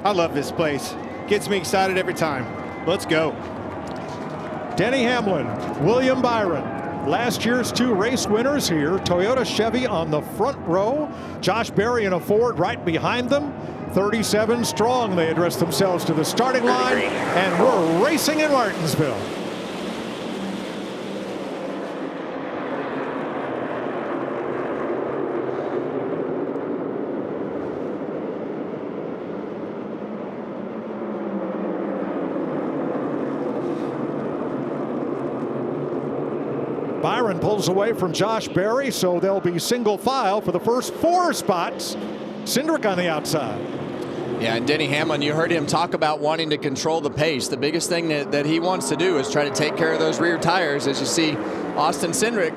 I love this place. Gets me excited every time. Let's go. Denny Hamlin, William Byron, last year's 2 race winners here. Toyota Chevy on the front row. Josh Berry in a Ford right behind them. 37 strong. They address themselves to the starting line, and we're racing in Martinsville. Byron pulls away from Josh Berry, so they'll be single file for the first 4 spots. Cindric on the outside. Yeah, and Denny Hamlin, you heard him talk about wanting to control the pace. The biggest thing that he wants to do is try to take care of those rear tires. As you see Austin Cindric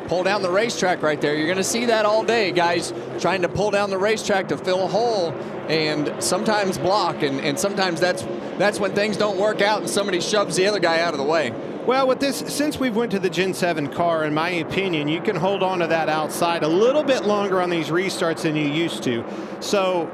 pull down the racetrack right there. You're going to see that all day, guys trying to pull down the racetrack to fill a hole and sometimes block. And sometimes that's when things don't work out and somebody shoves the other guy out of the way. Well, with this, since we've went to the Gen 7 car, in my opinion, you can hold on to that outside a little bit longer on these restarts than you used to. So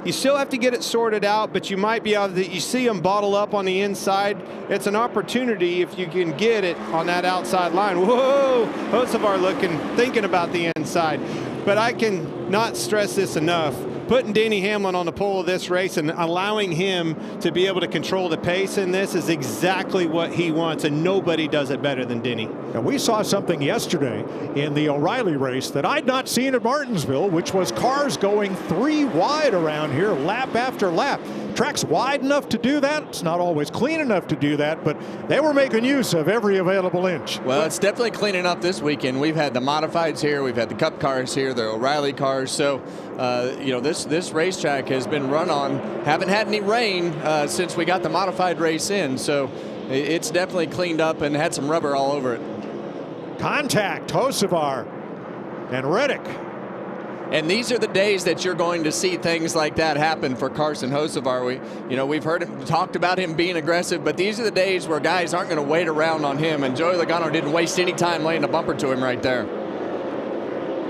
you still have to get it sorted out, but you might be able to, you see them bottle up on the inside. It's an opportunity if you can get it on that outside line. Whoa, Hocevar thinking about the inside. But I can not stress this enough. Putting Denny Hamlin on the pole of this race and allowing him to be able to control the pace in this is exactly what he wants, and nobody does it better than Denny. And we saw something yesterday in the O'Reilly race that I'd not seen at Martinsville, which was cars going 3 wide around here lap after lap. Track's wide enough to do that. It's not always clean enough to do that, but they were making use of every available inch. Well, it's definitely clean enough this weekend. We've had the modifieds here. We've had the Cup cars here, the O'Reilly cars. So, you know, this racetrack has been run on. Haven't had any rain since we got the modified race in. So it's definitely cleaned up and had some rubber all over it. Contact, Hocevar and Reddick. And these are the days that you're going to see things like that happen for Carson Hocevar. We've heard him talked about him being aggressive, but these are the days where guys aren't going to wait around on him. And Joey Logano didn't waste any time laying a bumper to him right there.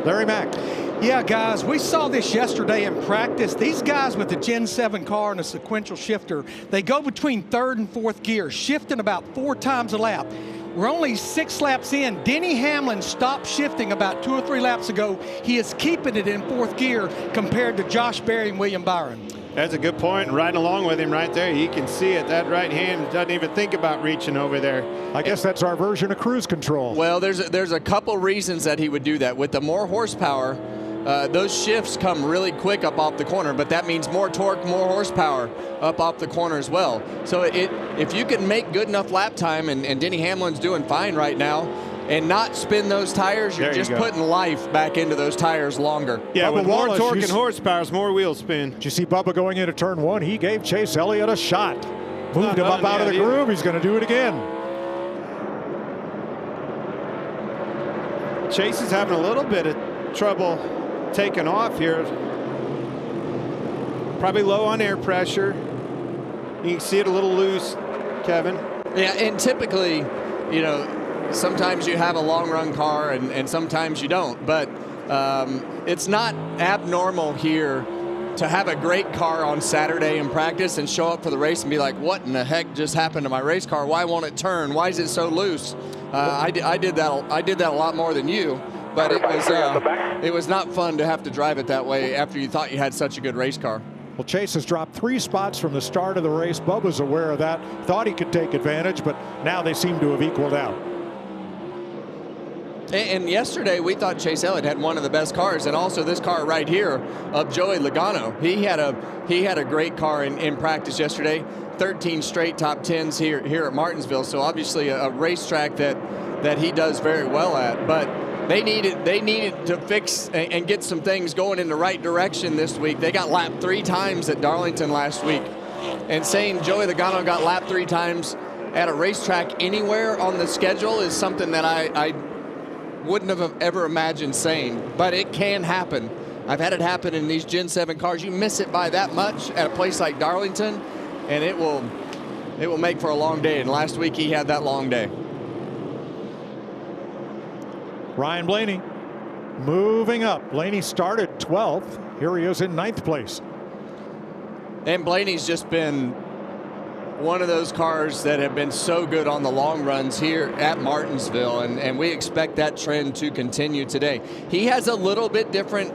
Larry Mack. Yeah, guys, we saw this yesterday in practice. These guys with the Gen 7 car and a sequential shifter, they go between 3rd and 4th gear, shifting about 4 times a lap. We're only 6 laps in. Denny Hamlin stopped shifting about 2 or 3 laps ago. He is keeping it in 4th gear compared to Josh Berry and William Byron. That's a good point. Riding along with him right there, you can see it. That right hand doesn't even think about reaching over there. I guess that's our version of cruise control. Well, there's a couple reasons that he would do that. With the more horsepower, those shifts come really quick up off the corner, but that means more torque, more horsepower up off the corner as well. So if you can make good enough lap time, and Denny Hamlin's doing fine right now, and not spin those tires, you're just putting life back into those tires longer. Yeah, Bubba with more Wallace, torque and horsepower, more wheel spin. Did you see Bubba going into turn 1? He gave Chase Elliott a shot. Moved him up out of the groove. He's going to do it again. Chase is having a little bit of trouble taking off here. Probably low on air pressure. You can see it a little loose, Kevin. Yeah, and typically, you know, sometimes you have a long run car and sometimes you don't, but it's not abnormal here to have a great car on Saturday in practice and show up for the race and be like, what in the heck just happened to my race car? Why won't it turn? Why is it so loose? I did that a lot more than you, but it was not fun to have to drive it that way after you thought you had such a good race car. Well, Chase has dropped 3 spots from the start of the race. Bubba's aware of that. Thought he could take advantage, but now they seem to have equaled out. And yesterday we thought Chase Elliott had one of the best cars, and also this car right here of Joey Logano. He had a great car in practice yesterday. 13 straight top 10s here at Martinsville. So obviously a racetrack that he does very well at. But they needed to fix and get some things going in the right direction this week. They got lapped 3 times at Darlington last week, and saying Joey Logano got lapped 3 times at a racetrack anywhere on the schedule is something that I wouldn't have ever imagined saying, but it can happen. I've had it happen in these Gen 7 cars. You miss it by that much at a place like Darlington, and it will make for a long day. And last week he had that long day. Ryan Blaney moving up. Blaney started 12th. Here he is in 9th place. And Blaney's just been one of those cars that have been so good on the long runs here at Martinsville, and we expect that trend to continue today. He has a little bit different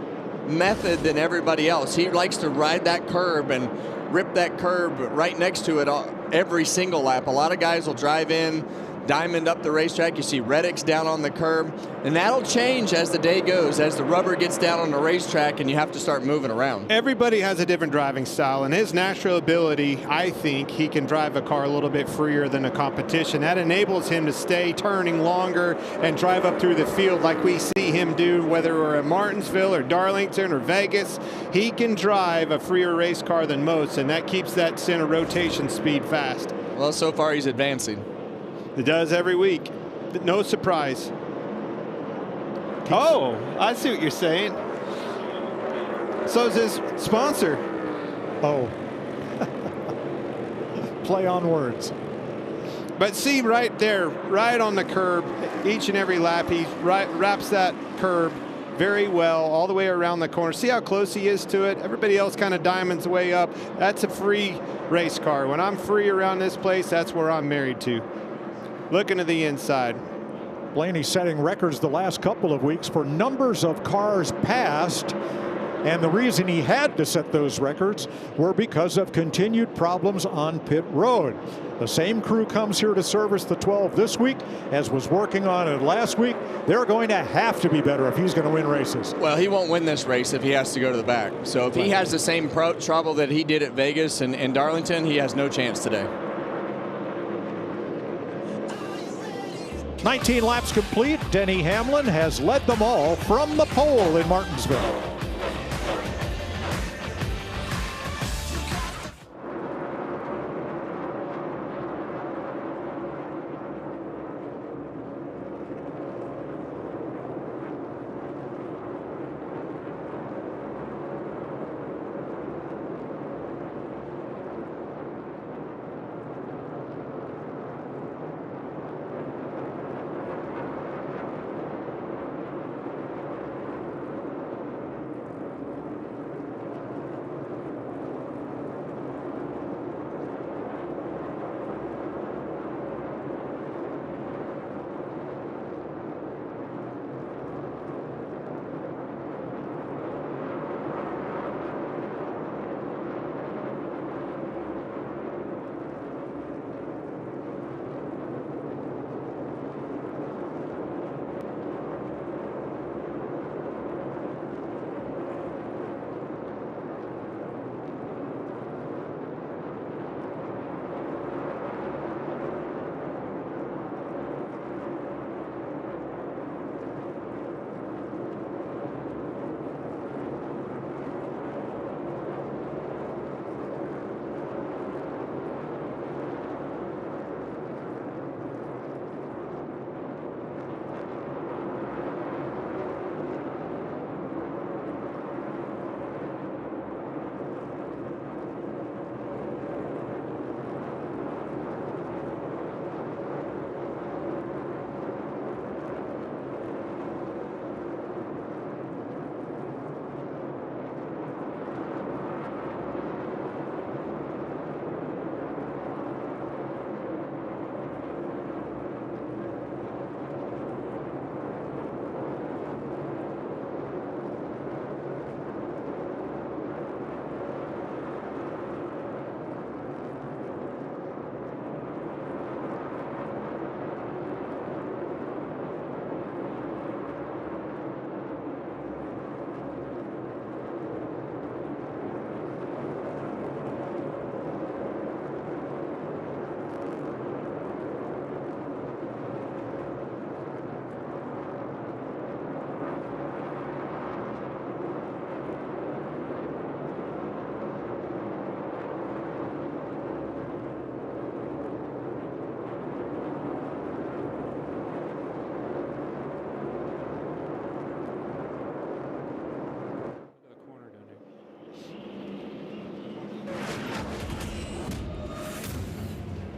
method than everybody else. He likes to ride that curb and rip that curb right next to it every single lap. A lot of guys will drive in, diamond up the racetrack. You see Reddick's down on the curb, and that'll change as the day goes, as the rubber gets down on the racetrack and you have to start moving around. Everybody has a different driving style, and his natural ability, I think he can drive a car a little bit freer than a competition. That enables him to stay turning longer and drive up through the field like we see him do, whether we're at Martinsville or Darlington or Vegas. He can drive a freer race car than most, and that keeps that center rotation speed fast. Well, so far he's advancing. It does every week. No surprise. Oh, I see what you're saying. So is his sponsor. Oh. Play on words. But see right there, right on the curb, each and every lap, he wraps that curb very well all the way around the corner. See how close he is to it? Everybody else kind of diamonds way up. That's a free race car. When I'm free around this place, that's where I'm married to. Looking to the inside. Blaney setting records the last couple of weeks for numbers of cars passed, and the reason he had to set those records were because of continued problems on pit road. The same crew comes here to service the 12 this week as was working on it last week. They're going to have to be better if he's going to win races. Well, he won't win this race if he has to go to the back. So if he has the same trouble that he did at Vegas and Darlington, he has no chance today. 19 laps complete. Denny Hamlin has led them all from the pole in Martinsville.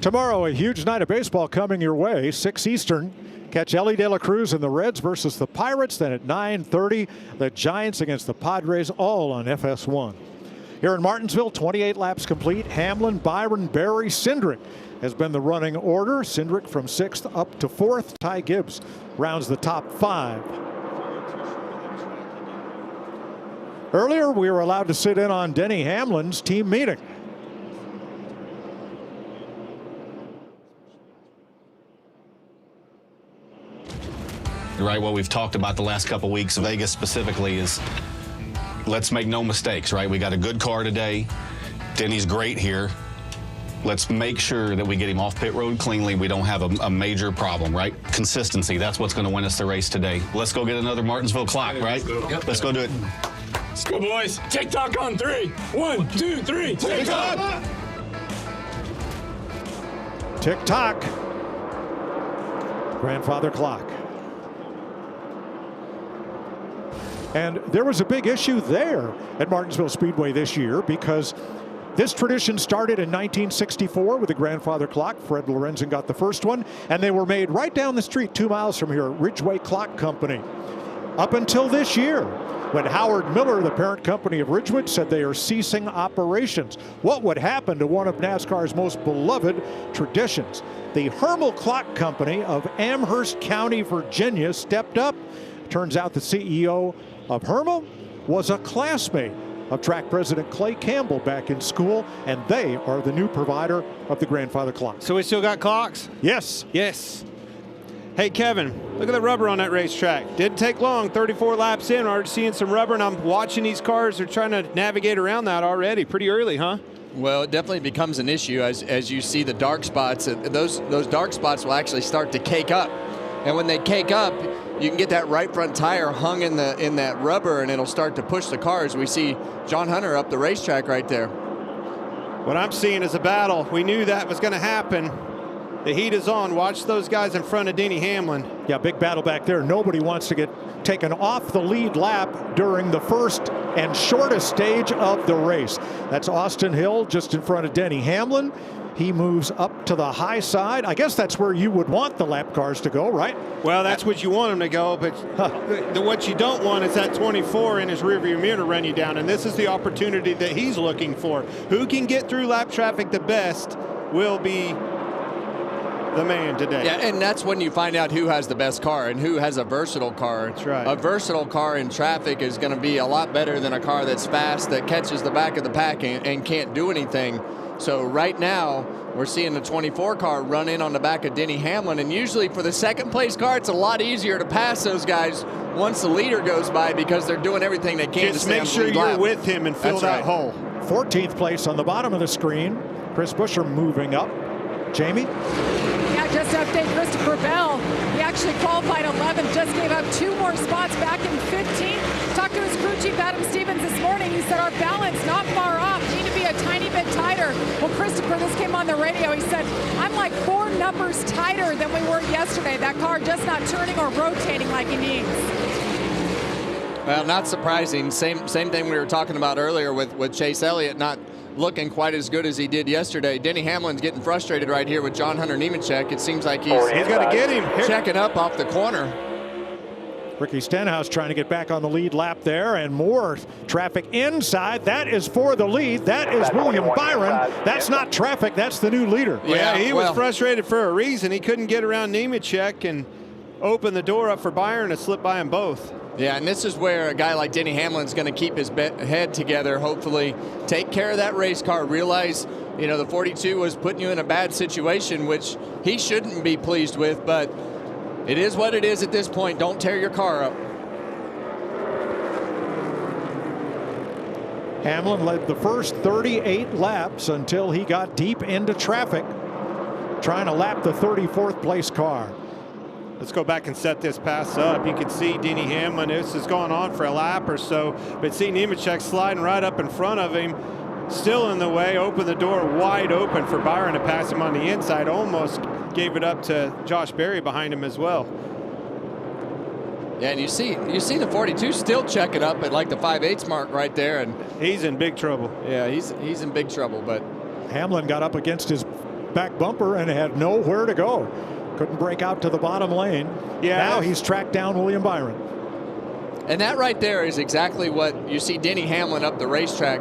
Tomorrow, a huge night of baseball coming your way. 6 Eastern. Catch Ellie De La Cruz and the Reds versus the Pirates. Then at 9:30, the Giants against the Padres, all on FS1. Here in Martinsville, 28 laps complete. Hamlin, Byron, Berry, Cindric has been the running order. Cindric from 6th up to 4th. Ty Gibbs rounds the top 5. Earlier, we were allowed to sit in on Denny Hamlin's team meeting. Right, what we've talked about the last couple weeks, Vegas specifically, is let's make no mistakes, right? We got a good car today. Denny's great here. Let's make sure that we get him off pit road cleanly. We don't have a major problem, right? Consistency, that's what's going to win us the race today. Let's go get another Martinsville clock, right? Let's go do it. Let's go, boys. TikTok on 3. 1, 2, 3. TikTok! Tick-tock. Grandfather clock. And there was a big issue there at Martinsville Speedway this year because this tradition started in 1964 with the grandfather clock. Fred Lorenzen got the first one, and they were made right down the street 2 miles from here at Ridgeway Clock Company. Up until this year, when Howard Miller, the parent company of Ridgewood, said they are ceasing operations. What would happen to one of NASCAR's most beloved traditions? The Hermel Clock Company of Amherst County, Virginia stepped up. Turns out the CEO of Hermel was a classmate of track president Clay Campbell back in school, and they are the new provider of the grandfather clock. So we still got clocks? Yes. Yes. Hey, Kevin, look at the rubber on that racetrack. Didn't take long, 34 laps in, already seeing some rubber, and I'm watching these cars. They're trying to navigate around that already pretty early, huh? Well, it definitely becomes an issue as you see the dark spots. Those dark spots will actually start to cake up. And when they cake up, you can get that right front tire hung in that rubber, and it'll start to push the cars. We see John Hunter up the racetrack right there. What I'm seeing is a battle. We knew that was going to happen. The heat is on. Watch those guys in front of Denny Hamlin. Yeah, big battle back there. Nobody wants to get taken off the lead lap during the first and shortest stage of the race. That's Austin Hill just in front of Denny Hamlin. He moves up to the high side. I guess that's where you would want the lap cars to go, right? Well, that's what you want them to go, but what you don't want is that 24 in his rearview mirror to run you down, and this is the opportunity that he's looking for. Who can get through lap traffic the best will be the man today. Yeah, and that's when you find out who has the best car and who has a versatile car. That's right. A versatile car in traffic is going to be a lot better than a car that's fast, that catches the back of the pack and can't do anything. So right now, we're seeing the 24 car run in on the back of Denny Hamlin, and usually for the second place car, it's a lot easier to pass those guys once the leader goes by because they're doing everything they can to stay on the lead lap. Just make sure you're with him and fill that hole. 14th place on the bottom of the screen. Chris Buescher moving up. Jamie? Yeah, just to update Christopher Bell. He actually qualified 11, just gave up 2 more spots back in 15th. Talked to his crew chief, Adam Stevens, this morning. He said our balance not far off. Need to be a tiny bit tighter. Well, Christopher, this came on the radio. He said, I'm like 4 numbers tighter than we were yesterday. That car just not turning or rotating like he needs. Well, not surprising. Same thing we were talking about earlier with Chase Elliott not looking quite as good as he did yesterday. Denny Hamlin's getting frustrated right here with John Hunter Nemechek. It seems like he's going to get him. Checking up off the corner. Ricky Stenhouse trying to get back on the lead lap there, and more traffic inside. That is for the lead. That is William Byron. That's not traffic. That's the new leader. Yeah, he was frustrated for a reason. He couldn't get around Nemechek and open the door up for Byron to slip by them both. Yeah, and this is where a guy like Denny Hamlin's going to keep his head together, hopefully take care of that race car, realize, you know, the 42 was putting you in a bad situation, which he shouldn't be pleased with, but it is what it is at this point. Don't tear your car up. Hamlin led the first 38 laps until he got deep into traffic, trying to lap the 34th place car. Let's go back and set this pass up. You can see Denny Hamlin. This has gone on for a lap or so, but see Nemechek sliding right up in front of him, still in the way. Open the door wide open for Byron to pass him on the inside. Almost gave it up to Josh Berry behind him as well. Yeah, and you see the 42 still checking up at like the 5/8 mark right there, and he's in big trouble. Yeah, he's in big trouble. But Hamlin got up against his back bumper and had nowhere to go. Couldn't break out to the bottom lane. Yeah. Now he's tracked down William Byron. And that right there is exactly what you see Denny Hamlin up the racetrack.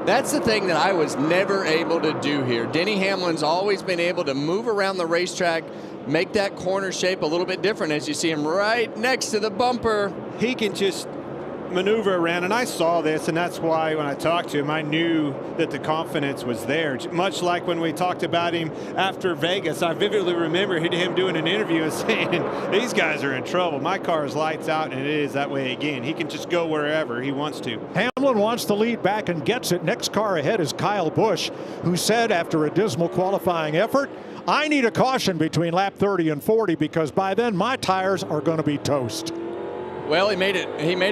That's the thing that I was never able to do here. Denny Hamlin's always been able to move around the racetrack, make that corner shape a little bit different as you see him right next to the bumper. He can just maneuver around, and I saw this, and that's why when I talked to him, I knew that the confidence was there. Much like when we talked about him after Vegas, I vividly remember him doing an interview and saying, these guys are in trouble. My car is lights out, and it is that way again. He can just go wherever he wants to. Hamlin wants the lead back and gets it. Next car ahead is Kyle Busch, who said after a dismal qualifying effort, I need a caution between lap 30 and 40 because by then my tires are going to be toast. Well, he made it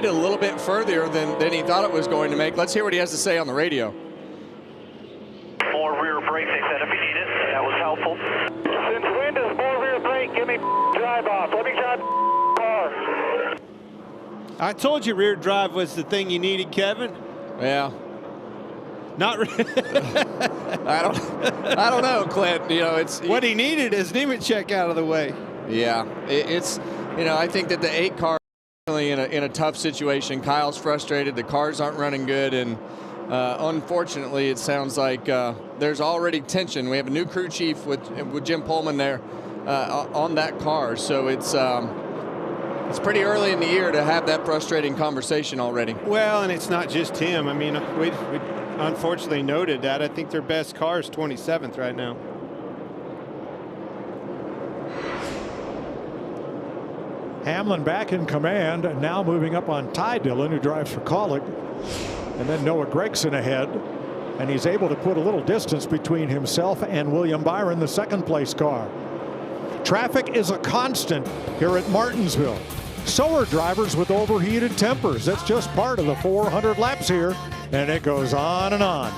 a little bit further than he thought it was going to make. Let's hear what he has to say on the radio. 4 rear brakes, they said if you need it. That was helpful. Since when does 4 rear brake give me drive off? Let me drive car. I told you rear drive was the thing you needed, Kevin. Yeah. Not really. I don't know, Clint. You know, it's what he needed is Nemechek out of the way. Yeah, it's I think that the 8 car in a tough situation. Kyle's frustrated. The cars aren't running good, and unfortunately, it sounds like there's already tension. We have a new crew chief with Jim Pullman there on that car, so it's pretty early in the year to have that frustrating conversation already. Well, and it's not just him. I mean, we unfortunately noted that. I think their best car is 27th right now. Hamlin back in command, and now moving up on Ty Dillon, who drives for Kaulig, and then Noah Gregson ahead, and he's able to put a little distance between himself and William Byron, the second place car. Traffic is a constant here at Martinsville. So are drivers with overheated tempers. That's just part of the 400 laps here, and it goes on and on.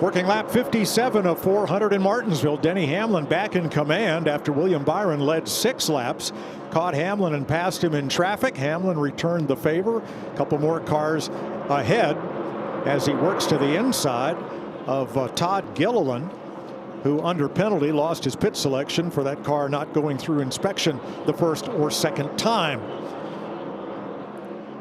Working lap 57 of 400 in Martinsville. Denny Hamlin back in command after William Byron led 6 laps. Caught Hamlin and passed him in traffic. Hamlin returned the favor. A couple more cars ahead as he works to the inside of Todd Gilliland, who under penalty lost his pit selection for that car not going through inspection the first or second time.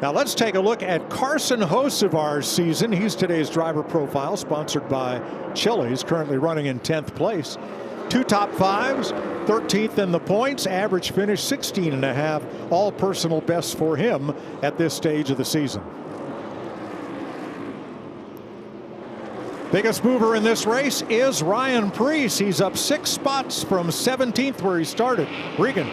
Now let's take a look at Carson Hocevar's season. He's today's driver profile, sponsored by Chili's, currently running in 10th place. 2 top 5s, 13th in the points, average finish 16.5, all personal bests for him at this stage of the season. Biggest mover in this race is Ryan Preece. He's up 6 spots from 17th where he started. Regan.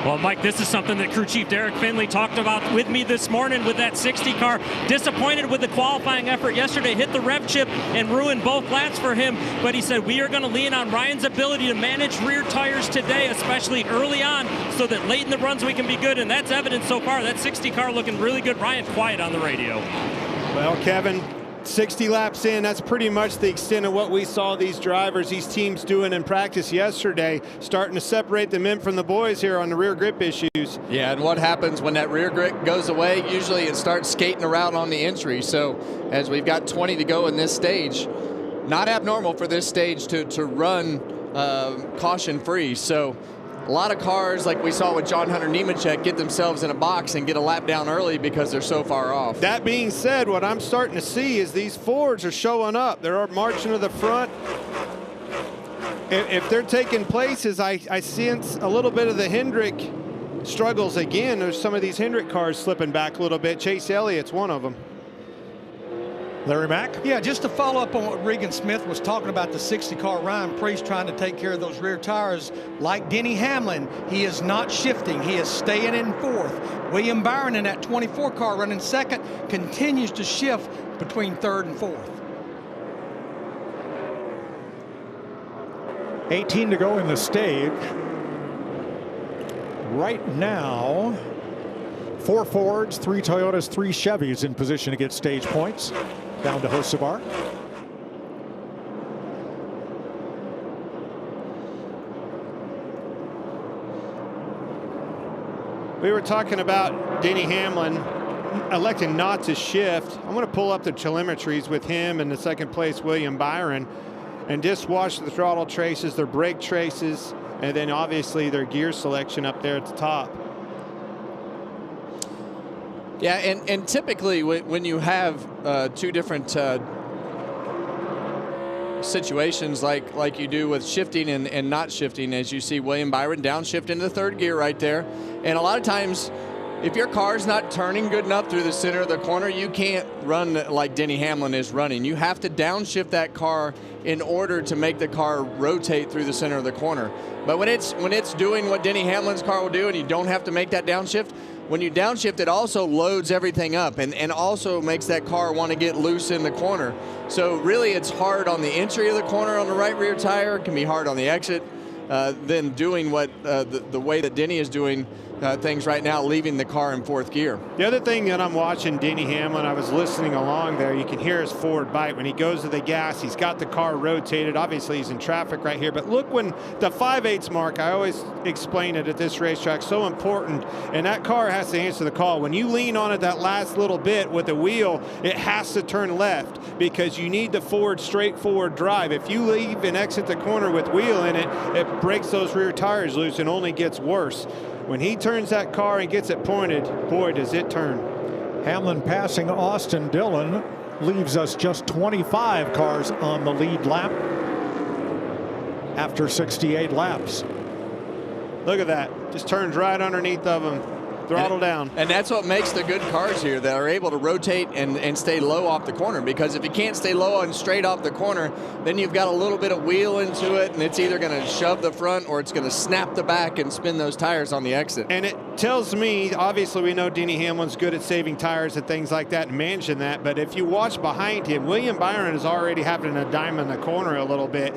Well, Mike, this is something that crew chief Derek Finley talked about with me this morning with that 60 car. Disappointed with the qualifying effort yesterday. Hit the rev chip and ruined both laps for him. But he said, we are going to lean on Ryan's ability to manage rear tires today, especially early on, so that late in the runs we can be good. And that's evidence so far. That 60 car looking really good. Ryan quiet on the radio. Well, Kevin, 60 laps in, that's pretty much the extent of what we saw these drivers, these teams doing in practice yesterday, starting to separate the men from the boys here on the rear grip issues. Yeah, and what happens when that rear grip goes away? Usually it starts skating around on the entry. So as we've got 20 to go in this stage, not abnormal for this stage to run caution free. So a lot of cars, like we saw with John Hunter Nemechek, get themselves in a box and get a lap down early because they're so far off. That being said, what I'm starting to see is these Fords are showing up. They're marching to the front. If they're taking places, I sense a little bit of the Hendrick struggles again. There's some of these Hendrick cars slipping back a little bit. Chase Elliott's one of them. Larry Mack? Yeah, just to follow up on what Regan Smith was talking about, the 60 car, Ryan Preece trying to take care of those rear tires. Like Denny Hamlin, he is not shifting. He is staying in 4th. William Byron in that 24 car running 2nd continues to shift between 3rd and 4th. 18 to go in the stage. Right now, 4 Fords, 3 Toyotas, 3 Chevys in position to get stage points. Down to Hocevar. We were talking about Denny Hamlin electing not to shift. I'm going to pull up the telemetries with him and the 2nd place William Byron and just watch the throttle traces, their brake traces, and then obviously their gear selection up there at the top. Yeah, and typically when you have 2 different situations like you do with shifting and not shifting, as you see William Byron downshift into 3rd gear right there. And a lot of times, if your car's not turning good enough through the center of the corner, you can't run like Denny Hamlin is running. You have to downshift that car in order to make the car rotate through the center of the corner. But when it's doing what Denny Hamlin's car will do and you don't have to make that downshift, when you downshift, it also loads everything up and also makes that car want to get loose in the corner. So really it's hard on the entry of the corner on the right rear tire. It can be hard on the exit. Then doing what the way that Denny is doing things right now, leaving the car in 4th gear. The other thing that I'm watching Denny Hamlin, I was listening along there, you can hear his forward bite. When he goes to the gas, he's got the car rotated. Obviously, he's in traffic right here. But look, when the 5/8 mark, I always explain it at this racetrack, so important. And that car has to answer the call. When you lean on it that last little bit with the wheel, it has to turn left because you need the forward, straightforward drive. If you leave and exit the corner with wheel in it, it breaks those rear tires loose and only gets worse. When he turns that car and gets it pointed, boy, does it turn. Hamlin passing Austin Dillon leaves us just 25 cars on the lead lap after 68 laps. Look at that. Just turns right underneath of him. Throttle down. And that's what makes the good cars here, that are able to rotate and stay low off the corner. Because if you can't stay low and straight off the corner, then you've got a little bit of wheel into it, and it's either going to shove the front or it's going to snap the back and spin those tires on the exit. And it tells me, obviously we know Denny Hamlin's good at saving tires and things like that and managing that, but if you watch behind him, William Byron is already having a dime in the corner a little bit.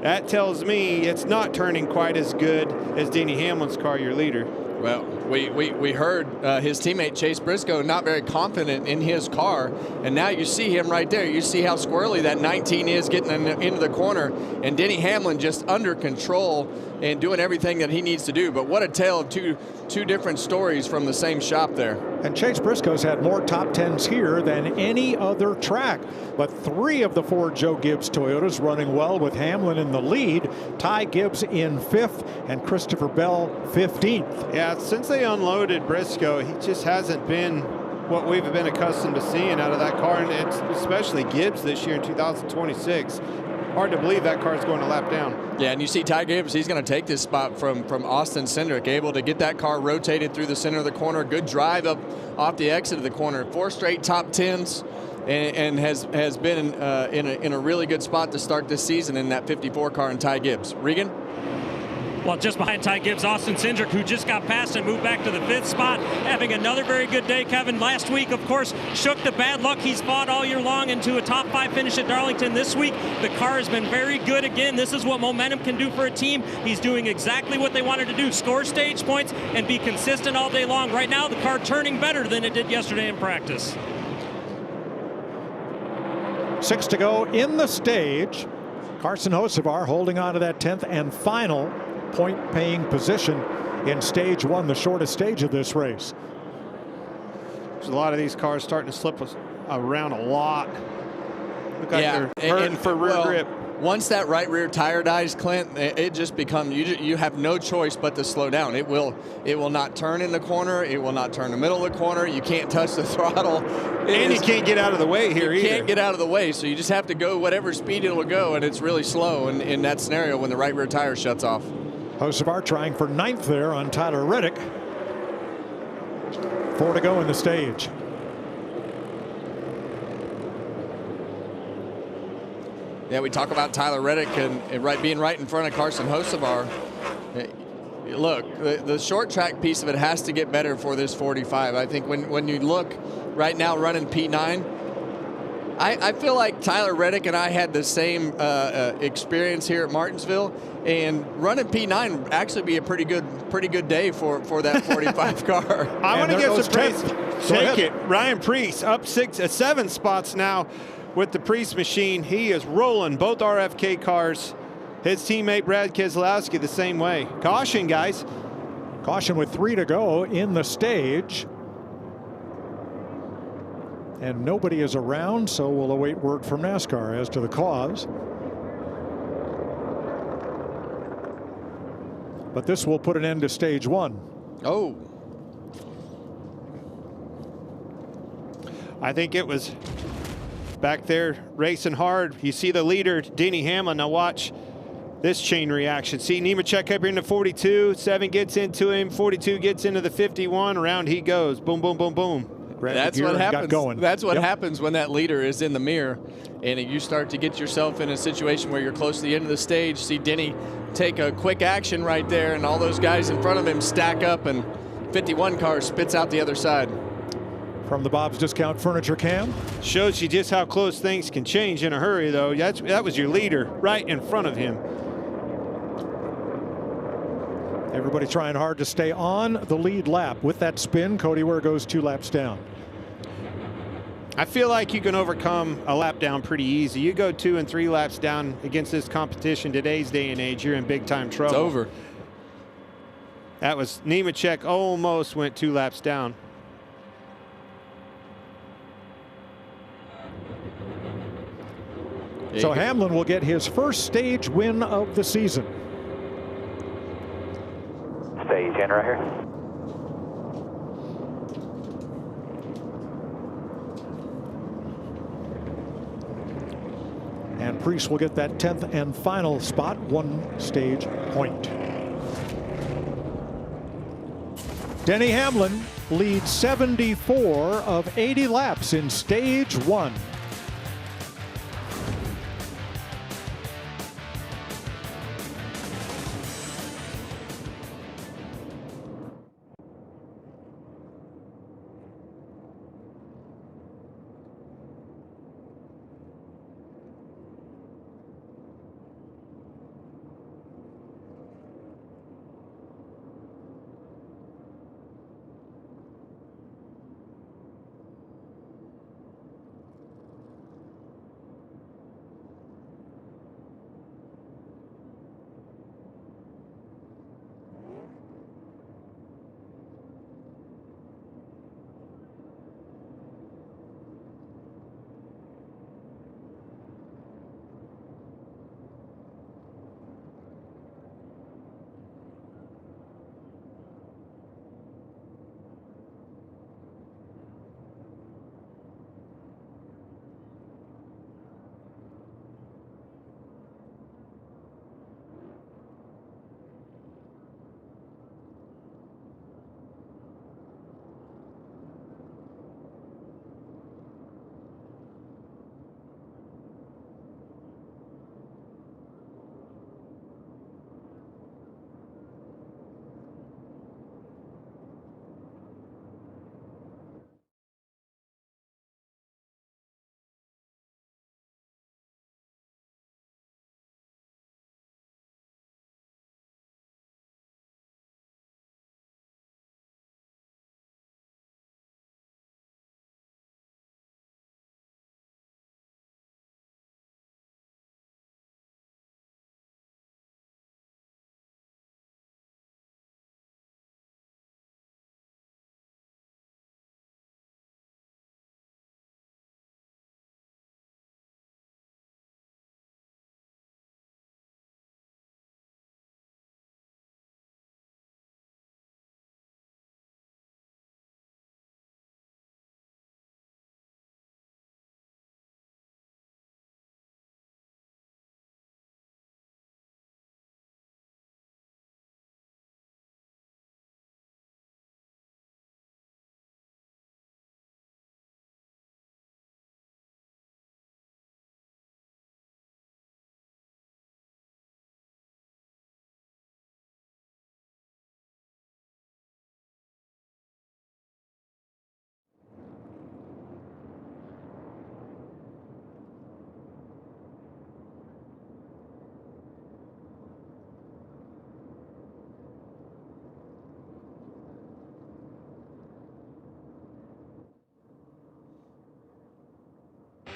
That tells me it's not turning quite as good as Denny Hamlin's car, your leader. Well, we heard his teammate Chase Briscoe not very confident in his car, and now you see him right there. You see how squirrely that 19 is getting into the corner, and Denny Hamlin just under control and doing everything that he needs to do. But what a tale of two different stories from the same shop there. And Chase Briscoe's had more top 10s here than any other track. But 3 of the 4 Joe Gibbs Toyotas running well, with Hamlin in the lead, Ty Gibbs in 5th, and Christopher Bell 15th. Yeah, since they unloaded Briscoe, he just hasn't been what we've been accustomed to seeing out of that car, and it's especially Gibbs this year in 2026. Hard to believe that car's going a lap down. Yeah, and you see Ty Gibbs, he's going to take this spot from Austin Cindric, able to get that car rotated through the center of the corner. Good drive up off the exit of the corner. 4 straight top 10s, and has been in a really good spot to start this season in that 54 car in Ty Gibbs. Regan? Well, just behind Ty Gibbs, Austin Cindric, who just got past and moved back to the 5th spot, having another very good day. Kevin, last week, of course, shook the bad luck he's fought all year long into a top 5 finish at Darlington. This week, the car has been very good again. This is what momentum can do for a team. He's doing exactly what they wanted to do, score stage points and be consistent all day long. Right now, the car turning better than it did yesterday in practice. 6 to go in the stage. Carson Hocevar holding on to that 10th and final point-paying position in stage 1, the shortest stage of this race. There's a lot of these cars starting to slip around a lot. Look like they're hurting for rear grip. Once that right rear tire dies, Clint, it just becomes, you have no choice but to slow down. It will not turn in the corner. It will not turn the middle of the corner. You can't touch the throttle. And you can't get out of the way here either. You can't get out of the way, so you just have to go whatever speed it will go, and it's really slow in that scenario when the right rear tire shuts off. Hocevar trying for 9th there on Tyler Reddick. 4 to go in the stage. Yeah, we talk about Tyler Reddick and being right in front of Carson Hocevar. Look, the short track piece of it has to get better for this 45. I think when you look right now running P9, I feel like Tyler Reddick and I had the same experience here at Martinsville, and running P9 actually be a pretty good day for that 45 car. I want to give some praise. Shake it. Ryan Preece up 7 spots now with the Preece machine. He is rolling both RFK cars. His teammate Brad Keselowski the same way. Caution, guys. Caution with 3 to go in the stage. And nobody is around, so we'll await word from NASCAR as to the cause. But this will put an end to stage 1. Oh. I think it was back there racing hard. You see the leader, Denny Hamlin. Now watch this chain reaction. See Nemechek up here in the 42. 7 gets into him. 42 gets into the 51. Around he goes. Boom, boom, boom, boom. That's what happens. That's what happens when that leader is in the mirror, and you start to get yourself in a situation where you're close to the end of the stage. See Denny take a quick action right there, and all those guys in front of him stack up, and 51 car spits out the other side. From the Bob's Discount Furniture cam. Shows you just how close things can change in a hurry, though. That was your leader right in front of him. Everybody trying hard to stay on the lead lap. With that spin, Cody Ware goes 2 laps down. I feel like you can overcome a lap down pretty easy. You go 2 and 3 laps down against this competition today's day and age, you're in big time trouble. It's over. That was Nemechek almost went 2 laps down. So Hamlin will get his first stage win of the season. Stage in right here. And Preece will get that 10th and final spot, 1 stage point. Denny Hamlin leads 74 of 80 laps in stage 1.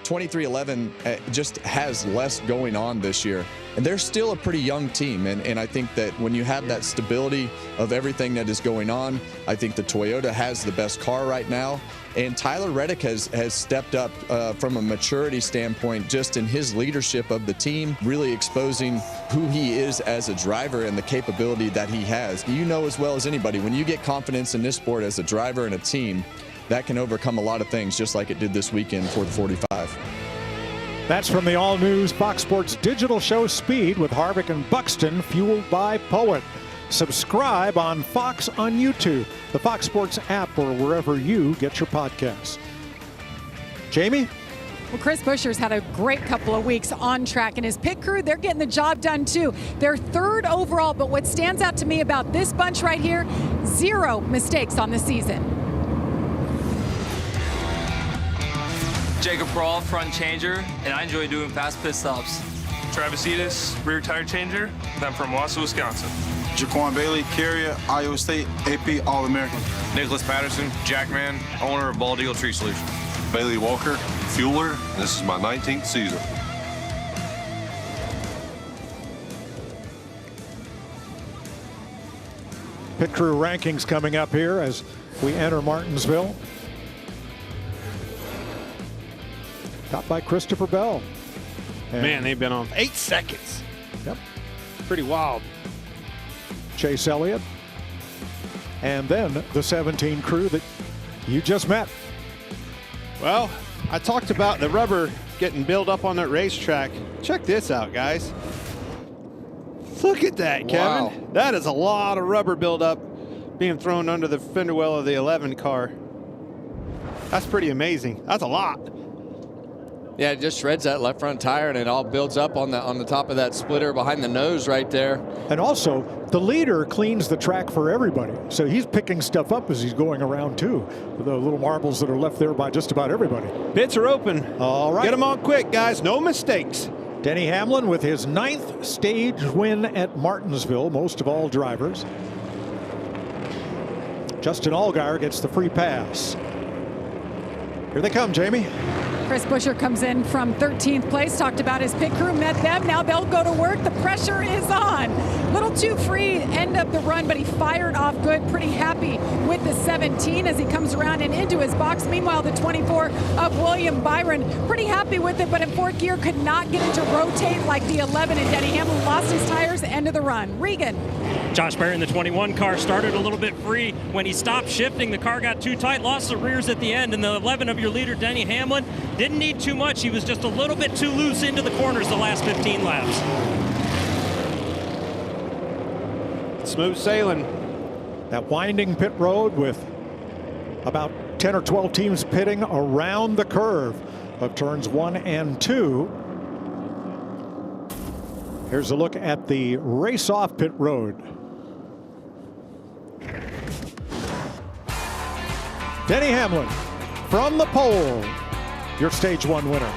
2311 just has less going on this year. And they're still a pretty young team. And I think that when you have that stability of everything that is going on, I think the Toyota has the best car right now. And Tyler Reddick has stepped up from a maturity standpoint, just in his leadership of the team, really exposing who he is as a driver and the capability that he has. You know as well as anybody, when you get confidence in this sport as a driver and a team, that can overcome a lot of things, just like it did this weekend for the 45. That's from the all-news Fox Sports digital show Speed with Harvick and Buxton, fueled by Poet. Subscribe on Fox on YouTube, the Fox Sports app, or wherever you get your podcasts. Jamie? Well, Chris Buescher's had a great couple of weeks on track, and his pit crew, they're getting the job done too. They're third overall, but what stands out to me about this bunch right here, 0 mistakes on the season. Jacob Brawl, front changer, and I enjoy doing fast pit stops. Travis Edis, rear tire changer, and I'm from Wausau, Wisconsin. Jaquan Bailey, carrier, Iowa State, AP All-American. Nicholas Patterson, Jackman, owner of Bald Eagle Tree Solutions. Bailey Walker, fueler, and this is my 19th season. Pit crew rankings coming up here as we enter Martinsville. Top by Christopher Bell. And man, they've been on 8 seconds. Yep. Pretty wild. Chase Elliott. And then the 17 crew that you just met. Well, I talked about the rubber getting built up on that racetrack. Check this out, guys. Look at that, Kevin. Wow. That is a lot of rubber buildup being thrown under the fender well of the 11 car. That's pretty amazing. That's a lot. Yeah, it just shreds that left front tire, and it all builds up on the top of that splitter behind the nose right there. And also, the leader cleans the track for everybody. So he's picking stuff up as he's going around too. The little marbles that are left there by just about everybody. Pits are open. All right. Get them on quick, guys. No mistakes. Denny Hamlin with his 9th stage win at Martinsville, most of all drivers. Justin Allgaier gets the free pass. Here they come, Jamie. Chris Buescher comes in from 13th place, talked about his pit crew, met them. Now they'll go to work. The pressure is on. Little too free end of the run, but he fired off good. Pretty happy with the 17 as he comes around and into his box. Meanwhile, the 24 of William Byron, pretty happy with it, but in 4th gear could not get it to rotate like the 11, and Denny Hamlin lost his tires, end of the run. Regan. Josh Berry in the 21 car started a little bit free. When he stopped shifting, the car got too tight, lost the rears at the end, and the 11 of your leader, Denny Hamlin, didn't need too much. He was just a little bit too loose into the corners the last 15 laps. Smooth sailing. That winding pit road with about 10 or 12 teams pitting around the curve of turns 1 and 2. Here's a look at the race-off pit road. Denny Hamlin from the pole, your stage 1 winner.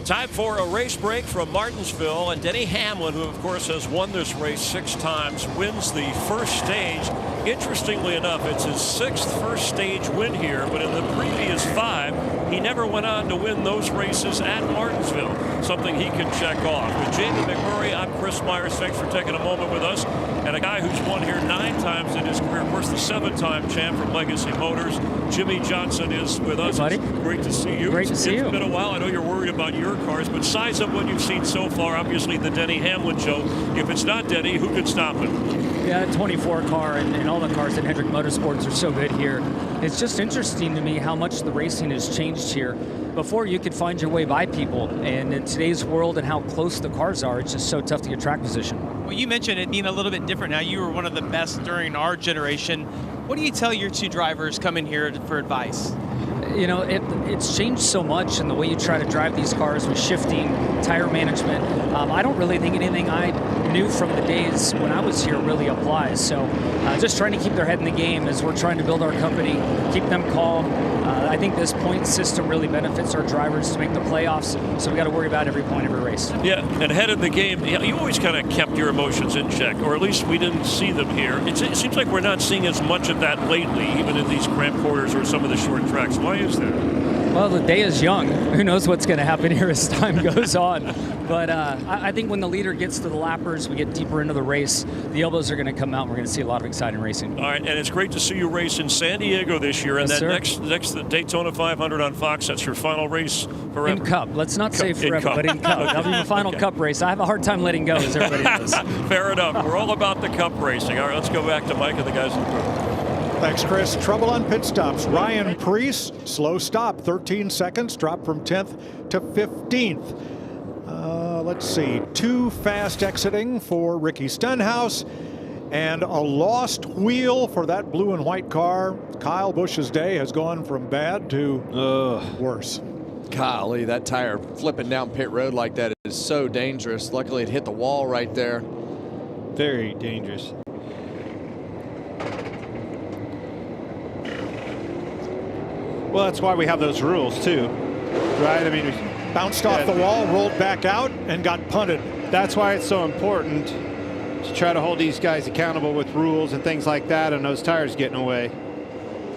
Time for a race break from Martinsville, and Denny Hamlin, who of course has won this race 6 times, wins the first stage. Interestingly enough, it's his 6th first stage win here, but in the previous 5, he never went on to win those races at Martinsville. Something he can check off. With Jamie McMurray, I'm Chris Myers. Thanks for taking a moment with us. And a guy who's won here 9 times in his career, of course, the 7-time champ from Legacy Motors, Jimmy Johnson, is with us. Hey, buddy. It's great to see you. Great to see you. It's been a while. I know you're worried about your cars, but size up what you've seen so far. Obviously, the Denny Hamlin show. If it's not Denny, who could stop him? Yeah, that 24 car and all the cars at Hendrick Motorsports are so good here. It's just interesting to me how much the racing has changed here. Before, you could find your way by people, and in today's world and how close the cars are, it's just so tough to get track position. Well, you mentioned it being a little bit different now. You were one of the best during our generation. What do you tell your 2 drivers coming here for advice? You know, it's changed so much in the way you try to drive these cars with shifting, tire management. I don't really think anything I knew from the days when I was here really applies. So just trying to keep their head in the game as we're trying to build our company, keep them calm. I think this point system really benefits our drivers to make the playoffs, so we got to worry about every point, every race. Yeah, and head of the game, you always kind of kept your emotions in check, or at least we didn't see them here. It seems like we're not seeing as much of that lately, even in these cramped quarters or some of the short tracks. Why is that? Well, the day is young. Who knows what's going to happen here as time goes on. But I think when the leader gets to the lappers, we get deeper into the race, the elbows are going to come out, and we're going to see a lot of exciting racing. All right, and it's great to see you race in San Diego this year. And yes, that sir. next Daytona 500 on Fox, that's your final race forever. In Cup. Let's not say forever, but in Cup. Okay. That'll be the final Cup race. I have a hard time letting go, as everybody knows. Fair enough. We're all about the Cup racing. All right, let's go back to Mike and the guys in the group. Thanks, Chris. Trouble on pit stops. Ryan Preece, slow stop, 13 seconds, dropped from 10th to 15th. Let's see, 2 fast exiting for Ricky Stenhouse, and a lost wheel for that blue and white car. Kyle Busch's day has gone from bad to worse. Golly, that tire flipping down pit road like that is so dangerous. Luckily, it hit the wall right there. Very dangerous. Well, that's why we have those rules too, right? I mean, bounced off the wall, rolled back out, and got punted. That's why it's so important to try to hold these guys accountable with rules and things like that, and those tires getting away.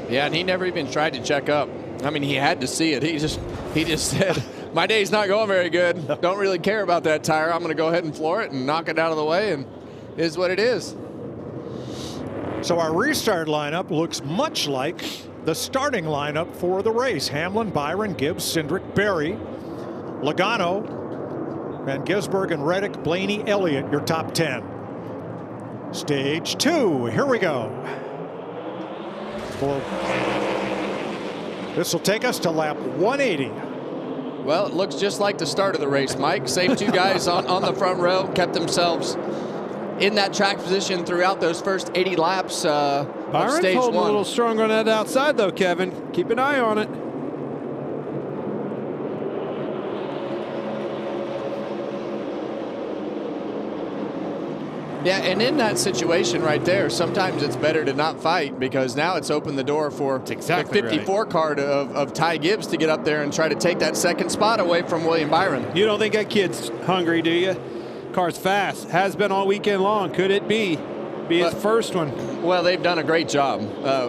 Yeah, and he never even tried to check up. I mean, he had to see it. He just said, my day's not going very good. Don't really care about that tire. I'm going to go ahead and floor it and knock it out of the way, and it is what it is. So our restart lineup looks much like the starting lineup for the race. Hamlin, Byron, Gibbs, Cindric, Berry, Logano, and Gisbergen, Reddick, Blaney, Elliott, your top 10. Stage 2, here we go. This will take us to lap 180. Well, it looks just like the start of the race, Mike. Same 2 guys on the front row, kept themselves in that track position throughout those first 80 laps of stage 1. Byron's holding a little stronger on that outside, though, Kevin. Keep an eye on it. Yeah, and in that situation right there, sometimes it's better to not fight, because now it's opened the door for the 54 car of Ty Gibbs to get up there and try to take that second spot away from William Byron. You don't think that kid's hungry, do you? Car's fast. Has been all weekend long. Could it be his first one? Well, they've done a great job.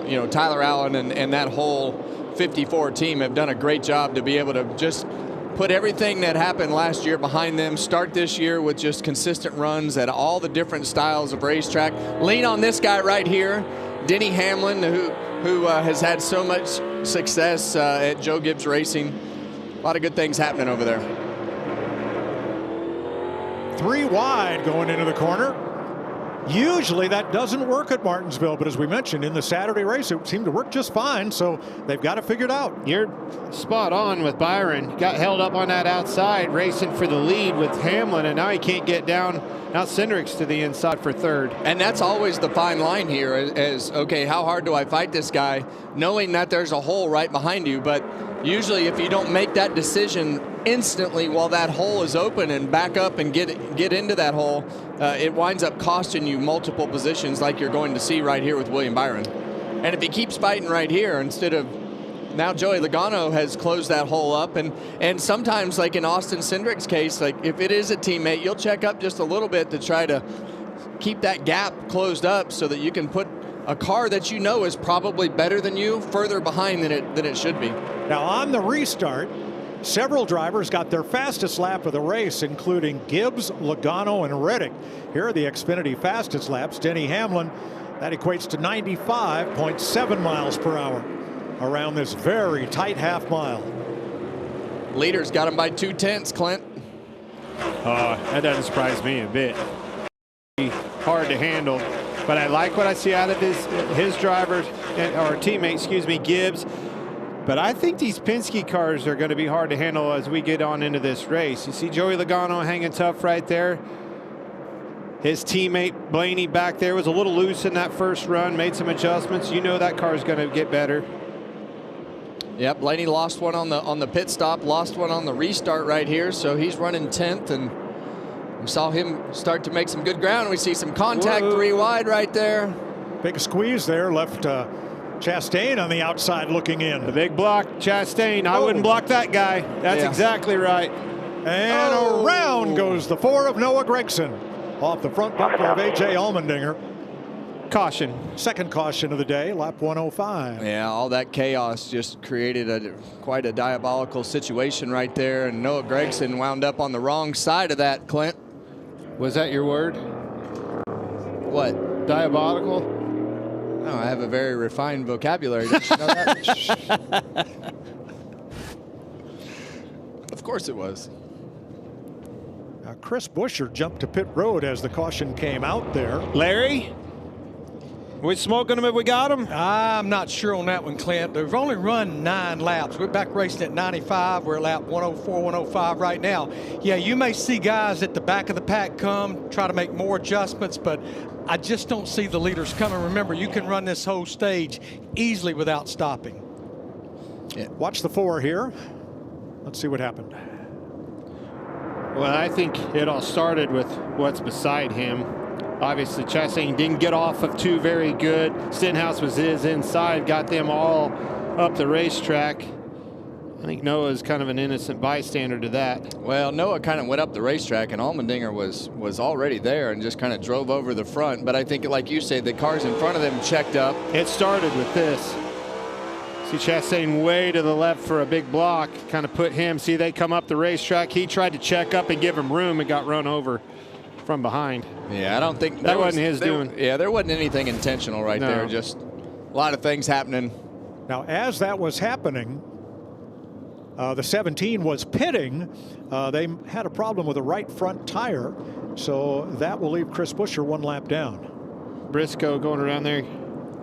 You know, Tyler Allen and that whole 54 team have done a great job to be able to just put everything that happened last year behind them, start this year with just consistent runs at all the different styles of racetrack. Lean on this guy right here, Denny Hamlin, who has had so much success at Joe Gibbs Racing. A lot of good things happening over there. 3 wide going into the corner. Usually that doesn't work at Martinsville, but as we mentioned in the Saturday race, it seemed to work just fine, so they've got it figured out. You're spot on with Byron. Got held up on that outside, racing for the lead with Hamlin, and now he can't get down. Now Cindric's to the inside for third. And that's always the fine line here is, okay, how hard do I fight this guy, knowing that there's a hole right behind you? But usually if you don't make that decision instantly while that hole is open and back up and get into that hole, it winds up costing you multiple positions, like you're going to see right here with William Byron. And if he keeps fighting right here, instead of now Joey Logano has closed that hole up, and sometimes, like in Austin Cindric's case, like if it is a teammate, you'll check up just a little bit to try to keep that gap closed up so that you can put a car that you know is probably better than you further behind than it should be. Now on the restart, several drivers got their fastest lap of the race, including Gibbs, Logano, and Reddick. Here are the Xfinity fastest laps. Denny Hamlin, that equates to 95.7 miles per hour around this very tight half mile. Leaders got him by 0.2, Clint. That doesn't surprise me a bit. Hard to handle, but I like what I see out of his drivers, or teammate, excuse me, Gibbs. But I think these Penske cars are going to be hard to handle as we get on into this race. You see Joey Logano hanging tough right there. His teammate Blaney back there was a little loose in that first run, made some adjustments. You know that car is going to get better. Yep, Blaney lost one on the pit stop, lost one on the restart right here, so he's running 10th, and we saw him start to make some good ground. We see some contact. Whoa. 3 wide right there. Big squeeze there, left Chastain on the outside looking in. The big block, Chastain. I wouldn't block that guy. That's exactly right. And around goes the 4 of Noah Gragson off the front bumper of A.J. Allmendinger. Caution. Second caution of the day, lap 105. Yeah, all that chaos just created quite a diabolical situation right there, and Noah Gragson wound up on the wrong side of that, Clint. Was that your word? What? Diabolical? No, I have a very refined vocabulary. Didn't you know that? Of course it was. Now Chris Buescher jumped to pit road as the caution came out there. Larry? We smoking them if we got them? I'm not sure on that one, Clint. They've only run 9 laps. We're back racing at 95. We're at lap 104, 105 right now. Yeah, you may see guys at the back of the pack come, try to make more adjustments, but I just don't see the leaders coming. Remember, you can run this whole stage easily without stopping. Yeah. Watch the 4 here. Let's see what happened. Well, I think it all started with what's beside him. Obviously, Chastain didn't get off of 2 very good. Stenhouse was his inside, got them all up the racetrack. I think Noah's kind of an innocent bystander to that. Well, Noah kind of went up the racetrack, and Allmendinger was already there and just kind of drove over the front. But I think, like you say, the cars in front of them checked up. It started with this. See Chastain way to the left for a big block, kind of put him. See, they come up the racetrack. He tried to check up and give him room and got run over from behind. Yeah, I don't think that wasn't his doing. Yeah, there wasn't anything intentional right there. Just a lot of things happening. Now, as that was happening, the 17 was pitting. They had a problem with the right front tire, so that will leave Chris Buescher 1 lap down. Briscoe going around there,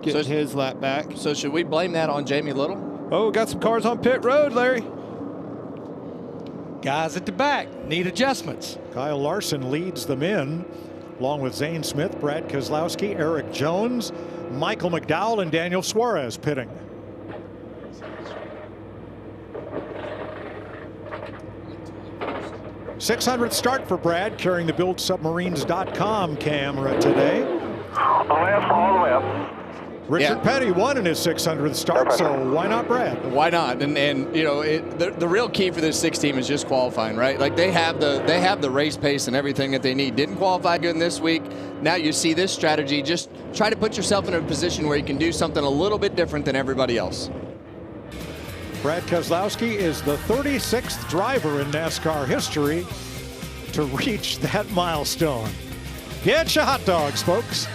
getting his lap back. So should we blame that on Jamie Little? Oh, got some cars on pit road, Larry. Guys at the back need adjustments. Kyle Larson leads them in, along with Zane Smith, Brad Keselowski, Eric Jones, Michael McDowell, and Daniel Suarez pitting. .600th start for Brad, carrying the BuildSubmarines.com camera today. All the way up. Richard Petty won in his 600th start, so why not Brad? Why not? And you know, the real key for this 6 team is just qualifying, right? Like they have the race pace and everything that they need. Didn't qualify good this week. Now you see this strategy. Just try to put yourself in a position where you can do something a little bit different than everybody else. Brad Keselowski is the 36th driver in NASCAR history to reach that milestone. Get your hot dogs, folks.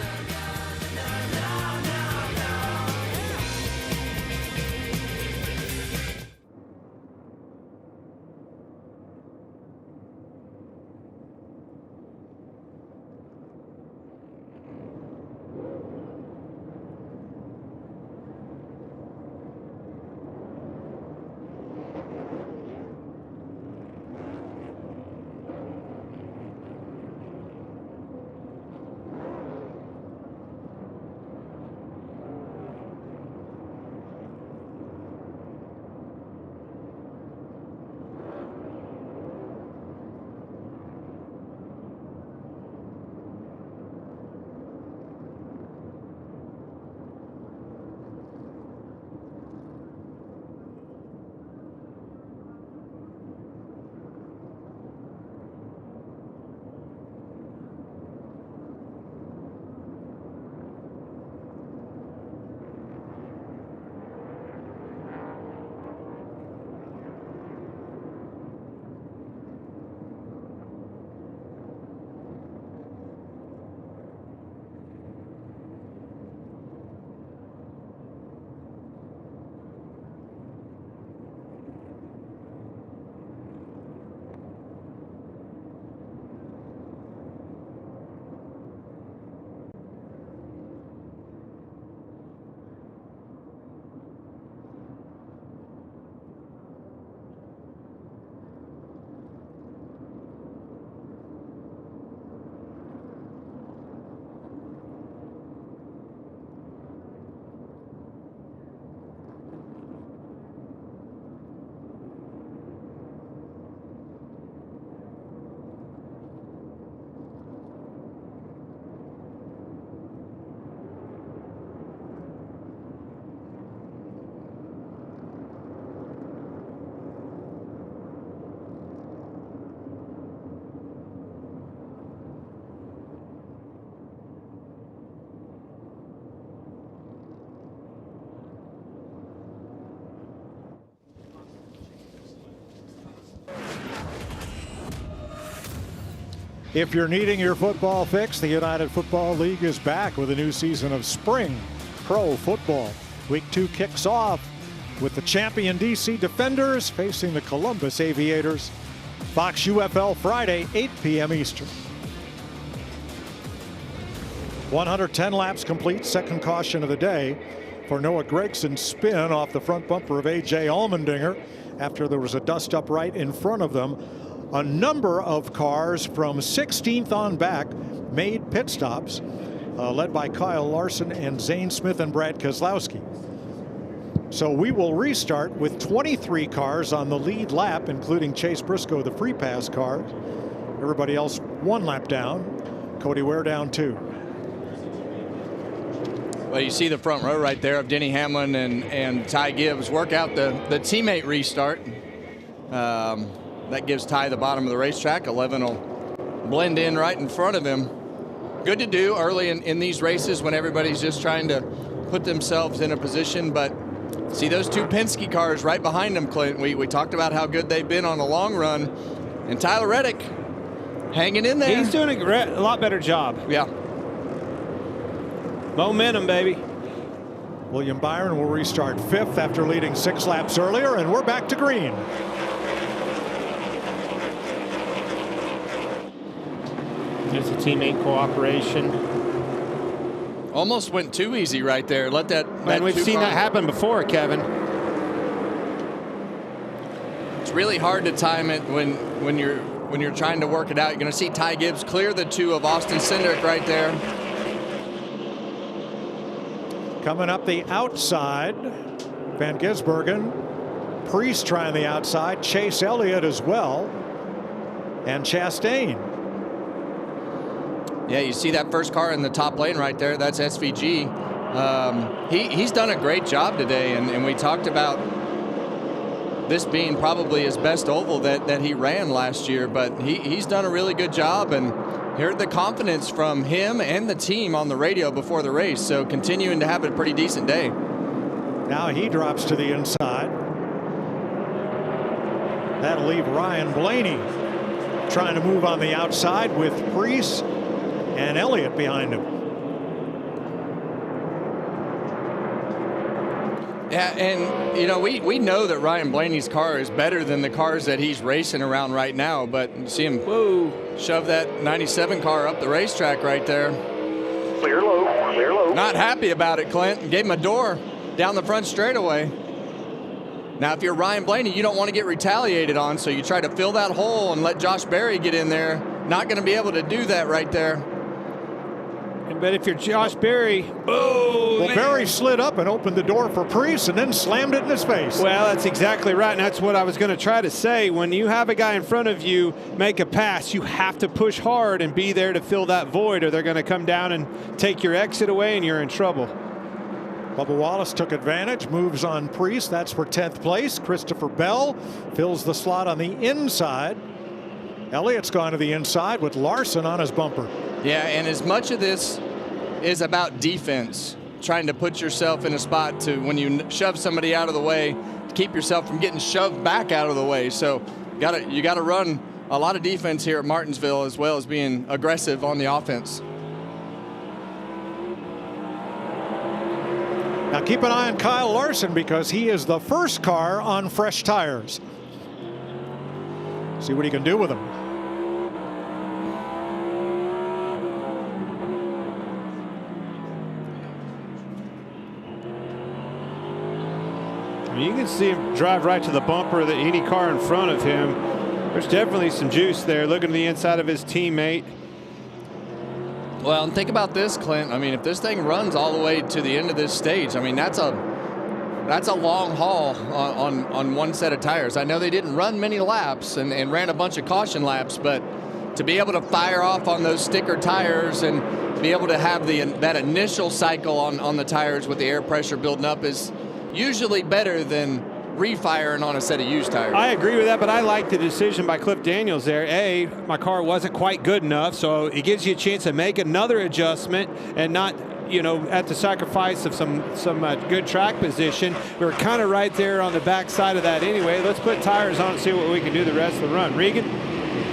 If you're needing your football fix, the United Football League is back with a new season of spring pro football. Week 2 kicks off with the champion DC Defenders facing the Columbus Aviators. Fox UFL Friday, 8 p.m. Eastern. 110 laps complete, second caution of the day for Noah Gregson's spin off the front bumper of A.J. Allmendinger after there was a dust up right in front of them. A number of cars from 16th on back made pit stops, led by Kyle Larson and Zane Smith and Brad Keselowski. So we will restart with 23 cars on the lead lap, including Chase Briscoe, the free pass car. Everybody else 1 lap down. Cody Ware down 2. Well, you see the front row right there of Denny Hamlin and Ty Gibbs work out the teammate restart. That gives Ty the bottom of the racetrack. 11 will blend in right in front of him. Good to do early in these races when everybody's just trying to put themselves in a position. But see those 2 Penske cars right behind them, Clint. We talked about how good they've been on the long run. And Tyler Reddick hanging in there. He's doing a lot better job. Yeah. Momentum, baby. William Byron will restart 5th after leading 6 laps earlier, and we're back to green. There's a teammate cooperation. Almost went too easy right there. Let that. And we've seen that happen before, Kevin. It's really hard to time it when you're trying to work it out. You're going to see Ty Gibbs clear the 2 of Austin Cindric right there. Coming up the outside, Van Gisbergen, Priest trying the outside, Chase Elliott as well, and Chastain. Yeah, you see that first car in the top lane right there. That's SVG. He's done a great job today, and we talked about this being probably his best oval that he ran last year, but he's done a really good job, and heard the confidence from him and the team on the radio before the race, so continuing to have a pretty decent day. Now he drops to the inside. That'll leave Ryan Blaney trying to move on the outside with Priest and Elliott behind him. Yeah, and you know, we know that Ryan Blaney's car is better than the cars that he's racing around right now, but you see him shove that 97 car up the racetrack right there. Clear low, clear low. Not happy about it, Clint. Gave him a door down the front straightaway. Now, if you're Ryan Blaney, you don't want to get retaliated on, so you try to fill that hole and let Josh Berry get in there. Not going to be able to do that right there. But if you're Josh Berry, well, Berry slid up and opened the door for Priest and then slammed it in his face. Well, that's exactly right, and that's what I was going to try to say. When you have a guy in front of you make a pass, you have to push hard and be there to fill that void, or they're going to come down and take your exit away, and you're in trouble. Bubba Wallace took advantage, moves on Priest. That's for 10th place. Christopher Bell fills the slot on the inside. Elliott's gone to the inside with Larson on his bumper. Yeah, and as much of this is about defense, trying to put yourself in a spot to, when you shove somebody out of the way, to keep yourself from getting shoved back out of the way. So you got to run a lot of defense here at Martinsville, as well as being aggressive on the offense. Now keep an eye on Kyle Larson, because he is the first car on fresh tires. See what he can do with them. You can see him drive right to the bumper of any car in front of him. There's definitely some juice there, looking to the inside of his teammate. Well, and think about this, Clint. I mean, if this thing runs all the way to the end of this stage, I mean, that's a long haul on one set of tires. I know they didn't run many laps and ran a bunch of caution laps, but to be able to fire off on those sticker tires and be able to have that initial cycle on the tires with the air pressure building up is usually better than refiring on a set of used tires. I agree with that, but I like the decision by Cliff Daniels there. My car wasn't quite good enough, so it gives you a chance to make another adjustment and not, at the sacrifice of some good track position. We were kind of right there on the back side of that anyway. Let's put tires on and see what we can do the rest of the run. Regan?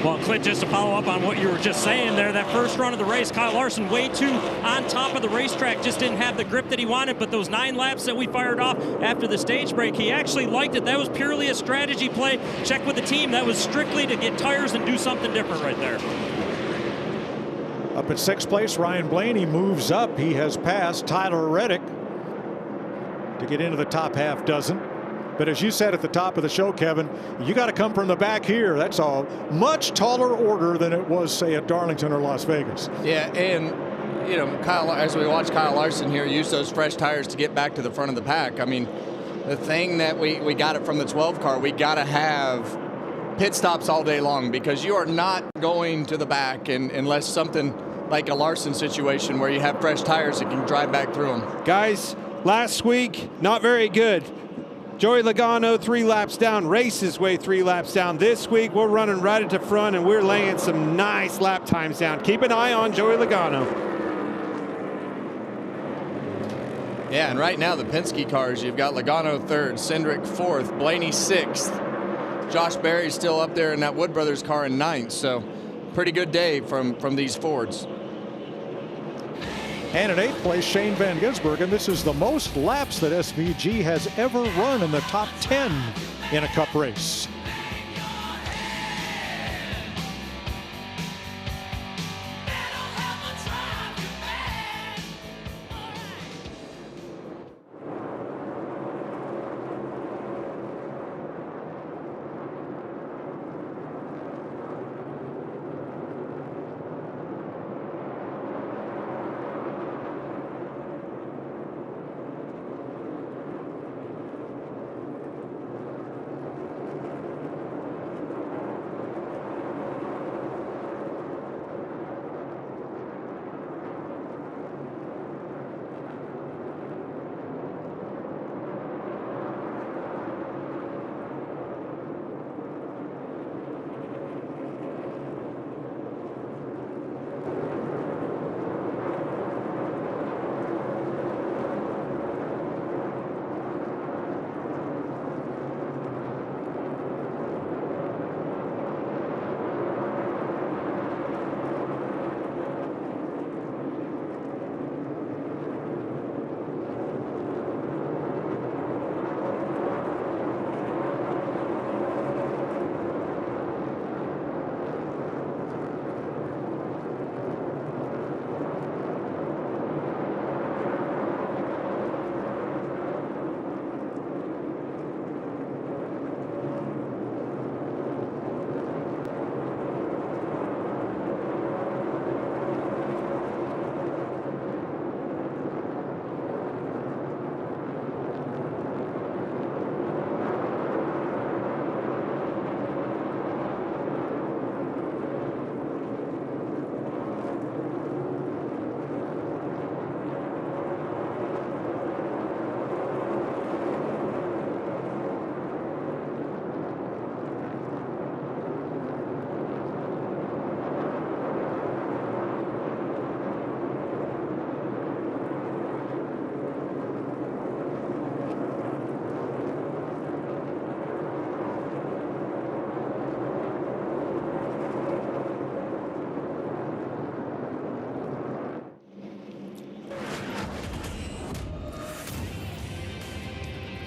Well, Clint, just to follow up on what you were just saying there, that first run of the race, Kyle Larson way too on top of the racetrack, just didn't have the grip that he wanted, but those 9 laps that we fired off after the stage break, he actually liked it. That was purely a strategy play. Check with the team. That was strictly to get tires and do something different right there. Up in 6th place, Ryan Blaney moves up. He has passed Tyler Reddick to get into the top half dozen. But as you said at the top of the show, Kevin, you got to come from the back here. That's a much taller order than it was, say, at Darlington or Las Vegas. Yeah, and you know, Kyle, as we watch Kyle Larson here use those fresh tires to get back to the front of the pack. I mean, the thing that we got it from the 12 car, we got to have pit stops all day long, because you are not going to the back unless something like a Larson situation where you have fresh tires that can drive back through them. Guys, last week, not very good. Joey Logano 3 laps down, raced his way 3 laps down. This week, we're running right at the front, and we're laying some nice lap times down. Keep an eye on Joey Logano. Yeah, and right now, the Penske cars, you've got Logano 3rd, Cindric 4th, Blaney 6th. Josh Berry's still up there in that Wood Brothers car in 9th, so pretty good day from these Fords. And in 8th place, Shane Van Gisbergen. This is the most laps that SVG has ever run in the top 10 in a Cup race.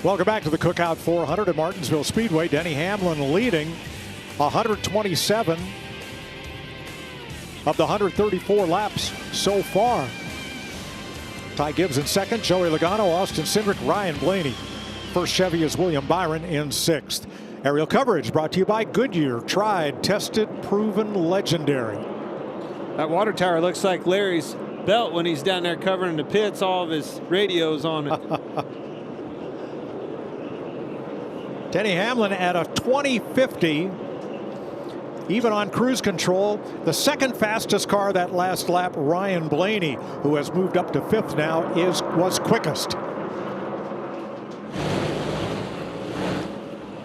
Welcome back to the Cookout 400 at Martinsville Speedway. Denny Hamlin leading 127 of the 134 laps so far. Ty Gibbs in 2nd, Joey Logano, Austin Cindric, Ryan Blaney. First Chevy is William Byron in 6th. Aerial coverage brought to you by Goodyear. Tried, tested, proven, legendary. That water tower looks like Larry's belt when he's down there covering the pits, all of his radios on it. Denny Hamlin at a 2050, even on cruise control. The second fastest car that last lap, Ryan Blaney, who has moved up to 5th now, was quickest.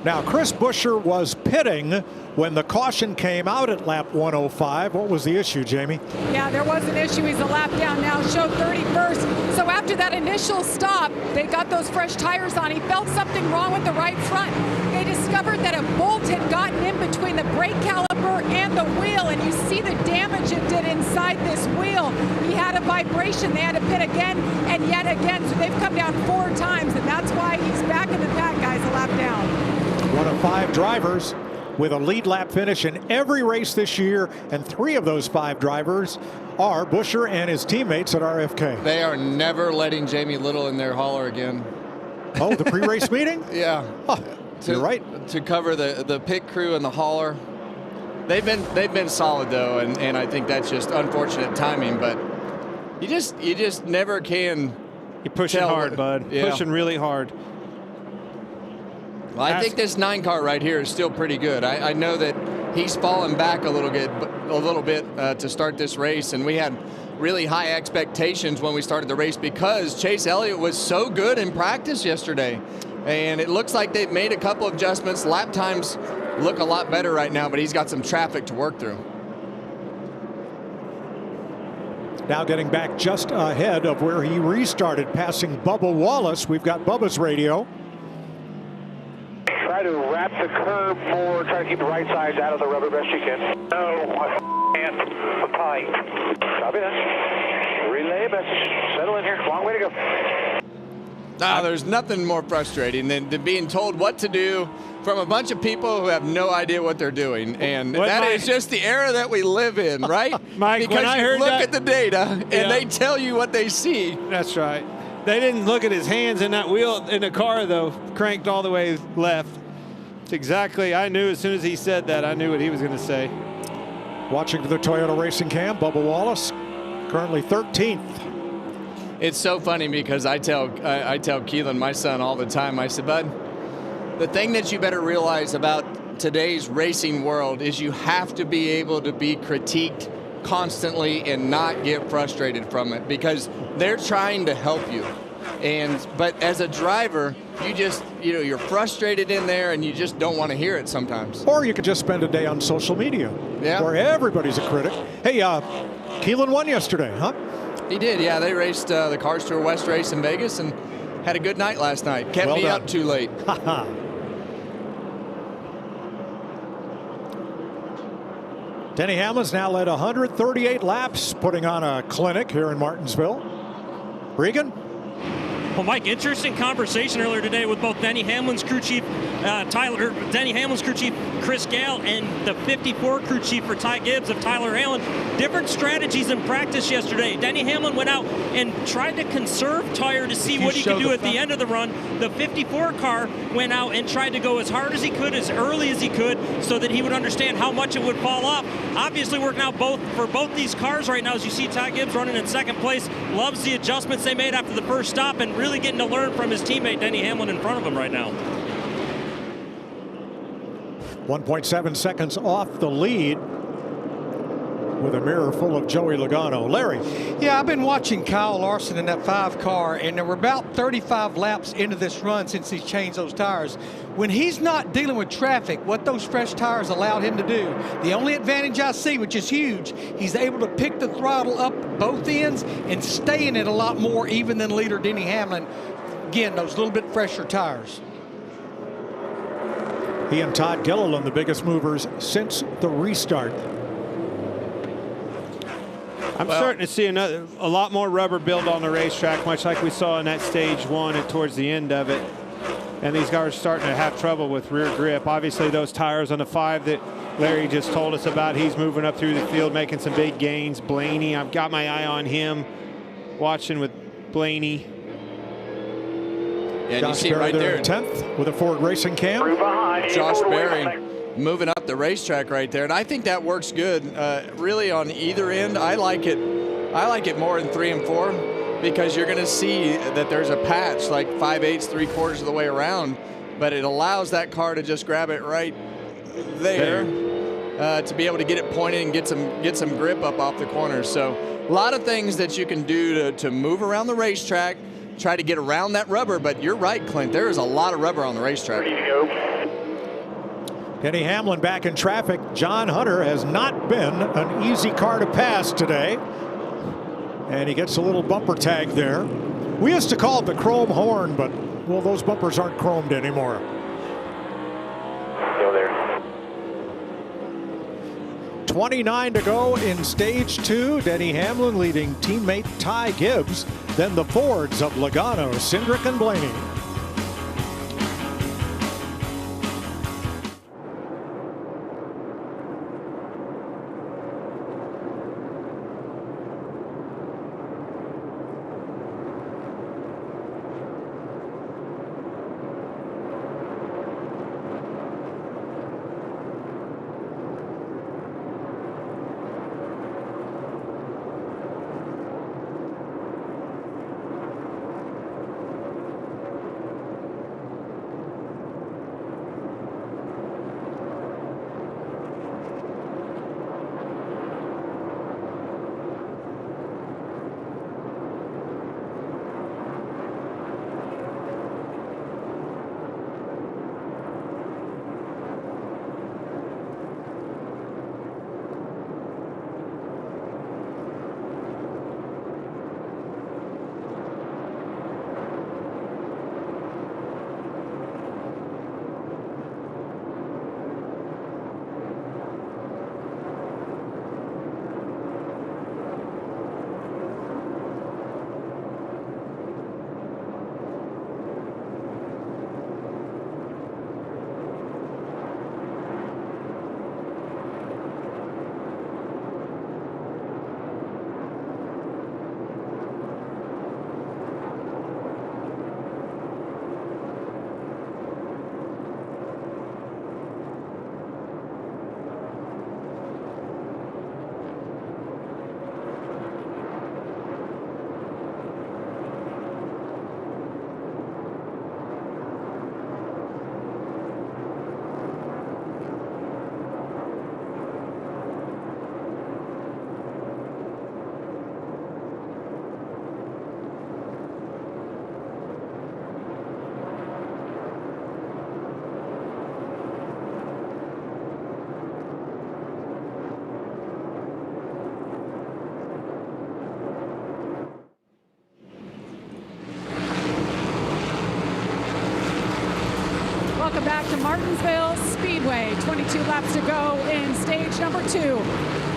Now, Chris Buescher was pitting when the caution came out at lap 105. What was the issue, Jamie? Yeah, there was an issue. He's a lap down now, showed 31st. So after that initial stop, they got those fresh tires on. He felt something wrong with the right front. They discovered that a bolt had gotten in between the brake caliper motor and the wheel, and you see the damage it did inside this wheel. He had a vibration. They had to pit again and yet again. So they've come down 4 times, and that's why he's back in the pack, guys, a lap down. One of 5 drivers with a lead lap finish in every race this year, and 3 of those 5 drivers are Buescher and his teammates at RFK. They are never letting Jamie Little in their hauler again. Oh, the pre-race meeting? Yeah. Oh, you're right. To cover the pit crew and the hauler. They've been solid though, and I think that's just unfortunate timing, but you just never can. You're pushing hard, bud. Yeah. Pushing really hard. Well, I think this 9 car right here is still pretty good. I know that he's fallen back a little bit to start this race, and we had really high expectations when we started the race because Chase Elliott was so good in practice yesterday. And it looks like they've made a couple of adjustments. Lap times look a lot better right now, but he's got some traffic to work through. Now getting back just ahead of where he restarted, passing Bubba Wallace. We've got Bubba's radio. Try to wrap the curb more. Try to keep the right sides out of the rubber best you can. No, I can't. I'm tight. Copy that. Relay message. Settle in here. Long way to go. There's nothing more frustrating than being told what to do from a bunch of people who have no idea what they're doing. And that is just the era that we live in, right? Mike, because when I you heard look that, at the data and they tell you what they see. That's right. They didn't look at his hands in that wheel in the car, though, cranked all the way left. It's exactly, I knew as soon as he said that, I knew what he was going to say. Watching the Toyota Racing Cam, Bubba Wallace, currently 13th. It's so funny because I tell Keelan, my son, all the time, I said, bud, the thing that you better realize about today's racing world is you have to be able to be critiqued constantly and not get frustrated from it because they're trying to help you. But as a driver, you're frustrated in there and you just don't want to hear it sometimes. Or you could just spend a day on social media where everybody's a critic. Hey, Keelan won yesterday, huh? He did, yeah. They raced the Cars Tour West race in Vegas and had a good night last night. Kept me up too late. Denny Hamlin's now led 138 laps, putting on a clinic here in Martinsville. Regan? Well, Mike, interesting conversation earlier today with both Denny Hamlin's crew chief, Denny Hamlin's crew chief, Chris Gale, and the 54 crew chief for Ty Gibbs of Tyler Allen. Different strategies in practice yesterday. Denny Hamlin went out and tried to conserve tire to see what he could do at the end of the run. The 54 car went out and tried to go as hard as he could, as early as he could, so that he would understand how much it would fall off. Obviously working out for both these cars right now, as you see Ty Gibbs running in second place. Loves the adjustments they made after the first stop and really getting to learn from his teammate Denny Hamlin in front of him right now. 1.7 seconds off the lead with a mirror full of Joey Logano. Larry. Yeah, I've been watching Kyle Larson in that 5 car, and there were about 35 laps into this run since he's changed those tires. When he's not dealing with traffic, what those fresh tires allowed him to do, the only advantage I see, which is huge, he's able to pick the throttle up both ends and stay in it a lot more even than leader Denny Hamlin. Again, those little bit fresher tires. He and Todd Gilliland, the biggest movers since the restart. I'm starting to see a lot more rubber build on the racetrack, much like we saw in that stage 1 and towards the end of it. And these guys are starting to have trouble with rear grip. Obviously, those tires on the 5 that Larry just told us about, he's moving up through the field, making some big gains. Blaney, I've got my eye on him, watching with Blaney. Yeah, Josh you see Berry right there, 10th with a Ford Racing Cam. Josh Berry moving up the racetrack right there, and I think that works good. Really on either end, I like it more in 3 and 4 because you're going to see that there's a patch like 5/8, 3/4 of the way around, but it allows that car to just grab it right there to be able to get it pointed and get some grip up off the corners. So a lot of things that you can do to move around the racetrack, try to get around that rubber, but you're right, Clint, there is a lot of rubber on the racetrack. Ready to go. Denny Hamlin back in traffic. John Hunter has not been an easy car to pass today. And he gets a little bumper tag there. We used to call it the chrome horn, but, well, those bumpers aren't chromed anymore. Go there. 29 to go in stage 2. Denny Hamlin leading teammate Ty Gibbs. Then the Fords of Logano, Cindric, and Blaney. Welcome back to Martinsville Speedway. 22 laps to go in stage number 2.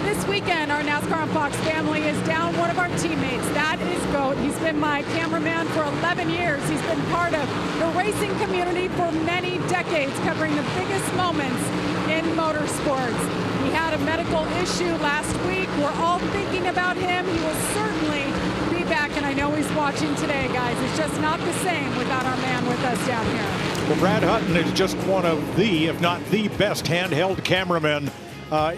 This weekend, our NASCAR on Fox family is down one of our teammates. That is Goat. He's been my cameraman for 11 years. He's been part of the racing community for many decades, covering the biggest moments in motorsports. He had a medical issue last week. We're all thinking about him. He will certainly be back, and I know he's watching today, guys. It's just not the same without our man with us down here. Well, Brad Hutton is just one of the, if not the best handheld cameramen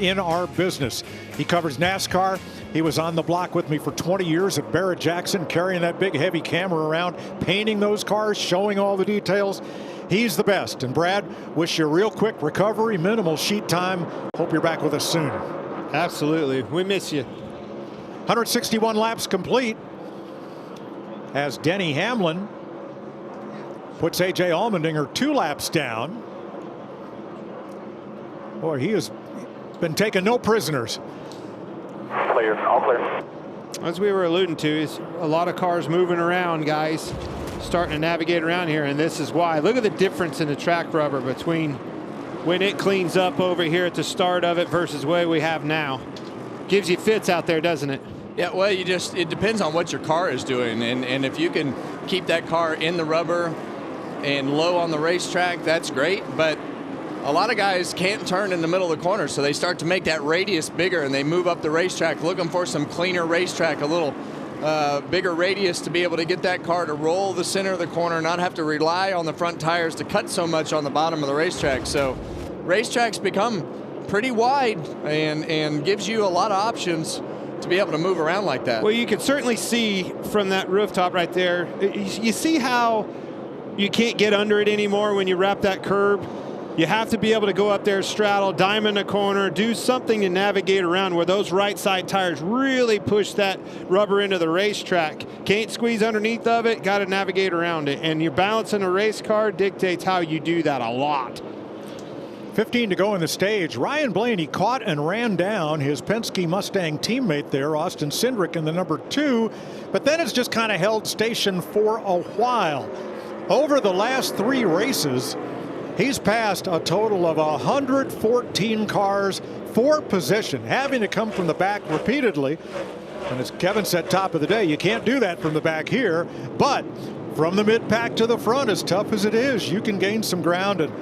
in our business. He covers NASCAR. He was on the block with me for 20 years at Barrett-Jackson, carrying that big heavy camera around, painting those cars, showing all the details. He's the best. And Brad, wish you a real quick recovery, minimal sheet time. Hope you're back with us soon. Absolutely. We miss you. 161 laps complete as Denny Hamlin puts A.J. Allmendinger 2 laps down. Boy, he has been taking no prisoners. Clear, all clear. As we were alluding to, is a lot of cars moving around, guys, starting to navigate around here, and this is why. Look at the difference in the track rubber between when it cleans up over here at the start of it versus what we have now. Gives you fits out there, doesn't it? Yeah, well, it depends on what your car is doing, and if you can keep that car in the rubber and low on the racetrack, that's great. But a lot of guys can't turn in the middle of the corner, so they start to make that radius bigger, and they move up the racetrack looking for some cleaner racetrack, a little bigger radius to be able to get that car to roll the center of the corner, not have to rely on the front tires to cut so much on the bottom of the racetrack. So racetracks become pretty wide and gives you a lot of options to be able to move around like that. Well, you can certainly see from that rooftop right there, you see how you can't get under it anymore when you wrap that curb. You have to be able to go up there, straddle, diamond a corner, do something to navigate around where those right side tires really push that rubber into the racetrack. Can't squeeze underneath of it, got to navigate around it. And your balance in a race car dictates how you do that a lot. 15 to go in the stage. Ryan Blaney caught and ran down his Penske Mustang teammate there, Austin Cindric, in the number 2. But then it's just kind of held station for a while. Over the last 3 races, he's passed a total of 114 cars, for position, having to come from the back repeatedly. And as Kevin said, top of the day, you can't do that from the back here, but from the mid-pack to the front, as tough as it is, you can gain some ground, and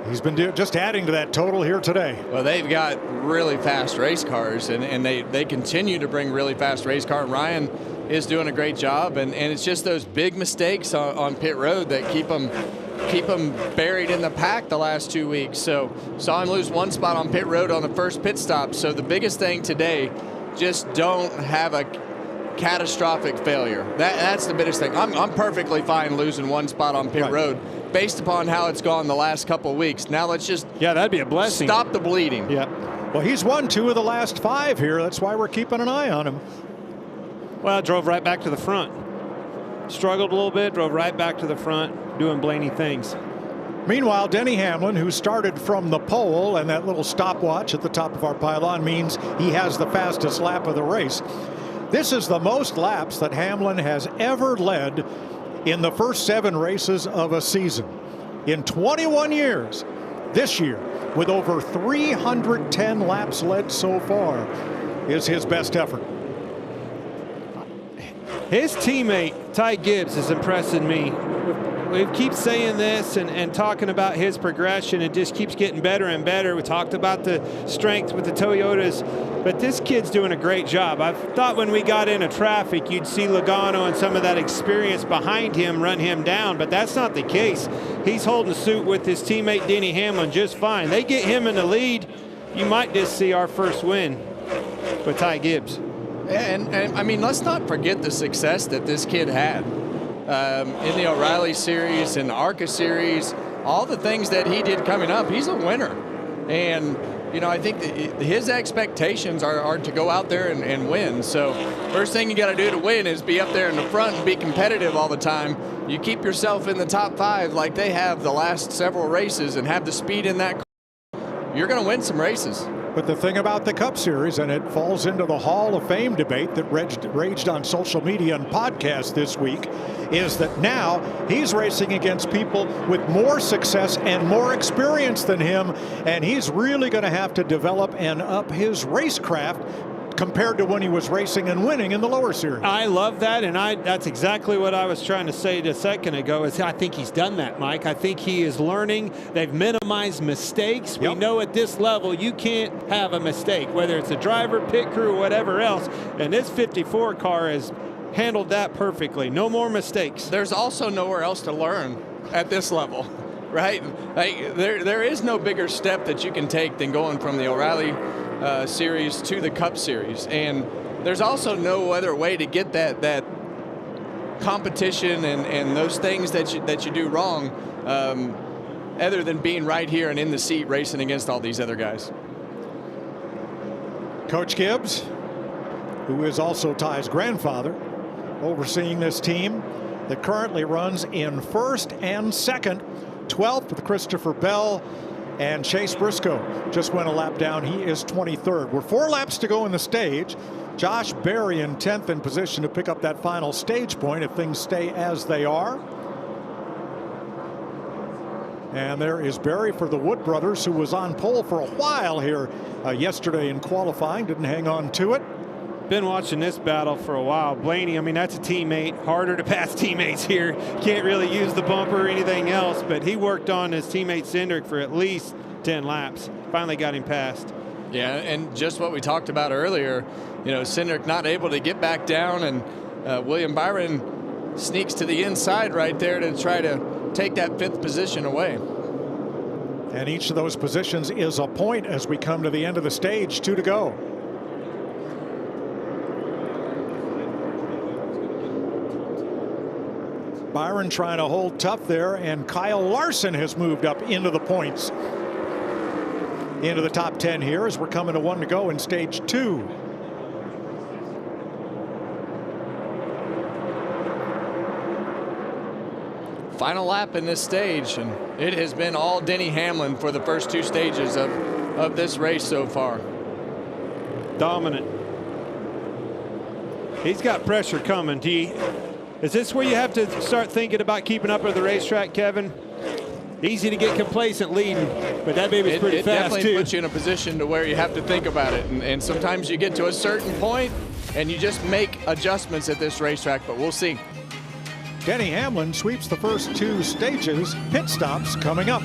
he's been just adding to that total here today. Well, they've got really fast race cars, and they continue to bring really fast race cars. Ryan is doing a great job, and it's just those big mistakes on pit road that keep them buried in the pack the last 2 weeks. So saw him lose one spot on pit road on the first pit stop. So the biggest thing today, just don't have a catastrophic failure. That's the biggest thing. I'm perfectly fine losing one spot on pit road based upon how it's gone the last couple of weeks. Now let's just that'd be a blessing. Stop the bleeding. Yeah. Well, he's won 2 of the last 5 here. That's why we're keeping an eye on him. Well, drove right back to the front. Struggled a little bit, drove right back to the front, doing Blaney things. Meanwhile, Denny Hamlin, who started from the pole, and that little stopwatch at the top of our pylon means he has the fastest lap of the race. This is the most laps that Hamlin has ever led in the first 7 races of a season. In 21 years, this year, with over 310 laps led so far, is his best effort. His teammate, Ty Gibbs, is impressing me. We keep saying this and talking about his progression. It just keeps getting better and better. We talked about the strength with the Toyotas, but this kid's doing a great job. I thought when we got into traffic, you'd see Logano and some of that experience behind him run him down, but that's not the case. He's holding suit with his teammate Denny Hamlin just fine. They get him in the lead, you might just see our first win with Ty Gibbs. And I mean, let's not forget the success that this kid had. In the O'Reilly series and the ARCA series, all the things that he did coming up, he's a winner. And, you know, I think that his expectations are to go out there and win. So first thing you got to do to win is be up there in the front and be competitive all the time. You keep yourself in the top 5 like they have the last several races and have the speed in that car, you're going to win some races. But the thing about the Cup Series, and it falls into the Hall of Fame debate that raged on social media and podcasts this week, is that now he's racing against people with more success and more experience than him, and he's really going to have to develop and up his racecraft compared to when he was racing and winning in the lower series. I love that, and that's exactly what I was trying to say a second ago. Is I think he's done that, Mike. I think he is learning. They've minimized mistakes. We know at this level you can't have a mistake, whether it's a driver, pit crew, or whatever else. And this 54 car has handled that perfectly. No more mistakes. There's also nowhere else to learn at this level, right? Like there is no bigger step that you can take than going from the O'Reilly series to the Cup Series, and there's also no other way to get that competition and those things that you do wrong, other than being right here and in the seat racing against all these other guys. Coach Gibbs, who is also Ty's grandfather, overseeing this team that currently runs in first and second, 12th with Christopher Bell. And Chase Briscoe just went a lap down. He is 23rd. We're 4 laps to go in the stage. Josh Berry in 10th in position to pick up that final stage point if things stay as they are. And there is Berry for the Wood brothers, who was on pole for a while here yesterday in qualifying. Didn't hang on to it. Been watching this battle for a while. Blaney, I mean, that's a teammate. Harder to pass teammates here. Can't really use the bumper or anything else, but he worked on his teammate Cindric for at least 10 laps. Finally got him past. Yeah, and just what we talked about earlier, you know, Cindric not able to get back down, and William Byron sneaks to the inside right there to try to take that 5th position away. And each of those positions is a point as we come to the end of the stage. 2 to go. Byron trying to hold tough there, and Kyle Larson has moved up into the points, into the top 10 here as we're coming to 1 to go in stage 2. Final lap in this stage, and it has been all Denny Hamlin for the first 2 stages of this race so far. Dominant. He's got pressure coming. Is this where you have to start thinking about keeping up with the racetrack, Kevin? Easy to get complacent leading, but that baby's pretty it fast, definitely too. puts you in a position to where you have to think about it. And sometimes you get to a certain point, and you just make adjustments at this racetrack, but we'll see. Denny Hamlin sweeps the first 2 stages. Pit stops coming up.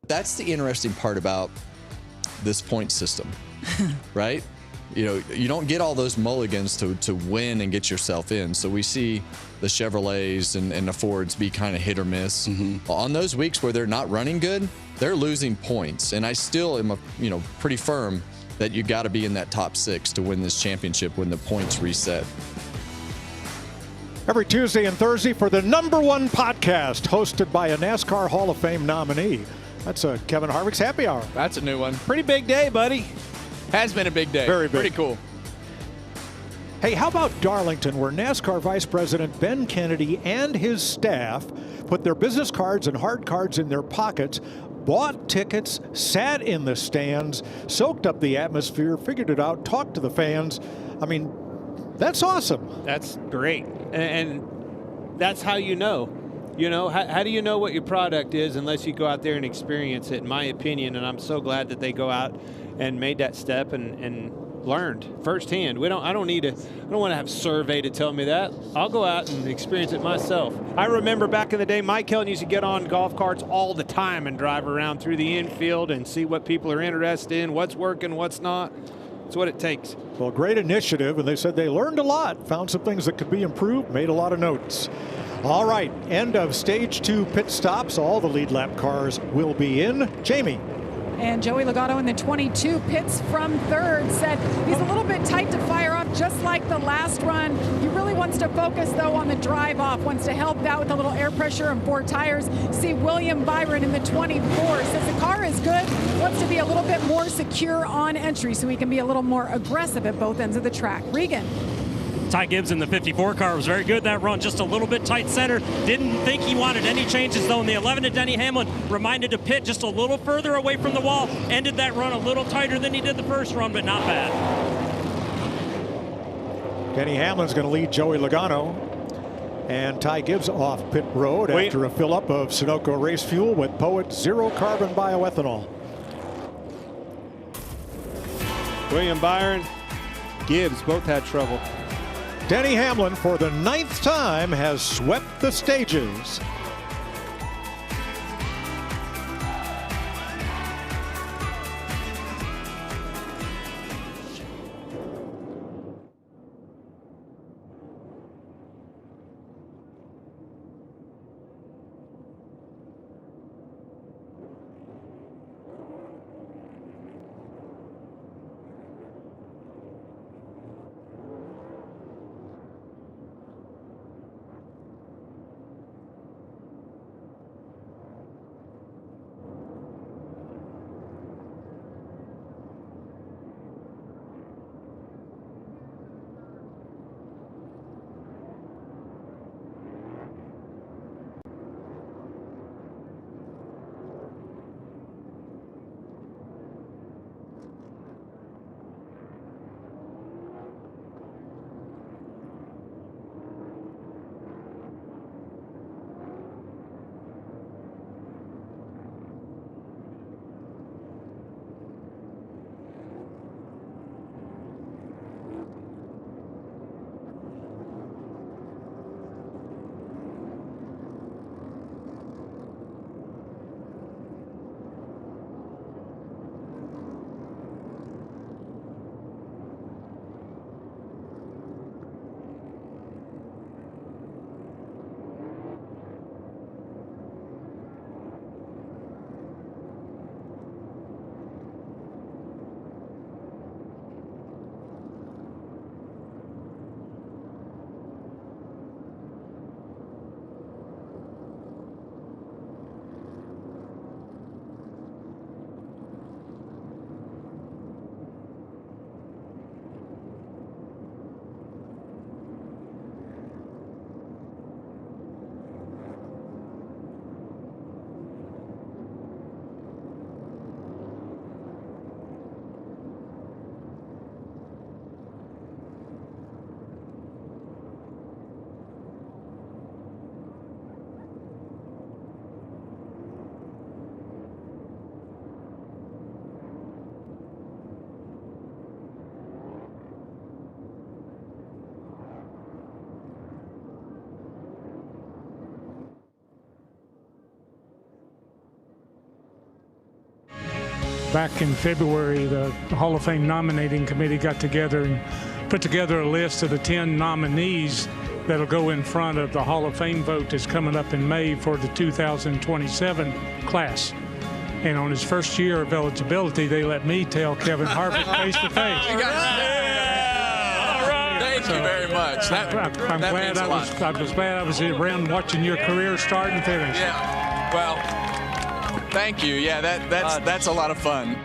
That's the interesting part about this point system, right? You know, you don't get all those mulligans to win and get yourself in. So we see the Chevrolets and the Fords be kind of hit or miss. On those weeks where they're not running good, they're losing points. And I still am, pretty firm that you got to be in that top 6 to win this championship when the points reset. Every Tuesday and Thursday for the #1 podcast hosted by a NASCAR Hall of Fame nominee. That's Kevin Harvick's Happy Hour. That's a new one. Pretty big day, buddy. Has been a big day. Very big. Pretty cool. Hey, how about Darlington, where NASCAR Vice President Ben Kennedy and his staff put their business cards and hard cards in their pockets, bought tickets, sat in the stands, soaked up the atmosphere, figured it out, talked to the fans. I mean, that's awesome. That's great. And that's how you know. You know, how do you know what your product is unless you go out there and experience it, in my opinion? And I'm so glad that they go out and made that step and learned firsthand. I don't want to have a survey to tell me that. I'll go out and experience it myself. I remember back in the day, Mike Kellen used to get on golf carts all the time and drive around through the infield and see what people are interested in, what's working, what's not. It's what it takes. Well, great initiative, and they said they learned a lot, found some things that could be improved, made a lot of notes. All right, end of stage 2 pit stops. All the lead lap cars will be in. Jamie. And Joey Logano in the 22 pits from 3rd, said he's a little bit tight to fire off, just like the last run. He really wants to focus, though, on the drive off, wants to help out with a little air pressure and 4 tires. See William Byron in the 24, says the car is good, wants to be a little bit more secure on entry so he can be a little more aggressive at both ends of the track. Regan. Ty Gibbs in the 54 car was very good that run, just a little bit tight center. Didn't think he wanted any changes though in the 11 to Denny Hamlin. Reminded to pit just a little further away from the wall. Ended that run a little tighter than he did the first run, but not bad. Denny Hamlin's going to lead Joey Logano. And Ty Gibbs off pit road after a fill-up of Sunoco race fuel with Poet zero carbon bioethanol. William Byron, Gibbs both had trouble. Denny Hamlin, for the 9th time, has swept the stages. Back in February, the Hall of Fame nominating committee got together and put together a list of the 10 nominees that'll go in front of the Hall of Fame vote that's coming up in May for the 2027 class. And on his first year of eligibility, they let me tell Kevin Harvick face to face. Thank you very much. I'm glad I was around watching your career start and finish. Yeah. Well, thank you. Yeah, that's a lot of fun.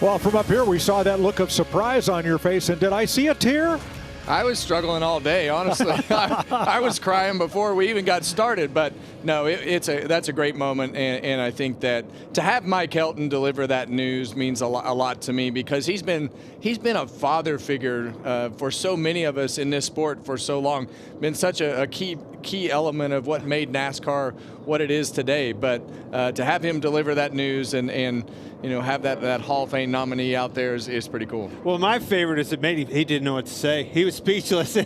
Well, from up here, we saw that look of surprise on your face. And did I see a tear? I was struggling all day, honestly. I was crying before we even got started, but no, that's a great moment, and I think that to have Mike Helton deliver that news means a lot to me, because he's been a father figure for so many of us in this sport for so long, been such a key element of what made NASCAR what it is today. But to have him deliver that news and you know, have that Hall of Fame nominee out there is pretty cool. Well, my favorite is that he didn't know what to say. He was speechless. I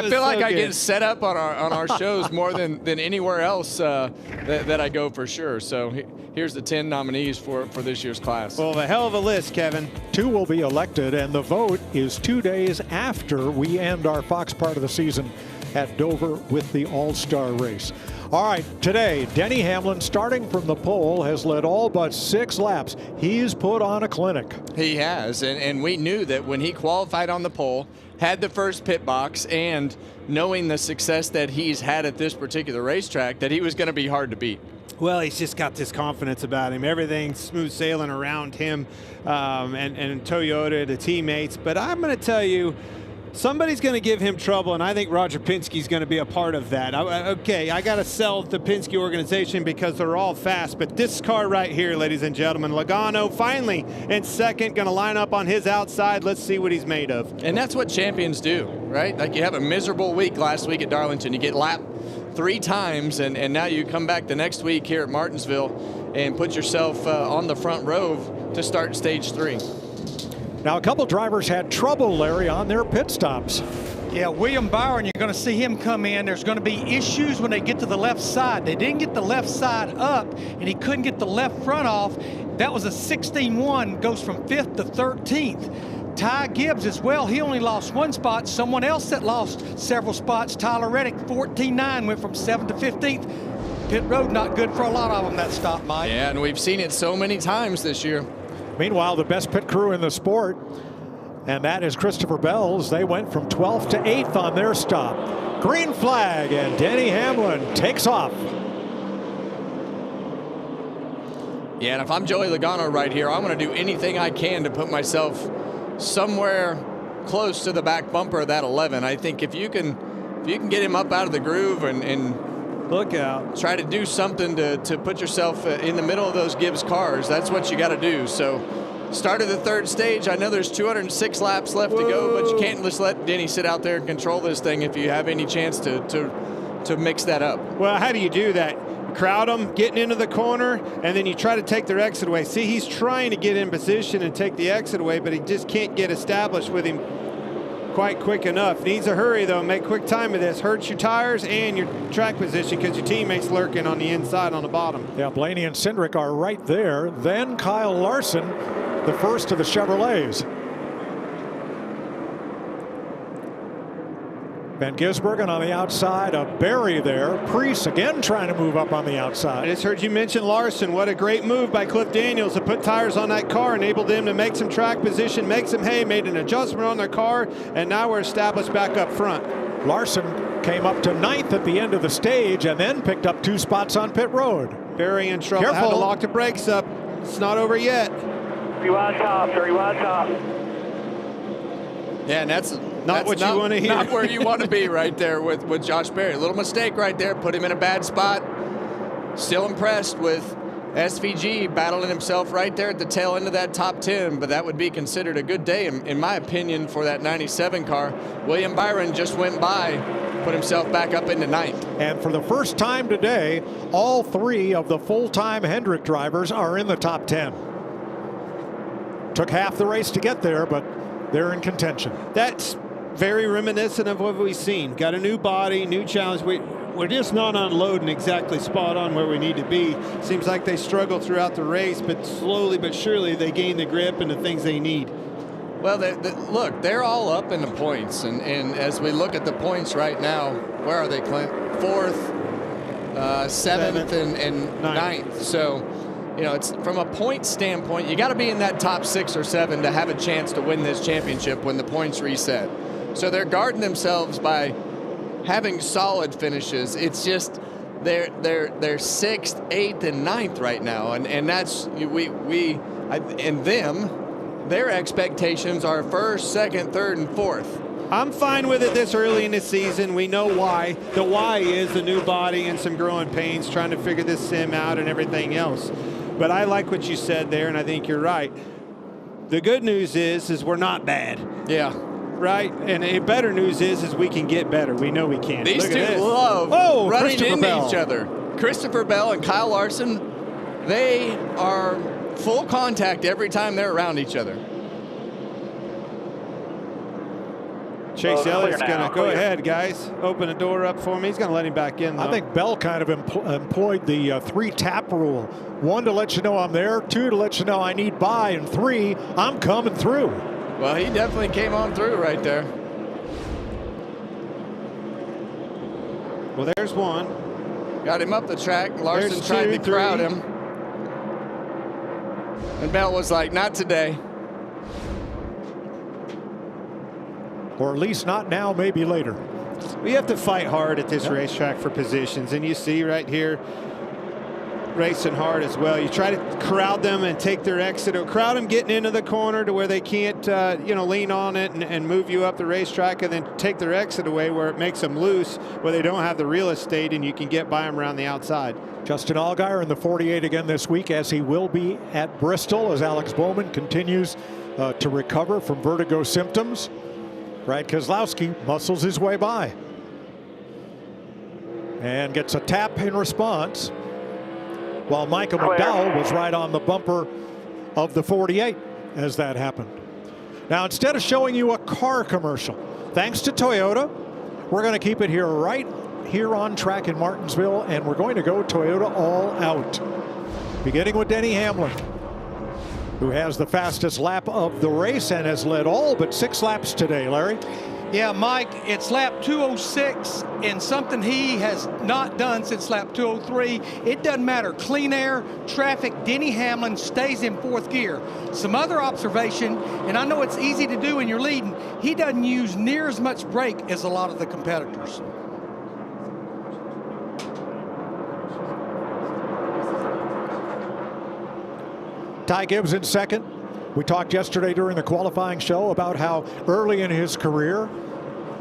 feel like I get set up on our shows more than anywhere else that I go, for sure. So here's the 10 nominees for this year's class. Well, a hell of a list, Kevin. 2 will be elected, and the vote is 2 days after we end our Fox part of the season at Dover with the All-Star race. All right, today, Denny Hamlin, starting from the pole, has led all but 6 laps. He's put on a clinic. He has, and we knew that when he qualified on the pole, had the first pit box, and knowing the success that he's had at this particular racetrack, that he was going to be hard to beat. Well, he's just got this confidence about him. Everything's smooth sailing around him and Toyota, the teammates. But I'm going to tell you, somebody's going to give him trouble, and I think Roger Penske's going to be a part of that. Okay, I got to sell the Penske organization because they're all fast, but this car right here, ladies and gentlemen, Logano finally in second, going to line up on his outside. Let's see what he's made of. And that's what champions do, right? Like, you have a miserable week last week at Darlington. You get lapped 3 times, and now you come back the next week here at Martinsville and put yourself on the front row to start stage 3. Now, a couple drivers had trouble, Larry, on their pit stops. Yeah, William Byron, you're going to see him come in. There's going to be issues when they get to the left side. They didn't get the left side up, and he couldn't get the left front off. That was a 16-1, goes from 5th to 13th. Ty Gibbs as well, he only lost 1 spot. Someone else that lost several spots, Tyler Reddick, 14-9, went from 7th to 15th. Pit road not good for a lot of them, that stop, Mike. Yeah, and we've seen it so many times this year. Meanwhile, the best pit crew in the sport, and that is Christopher Bell's. They went from 12th to 8th on their stop. Green flag, and Denny Hamlin takes off. Yeah, and if I'm Joey Logano right here, I'm going to do anything I can to put myself somewhere close to the back bumper of that 11. I think if you can get him up out of the groove and look out, try to do something to put yourself in the middle of those Gibbs cars, that's what you got to do. So start of the 3rd stage. I know there's 206 laps left to go, but you can't just let Denny sit out there and control this thing if you have any chance to mix that up. Well, how do you do that? Crowd them, getting into the corner, and then you try to take their exit away. See, he's trying to get in position and take the exit away, but he just can't get established with him quite quick enough. Needs a hurry, though. Make quick time of this. Hurts your tires and your track position because your teammates lurking on the inside on the bottom. Yeah, Blaney and Cindric are right there. Then Kyle Larson, the first of the Chevrolets. Van Gisbergen on the outside, a Berry there. Preece again trying to move up on the outside. I just heard you mention Larson. What a great move by Cliff Daniels to put tires on that car, enabled them to make some track position, make some hay, made an adjustment on their car, and now we're established back up front. Larson came up to 9th at the end of the stage and then picked up 2 spots on pit road. Very in trouble. Careful. Had to lock the brakes up. It's not over yet. 3 wide top, 3 wide top. Yeah, and that's not what you want to hear. Not where you want to be right there with Josh Berry. A little mistake right there, put him in a bad spot. Still impressed with SVG battling himself right there at the tail end of that top 10, but that would be considered a good day, in my opinion, for that 97 car. William Byron just went by, put himself back up into 9th. And for the first time today, all 3 of the full-time Hendrick drivers are in the top 10. Took half the race to get there, but they're in contention. That's very reminiscent of what we've seen. Got a new body, new challenge. We're just not unloading exactly spot on where we need to be. Seems like they struggle throughout the race, but slowly but surely they gain the grip and the things they need. Well, look, they're all up in the points, and as we look at the points right now, where are they, Clint? 4th, 7th, and 9th. So, you know, it's from a point standpoint, you got to be in that top 6 or 7 to have a chance to win this championship when the points reset. So they're guarding themselves by having solid finishes. It's just they're 6th, 8th, and 9th right now, and that's their expectations are 1st, 2nd, 3rd, and 4th. I'm fine with it this early in the season. We know why. The why is the new body and some growing pains, trying to figure this sim out and everything else. But I like what you said there, and I think you're right. The good news is we're not bad. Yeah. Right? And the better news is we can get better. We know we can. These Look two at this. love running into Bell. each other. Christopher Bell and Kyle Larson, they are full contact every time they're around each other. Chase Elliott's going to go ahead, guys. Open the door up for me. He's going to let him back in, though. I think Bell kind of employed the 3-tap rule. 1 to let you know I'm there, 2 to let you know I need by, and 3, I'm coming through. Well, he definitely came on through right there. Well, there's 1. Got him up the track. Larson There's tried 2, to crowd 3. him. And Bell was like, not today. Or at least not now, maybe later. We have to fight hard at this racetrack for positions. And you see right here, racing hard as well. You try to crowd them and take their exit, or crowd them getting into the corner to where they can't, lean on it and move you up the racetrack, and then take their exit away where it makes them loose, where they don't have the real estate and you can get by them around the outside. Justin Allgaier in the 48 again this week, as he will be at Bristol, as Alex Bowman continues to recover from vertigo symptoms. Brad Keselowski muscles his way by and gets a tap in response, while Michael McDowell was right on the bumper of the 48 as that happened. Now, instead of showing you a car commercial, thanks to Toyota, we're going to keep it here right here on track in Martinsville, and we're going to go Toyota all out, beginning with Denny Hamlin, who has the fastest lap of the race and has led all but 6 laps today. Larry? Yeah, Mike, it's lap 206, and something he has not done since lap 203. It doesn't matter. Clean air, traffic, Denny Hamlin stays in 4th gear. Some other observation, and I know it's easy to do when you're leading, he doesn't use near as much brake as a lot of the competitors. Ty Gibbs in second. We talked yesterday during the qualifying show about how early in his career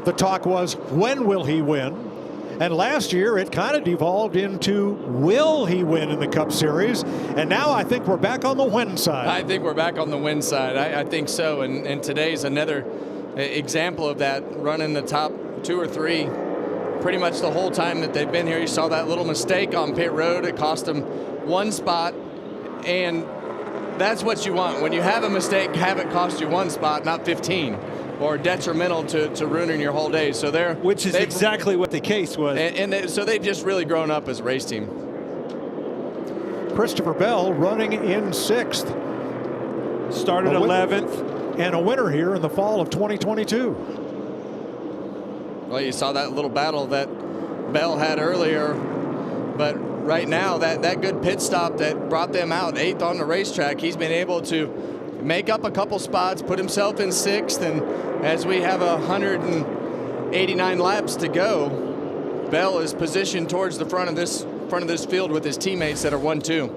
the talk was, when will he win? And last year it kind of devolved into, will he win in the Cup Series? And now I think we're back on the win side. I think we're back on the win side. I think so. And today's another example of that, running the top 2 or 3 pretty much the whole time that they've been here. You saw that little mistake on pit road. It cost them 1 spot, and that's what you want. When you have a mistake, have it cost you 1 spot, not 15, or detrimental to ruining your whole day. So which is exactly what the case was. So they've just really grown up as a race team. Christopher Bell running in 6th. Started 11th. And a winner here in the fall of 2022. Well, you saw that little battle that Bell had earlier, but right now, that good pit stop that brought them out 8th on the racetrack, he's been able to make up a couple spots, put himself in 6th, and as we have 189 laps to go, Bell is positioned towards the front of this field with his teammates that are 1-2.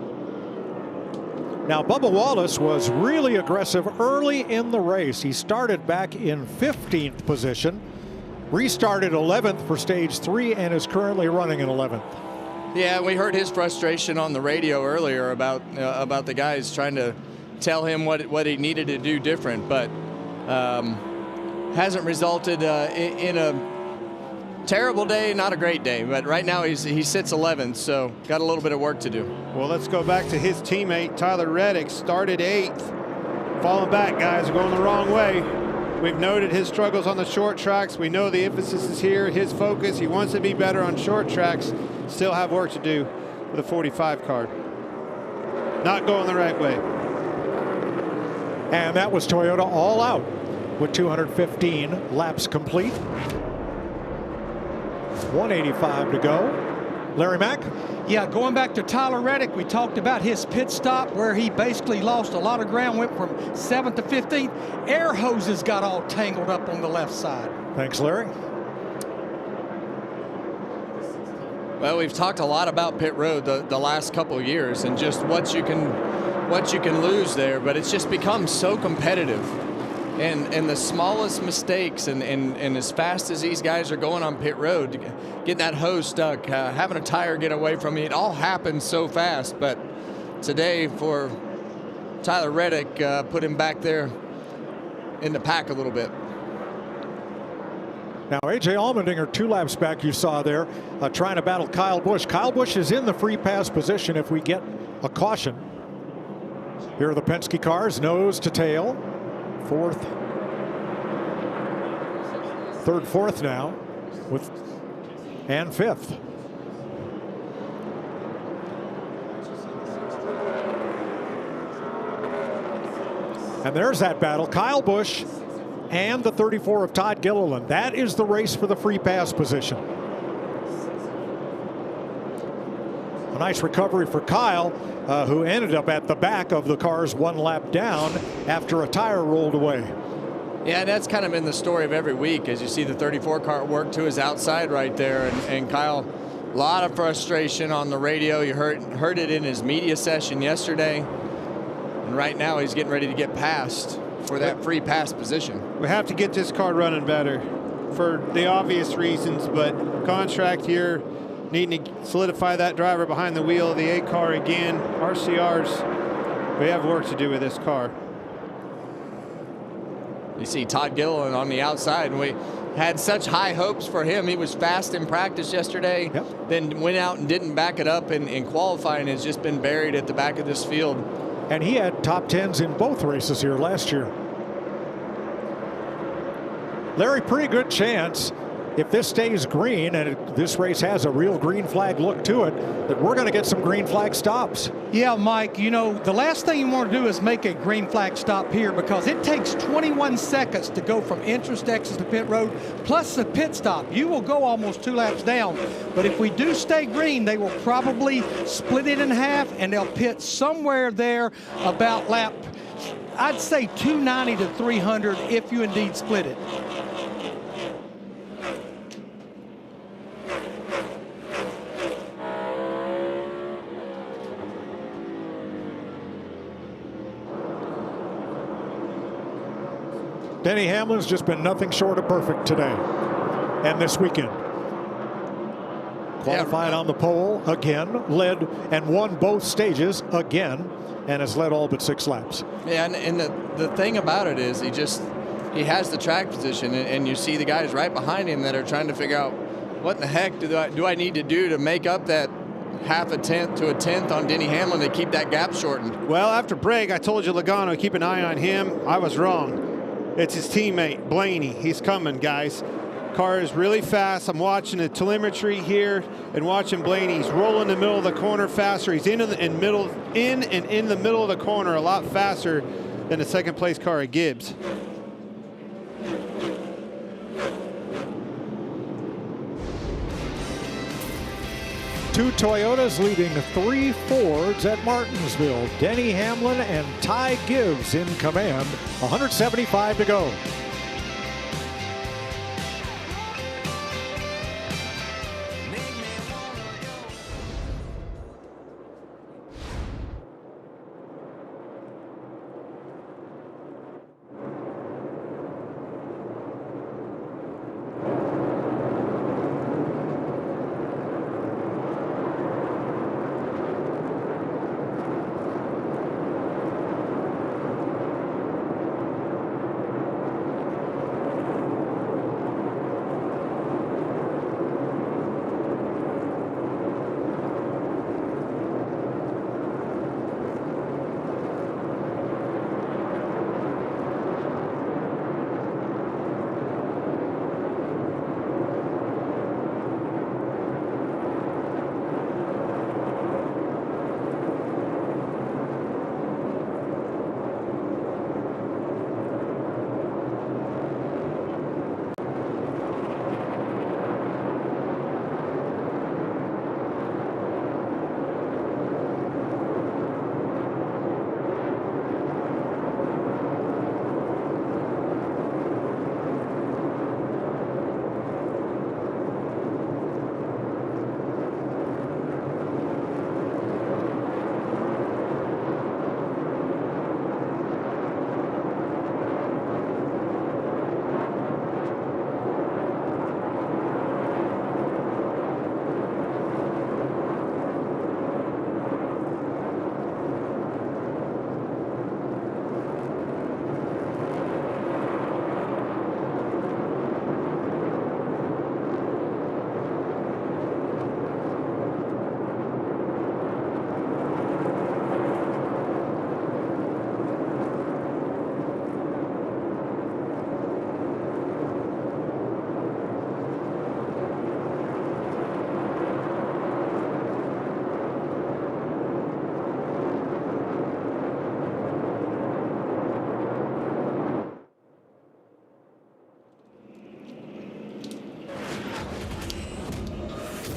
Now, Bubba Wallace was really aggressive early in the race. He started back in 15th position, restarted 11th for stage 3, and is currently running in 11th. Yeah, we heard his frustration on the radio earlier about the guys trying to tell him what he needed to do different, but hasn't resulted in a terrible day, not a great day. But right now he sits 11th, so got a little bit of work to do. Well, let's go back to his teammate Tyler Reddick. Started 8th, falling back, guys, going the wrong way. We've noted his struggles on the short tracks. We know the emphasis is here, his focus. He wants to be better on short tracks. Still have work to do with a 45 car. Not going the right way. And that was Toyota all out with 215 laps complete. 185 to go. Larry Mack? Yeah, going back to Tyler Reddick, we talked about his pit stop where he basically lost a lot of ground, went from 7th to 15th. Air hoses got all tangled up on the left side. Thanks, Larry. Well, we've talked a lot about pit road the last couple of years and just what you can lose there, but it's just become so competitive. And the smallest mistakes and as fast as these guys are going on pit road, getting that hose stuck, having a tire get away from me, it all happens so fast. But today for Tyler Reddick, put him back there in the pack a little bit. Now, A.J. Allmendinger 2 laps back, you saw there, trying to battle Kyle Busch. Kyle Busch is in the free pass position if we get a caution. Here are the Penske cars, nose to tail. 4th, 3rd, 4th now, and 5th. And there's that battle. Kyle Busch and the 34 of Todd Gilliland. That is the race for the free pass position. A nice recovery for Kyle, who ended up at the back of the cars 1 lap down after a tire rolled away. Yeah, and that's kind of been the story of every week, as you see the 34 car work to his outside right there, and Kyle A lot of frustration on the radio. You heard it in his media session yesterday. And right now he's getting ready to get passed for that free pass position. We have to get this car running better for the obvious reasons, but contract here, needing to solidify that driver behind the wheel of the 8 car again. RCRs, we have work to do with this car. You see Todd Gilliland on the outside, and we had such high hopes for him. He was fast in practice yesterday, then went out and didn't back it up in qualifying, has just been buried at the back of this field. And he had top 10s in both races here last year. Larry, pretty good chance if this stays green and this race has a real green flag look to it, that we're going to get some green flag stops. Yeah, Mike, you know, the last thing you want to do is make a green flag stop here, because it takes 21 seconds to go from entrance to exit to pit road, plus the pit stop. You will go almost 2 laps down. But if we do stay green, they will probably split it in half, and they'll pit somewhere there about lap, I'd say 290 to 300 if you indeed split it. Denny Hamlin's just been nothing short of perfect today and this weekend. Qualified on the pole again, led and won both stages again, and has led all but 6 laps. Yeah, and the thing about it is he has the track position, and you see the guys right behind him that are trying to figure out what in the heck do I need to do to make up that half a tenth to a tenth on Denny Hamlin to keep that gap shortened. Well, after break, I told you Logano, keep an eye on him. I was wrong. It's his teammate, Blaney. He's coming, guys. Car is really fast. I'm watching the telemetry here and watching Blaney. He's rolling the middle of the corner faster. He's in the middle of the corner a lot faster than the second place car at Gibbs. Two Toyotas leading 3 Fords at Martinsville. Denny Hamlin and Ty Gibbs in command. 175 to go.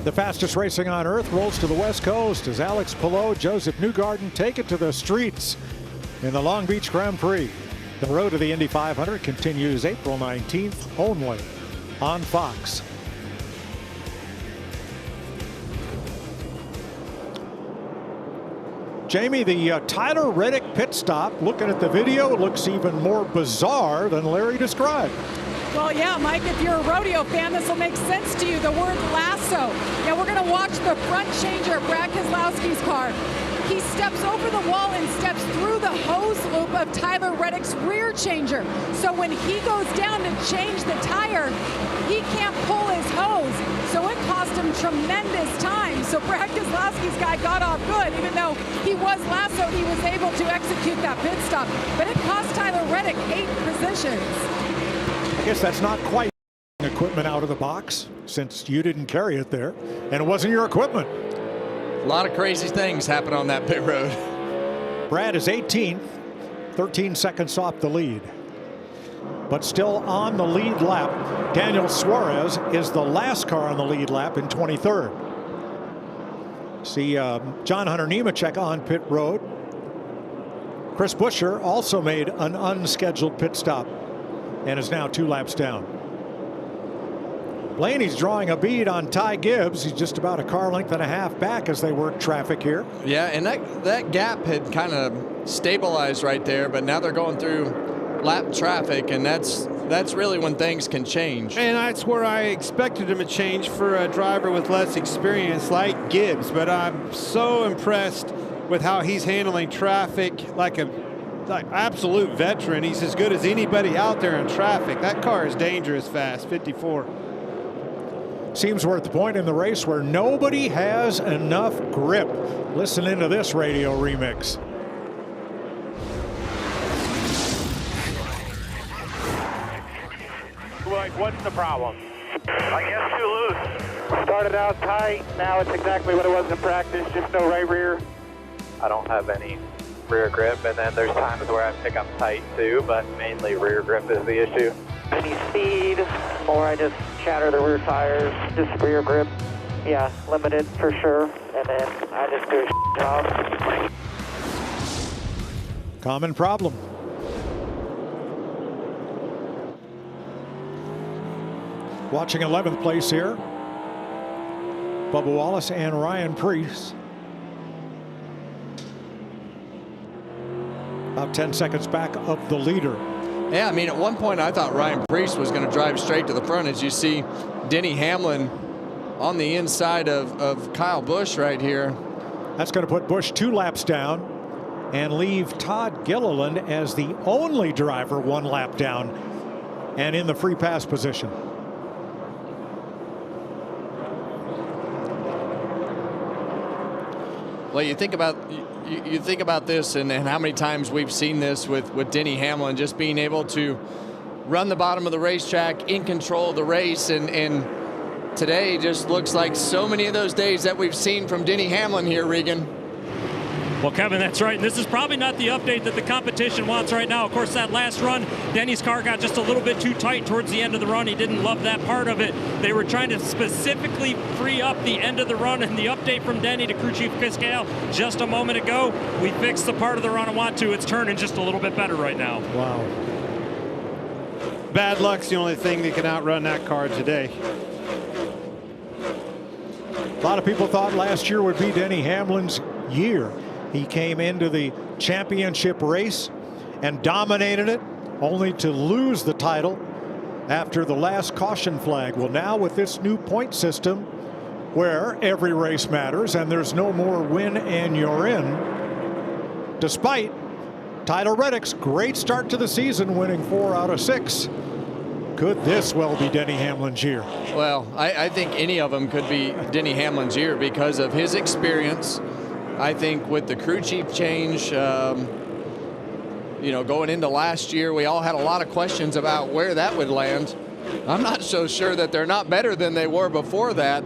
The fastest racing on earth rolls to the West Coast as Alex Palou, Joseph Newgarden take it to the streets in the Long Beach Grand Prix. The road to the Indy 500 continues April 19th only on Fox. Jamie, the Tyler Reddick pit stop, looking at the video, looks even more bizarre than Larry described. Well, yeah, Mike, if you're a rodeo fan, this will make sense to you, the word lasso. Now we're going to watch the front changer of Brad Keselowski's car. He steps over the wall and steps through the hose loop of Tyler Reddick's rear changer. So when he goes down to change the tire, he can't pull his hose. So it cost him tremendous time. So Brad Keselowski's guy got off good. Even though he was lassoed, he was able to execute that pit stop. But it cost Tyler Reddick 8 positions. I guess that's not quite equipment out of the box, since you didn't carry it there, and it wasn't your equipment. A lot of crazy things happen on that pit road. Brad is 18th, 13 seconds off the lead, but still on the lead lap. Daniel Suarez is the last car on the lead lap in 23rd. See John Hunter Nemechek on pit road. Chris Buescher also made an unscheduled pit stop and is now 2 laps down. Blaney's drawing a bead on Ty Gibbs. He's just about a car length and a half back as they work traffic here. Yeah, and that gap had kind of stabilized right there, but now they're going through lap traffic, and that's really when things can change. And that's where I expected him to change for a driver with less experience like Gibbs, but I'm so impressed with how he's handling traffic like absolute veteran. He's as good as anybody out there in traffic. That car is dangerous fast, 54. Seems we're at the point in the race where nobody has enough grip. Listen into this radio remix. What's the problem? I guess too loose. Started out tight, now it's exactly what it was in practice, just no right rear. I don't have any rear grip, and then there's times where I pick up tight too, but mainly rear grip is the issue. Any speed, or I just shatter the rear tires, just rear grip. Yeah, limited for sure, and then I just do a job. Common problem. Watching 11th place here, Bubba Wallace and Ryan Preece. About 10 seconds back of the leader. Yeah, I mean, at one point I thought Ryan Preece was going to drive straight to the front. As you see Denny Hamlin on the inside of Kyle Busch right here. That's going to put Busch 2 laps down and leave Todd Gilliland as the only driver 1 lap down and in the free pass position. Well, you think about this and how many times we've seen this with Denny Hamlin just being able to run the bottom of the racetrack, in control of the race, and today just looks like so many of those days that we've seen from Denny Hamlin here, Regan. Well, Kevin, that's right. And this is probably not the update that the competition wants right now. Of course, that last run, Denny's car got just a little bit too tight towards the end of the run. He didn't love that part of it. They were trying to specifically free up the end of the run, and the update from Denny to crew chief Cascale just a moment ago, we fixed the part of the run I want to. It's turning just a little bit better right now. Wow. Bad luck's the only thing that can outrun that car today. A lot of people thought last year would be Denny Hamlin's year. He came into the championship race and dominated it, only to lose the title after the last caution flag. Well, now with this new point system where every race matters and there's no more win and you're in, despite Tyler Reddick's great start to the season, winning 4 out of 6, could this well be Denny Hamlin's year? Well, I think any of them could be Denny Hamlin's year because of his experience. I think with the crew chief change, you know, going into last year, we all had a lot of questions about where that would land. I'm not so sure that they're not better than they were before that.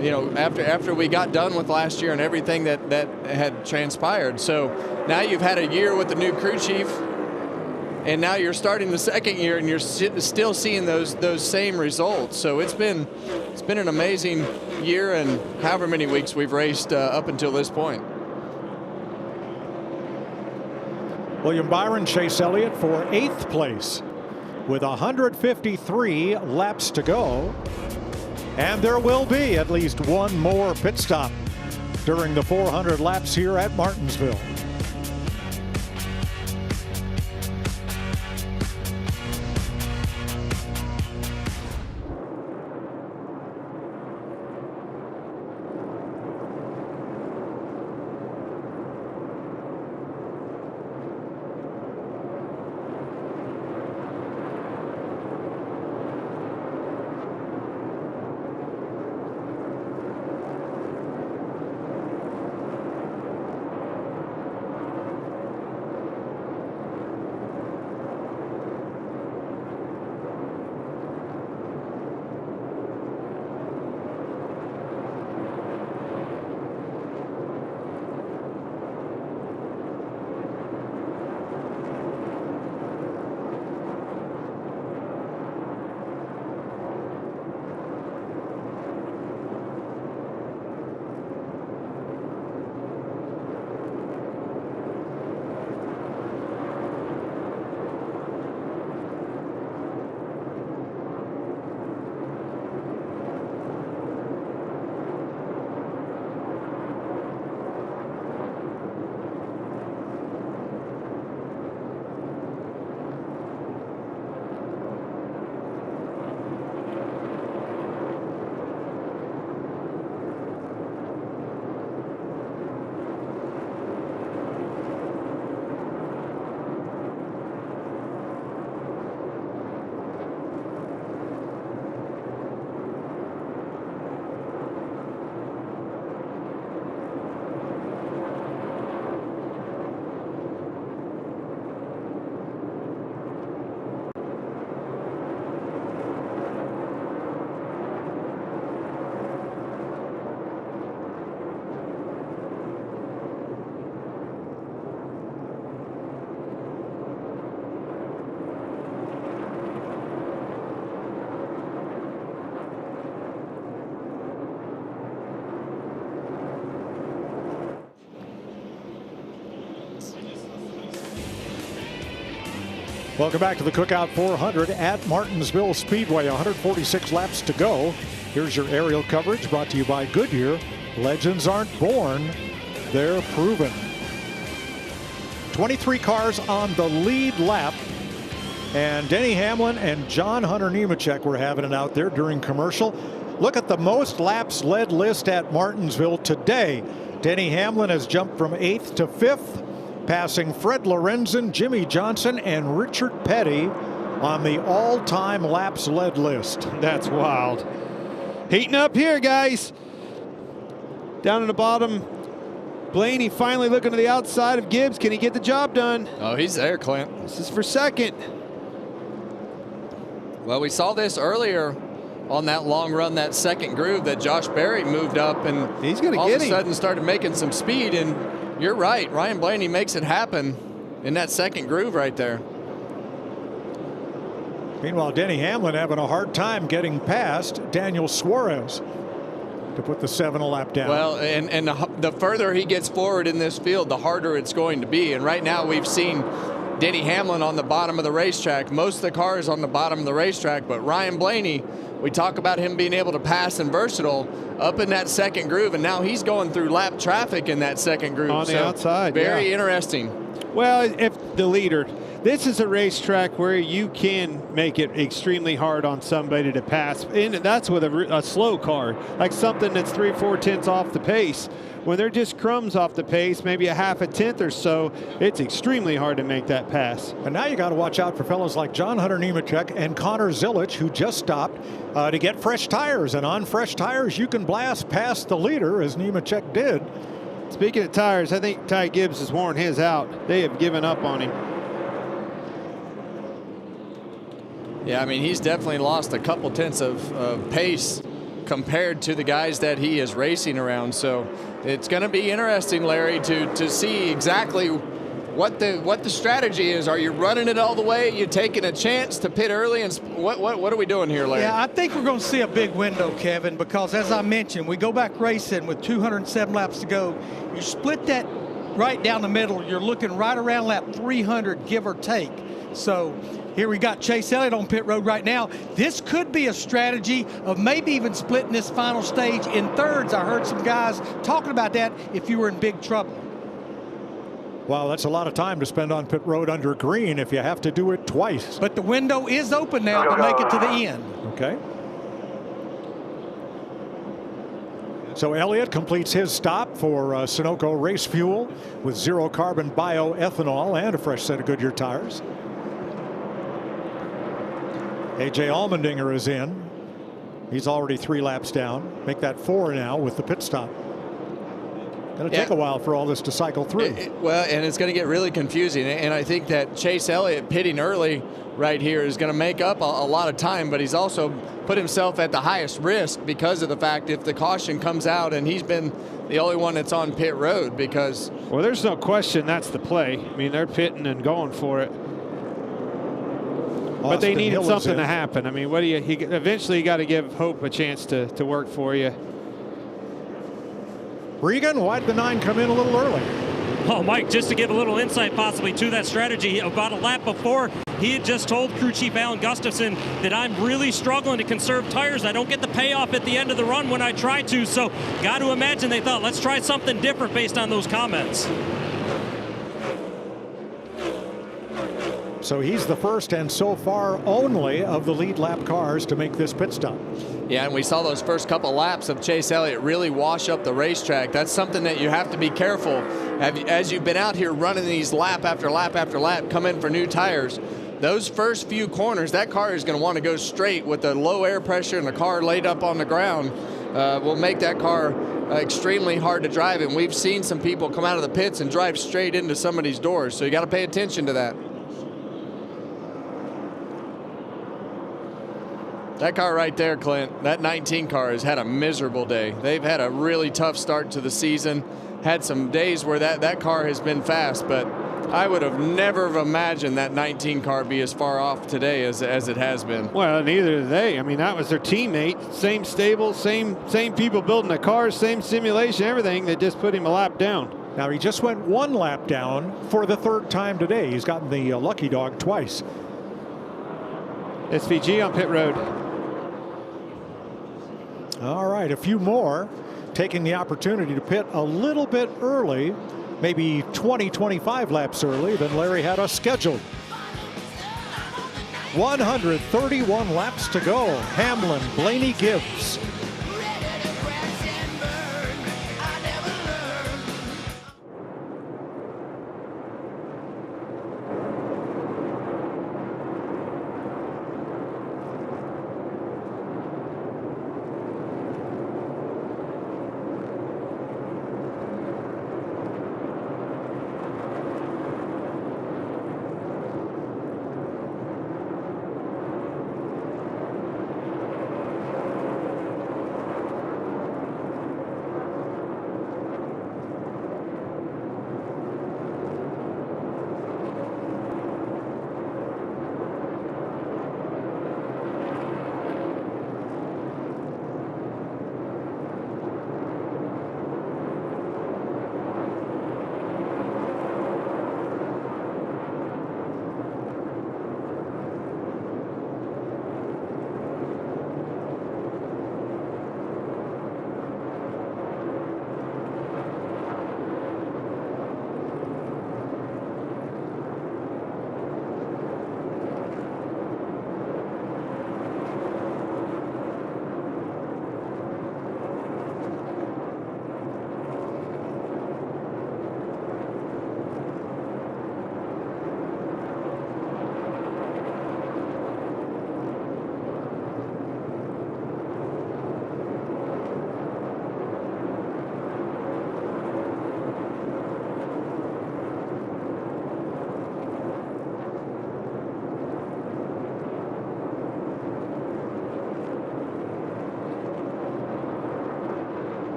You know, after we got done with last year and everything that had transpired. So now you've had a year with the new crew chief, and now you're starting the second year and you're still seeing those same results. So it's been an amazing year, and however many weeks we've raced up until this point. William Byron, Chase Elliott for 8th place with 153 laps to go. And there will be at least one more pit stop during the 400 laps here at Martinsville. Welcome back to the Cookout 400 at Martinsville Speedway. 146 laps to go. Here's your aerial coverage brought to you by Goodyear. Legends aren't born, they're proven. 23 cars on the lead lap. And Denny Hamlin and John Hunter Nemechek were having it out there during commercial. Look at the most laps led list at Martinsville today. Denny Hamlin has jumped from 8th to 5th. Passing Fred Lorenzen, Jimmy Johnson, and Richard Petty on the all-time laps led list. That's wild. Heating up here, guys. Down at the bottom, Blaney finally looking to the outside of Gibbs. Can he get the job done? Oh, he's there, Clint. This is for second. Well, we saw this earlier on that long run, that second groove, that Josh Berry moved up and he's going to all get of a sudden started making some speed. And you're right, Ryan Blaney makes it happen in that second groove right there. Meanwhile, Denny Hamlin having a hard time getting past Daniel Suarez to put the 7 a lap down. Well, and the further he gets forward in this field, the harder it's going to be. And right now we've seen Denny Hamlin on the bottom of the racetrack, most of the cars on the bottom of the racetrack, but Ryan Blaney, we talk about him being able to pass and versatile up in that second groove, and now he's going through lap traffic in that second groove. On the outside, very interesting. Well, if the leader, this is a racetrack where you can make it extremely hard on somebody to pass, and that's with a slow car, like something that's 3-4 tenths off the pace. When they're just crumbs off the pace, maybe a half a tenth or so, it's extremely hard to make that pass. And now you got to watch out for fellows like John Hunter Nemechek and Connor Zilic, who just stopped to get fresh tires. And on fresh tires, you can blast past the leader, as Nemechek did. Speaking of tires, I think Ty Gibbs has worn his out. They have given up on him. Yeah, I mean, he's definitely lost a couple tenths of pace compared to the guys that he is racing around. So it's going to be interesting, Larry, to see exactly what the strategy is. Are you running it all the way? Are you taking a chance to pit early? And what are we doing here, Larry? Yeah, I think we're going to see a big window, Kevin, because as I mentioned, we go back racing with 207 laps to go. You split that right down the middle. You're looking right around lap 300, give or take. So here we got Chase Elliott on pit road right now. This could be a strategy of maybe even splitting this final stage in thirds. I heard some guys talking about that if you were in big trouble. Well, that's a lot of time to spend on pit road under green if you have to do it twice. But the window is open now to make it to the end. Okay. So Elliott completes his stop for Sunoco Race Fuel with zero carbon bioethanol and a fresh set of Goodyear tires. AJ Allmendinger is in. He's already 3 laps down. Make that 4 now with the pit stop. Going to take a while for all this to cycle through. Well, and it's going to get really confusing. And I think that Chase Elliott pitting early right here is going to make up a lot of time, but he's also put himself at the highest risk because of the fact if the caution comes out and he's been the only one that's on pit road because... Well, there's no question that's the play. I mean, they're pitting and going for it. But they needed something to happen. I mean, what do you? Eventually, you got to give Hope a chance to work for you. Regan, why'd the 9 come in a little early? Oh, Mike, just to give a little insight possibly to that strategy, about a lap before, he had just told crew chief Alan Gustafson that I'm really struggling to conserve tires. I don't get the payoff at the end of the run when I try to. So got to imagine they thought, let's try something different based on those comments. So he's the first and so far only of the lead lap cars to make this pit stop. Yeah, and we saw those first couple laps of Chase Elliott really wash up the racetrack. That's something that you have to be careful. As you've been out here running these lap after lap after lap, come in for new tires, those first few corners, that car is going to want to go straight with the low air pressure and the car laid up on the ground. Will make that car extremely hard to drive. And we've seen some people come out of the pits and drive straight into some of these doors. So you got to pay attention to that. That car right there, Clint, that 19 car has had a miserable day. They've had a really tough start to the season. Had some days where that car has been fast, but I would have never imagined that 19 car be as far off today as it has been. Well, neither do they. I mean, that was their teammate, same stable, same people building the cars, same simulation, everything. They just put him a lap down. Now he just went 1 lap down for the 3rd time today. He's gotten the lucky dog twice. SVG on pit road. All right, a few more, taking the opportunity to pit a little bit early, maybe 20-25 laps early than Larry had us scheduled. 131 laps to go. Hamlin, Blaney, Gibbs.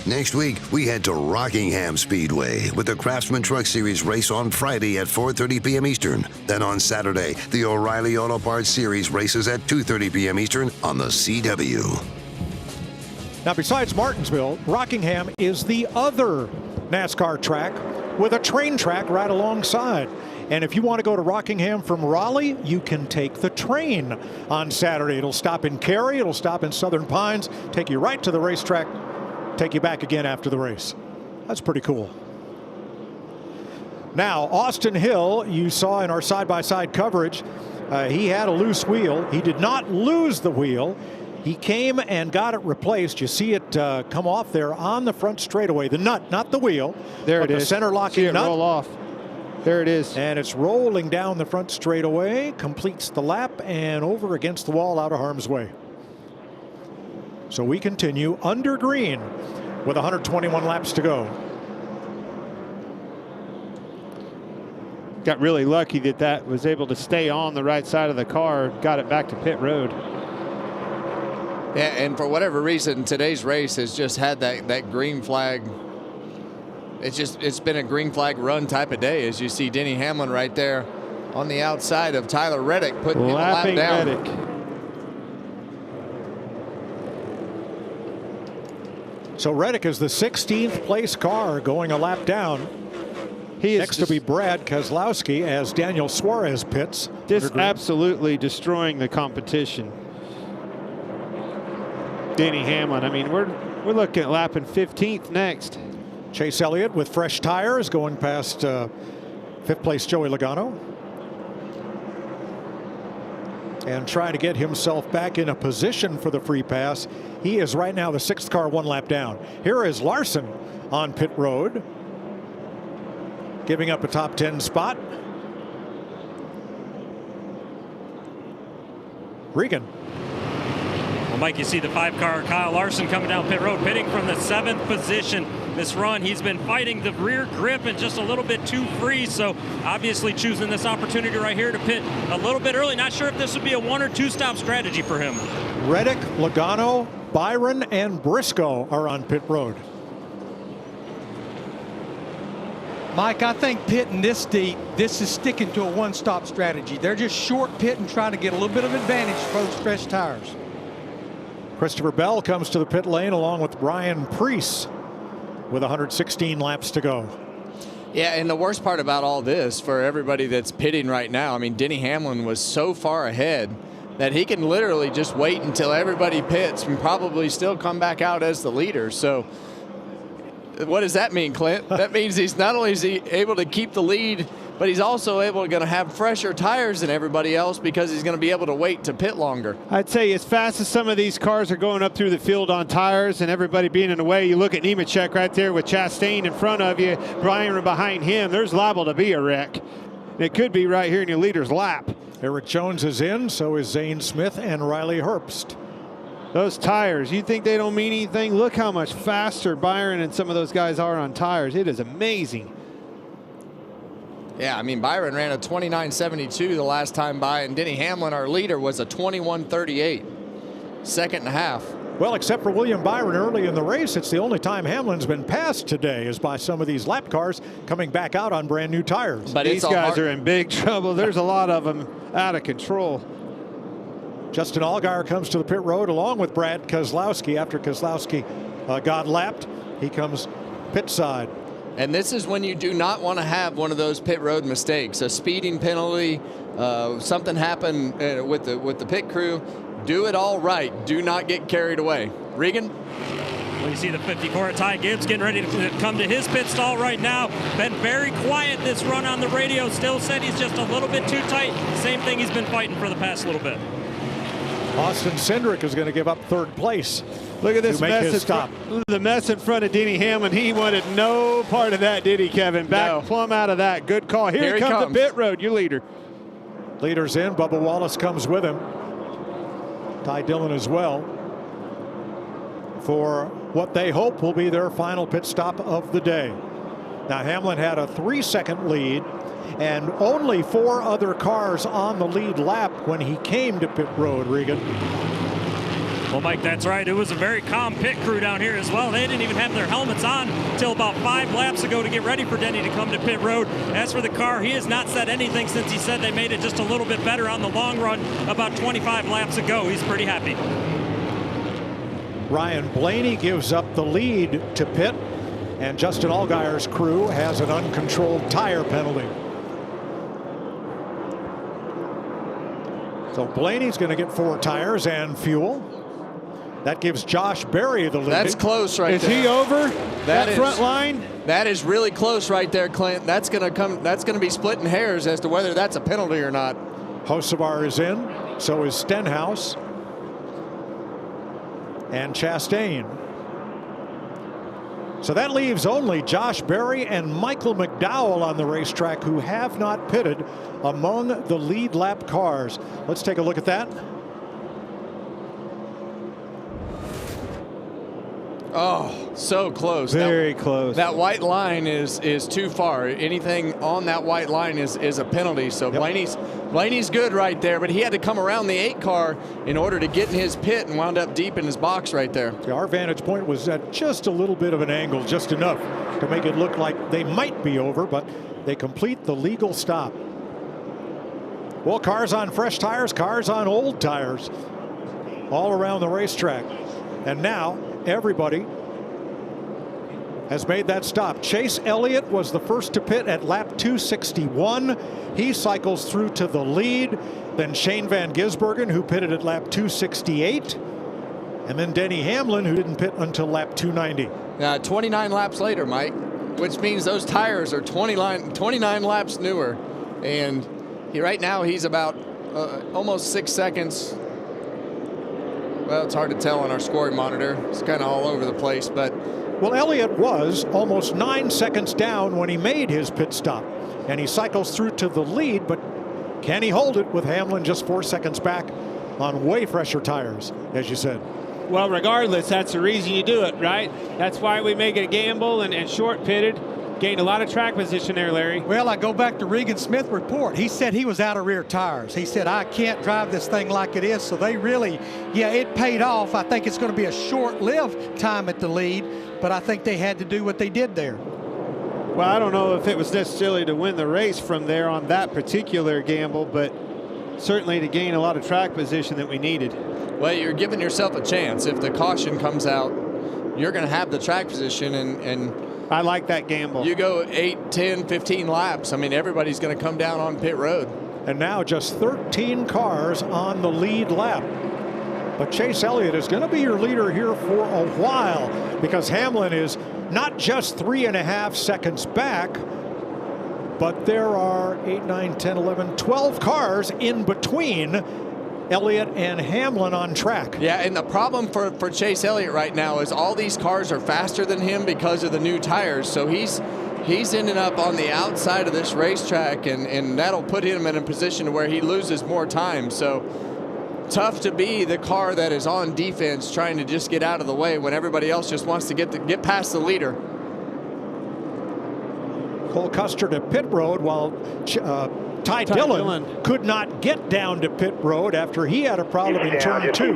Next week, we head to Rockingham Speedway with the Craftsman Truck Series race on Friday at 4:30 p.m. Eastern. Then on Saturday, the O'Reilly Auto Parts Series races at 2:30 p.m. Eastern on the CW. Now, besides Martinsville, Rockingham is the other NASCAR track with a train track right alongside. And if you want to go to Rockingham from Raleigh, you can take the train on Saturday. It'll stop in Cary, it'll stop in Southern Pines, take you right to the racetrack, take you back again after the race. That's pretty cool. Now, Austin Hill, you saw in our side-by-side coverage, he had a loose wheel. He did not lose the wheel. He came and got it replaced. You see it come off there on the front straightaway. The nut, not the wheel. There it is. The center locking see it nut. roll off. There it is. And it's rolling down the front straightaway, completes the lap, and over against the wall out of harm's way. So we continue under green with 121 laps to go. Got really lucky that that was able to stay on the right side of the car, got it back to pit road. Yeah, and for whatever reason, today's race has just had that green flag. It's been a green flag run type of day, as you see Denny Hamlin right there on the outside of Tyler Reddick putting him a lap down. Reddick. So Reddick is the 16th place car going a lap down. He is next to be Brad Keselowski as Daniel Suarez pits. Just absolutely destroying the competition. Denny Hamlin. I mean, we're looking at lapping 15th next. Chase Elliott with fresh tires going past 5th place Joey Logano. And trying to get himself back in a position for the free pass. He is right now the 6th car 1 lap down. Here is Larson on pit road, giving up a top 10 spot. Regan. Well, Mike, you see the 5-car Kyle Larson coming down pit road, pitting from the 7th position. This run, he's been fighting the rear grip and just a little bit too free, so obviously choosing this opportunity right here to pit a little bit early. Not sure if this would be a 1 or 2 stop strategy for him. Reddick, Logano, Byron, and Briscoe are on pit road. Mike, I think pitting this deep, this is sticking to a 1-stop strategy. They're just short pitting, trying to get a little bit of advantage for those fresh tires. Christopher Bell comes to the pit lane along with Ryan Preece with 116 laps to go. Yeah, and the worst part about all this for everybody that's pitting right now, I mean, Denny Hamlin was so far ahead that he can literally just wait until everybody pits and probably still come back out as the leader. So what does that mean, Clint? That means he's not only is he able to keep the lead, but he's also going to have fresher tires than everybody else because he's going to be able to wait to pit longer. I'd say as fast as some of these cars are going up through the field on tires and everybody being in the way, you look at Nemechek right there with Chastain in front of you, Brian behind him, there's liable to be a wreck. It could be right here in your leader's lap. Eric Jones is in, so is Zane Smith and Riley Herbst. Those tires, you think they don't mean anything? Look how much faster Byron and some of those guys are on tires. It is amazing. Yeah, I mean, Byron ran a 29.72 the last time by, and Denny Hamlin, our leader, was a 21.38. Second and a half. Well, except for William Byron early in the race, it's the only time Hamlin's been passed today is by some of these lap cars coming back out on brand new tires. But these guys are in big trouble. There's a lot of them out of control. Justin Allgaier comes to the pit road along with Brad Keselowski. After Keselowski got lapped, he comes pit side. And this is when you do not want to have one of those pit road mistakes, a speeding penalty, something happened with the pit crew. Do it all right. Do not get carried away. Regan? Well, you see the 54 Ty Gibbs getting ready to come to his pit stall right now. Been very quiet this run on the radio. Still said he's just a little bit too tight. Same thing he's been fighting for the past little bit. Austin Cindric is going to give up 3rd place. Look at this mess. The mess in front of Denny Hamlin. He wanted no part of that, did he, Kevin? Back plumb out of that. Good call. Here he comes to pit road, your leader. Leader's in. Bubba Wallace comes with him. Ty Dillon as well. For what they hope will be their final pit stop of the day. Now, Hamlin had a 3-second lead and only 4 other cars on the lead lap when he came to pit road, Regan. Well, Mike, that's right. It was a very calm pit crew down here as well. They didn't even have their helmets on until about 5 laps ago to get ready for Denny to come to pit road. As for the car, he has not said anything since he said they made it just a little bit better on the long run about 25 laps ago. He's pretty happy. Ryan Blaney gives up the lead to pit, and Justin Allgaier's crew has an uncontrolled tire penalty. So Blaney's going to get 4 tires and fuel. That gives Josh Berry the lead. That's close right there. Is he over that front line? That is really close right there, Clint. That's going to be splitting hairs as to whether that's a penalty or not. Hocevar is in. So is Stenhouse. And Chastain. So that leaves only Josh Berry and Michael McDowell on the racetrack who have not pitted among the lead lap cars. Let's take a look at that. Oh, so close. Very close. That white line is too far. Anything on that white line is a penalty. So yep. Blaney's good right there, but he had to come around the 8 car in order to get in his pit and wound up deep in his box right there. Yeah, our vantage point was at just a little bit of an angle, just enough to make it look like they might be over, but they complete the legal stop. Well, cars on fresh tires, cars on old tires, all around the racetrack. And now everybody has made that stop. Chase Elliott was the first to pit at lap 261. He cycles through to the lead. Then Shane Van Gisbergen, who pitted at lap 268. And then Denny Hamlin, who didn't pit until lap 290. 29 laps later, Mike, which means those tires are 29 laps newer. And right now he's about almost 6 seconds. Well, it's hard to tell on our scoring monitor. It's kind of all over the place, but. Well, Elliott was almost 9 seconds down when he made his pit stop, and he cycles through to the lead, but can he hold it with Hamlin just 4 seconds back on way fresher tires, as you said? Well, regardless, that's the reason you do it, right? That's why we make it a gamble and short pitted. Gained a lot of track position there, Larry. Well, I go back to Regan Smith's report. He said he was out of rear tires. He said, I can't drive this thing like it is. So they really, yeah, it paid off. I think it's going to be a short-lived time at the lead, but I think they had to do what they did there. Well, I don't know if it was necessarily to win the race from there on that particular gamble, but certainly to gain a lot of track position that we needed. Well, you're giving yourself a chance. If the caution comes out, you're going to have the track position, and I like that gamble. You go 8, 10, 15 laps. I mean, everybody's going to come down on pit road. And now just 13 cars on the lead lap. But Chase Elliott is going to be your leader here for a while, because Hamlin is not just 3.5 seconds back, but there are 8, 9, 10, 11, 12 cars in between Elliott and Hamlin on track. Yeah, and the problem for Chase Elliott right now is all these cars are faster than him because of the new tires. So he's ended up on the outside of this racetrack, and that'll put him in a position where he loses more time. So tough to be the car that is on defense trying to just get out of the way when everybody else just wants to get past the leader. Cole Custer to pit road while Ty Dillon could not get down to pit road after he had a problem in turn 2.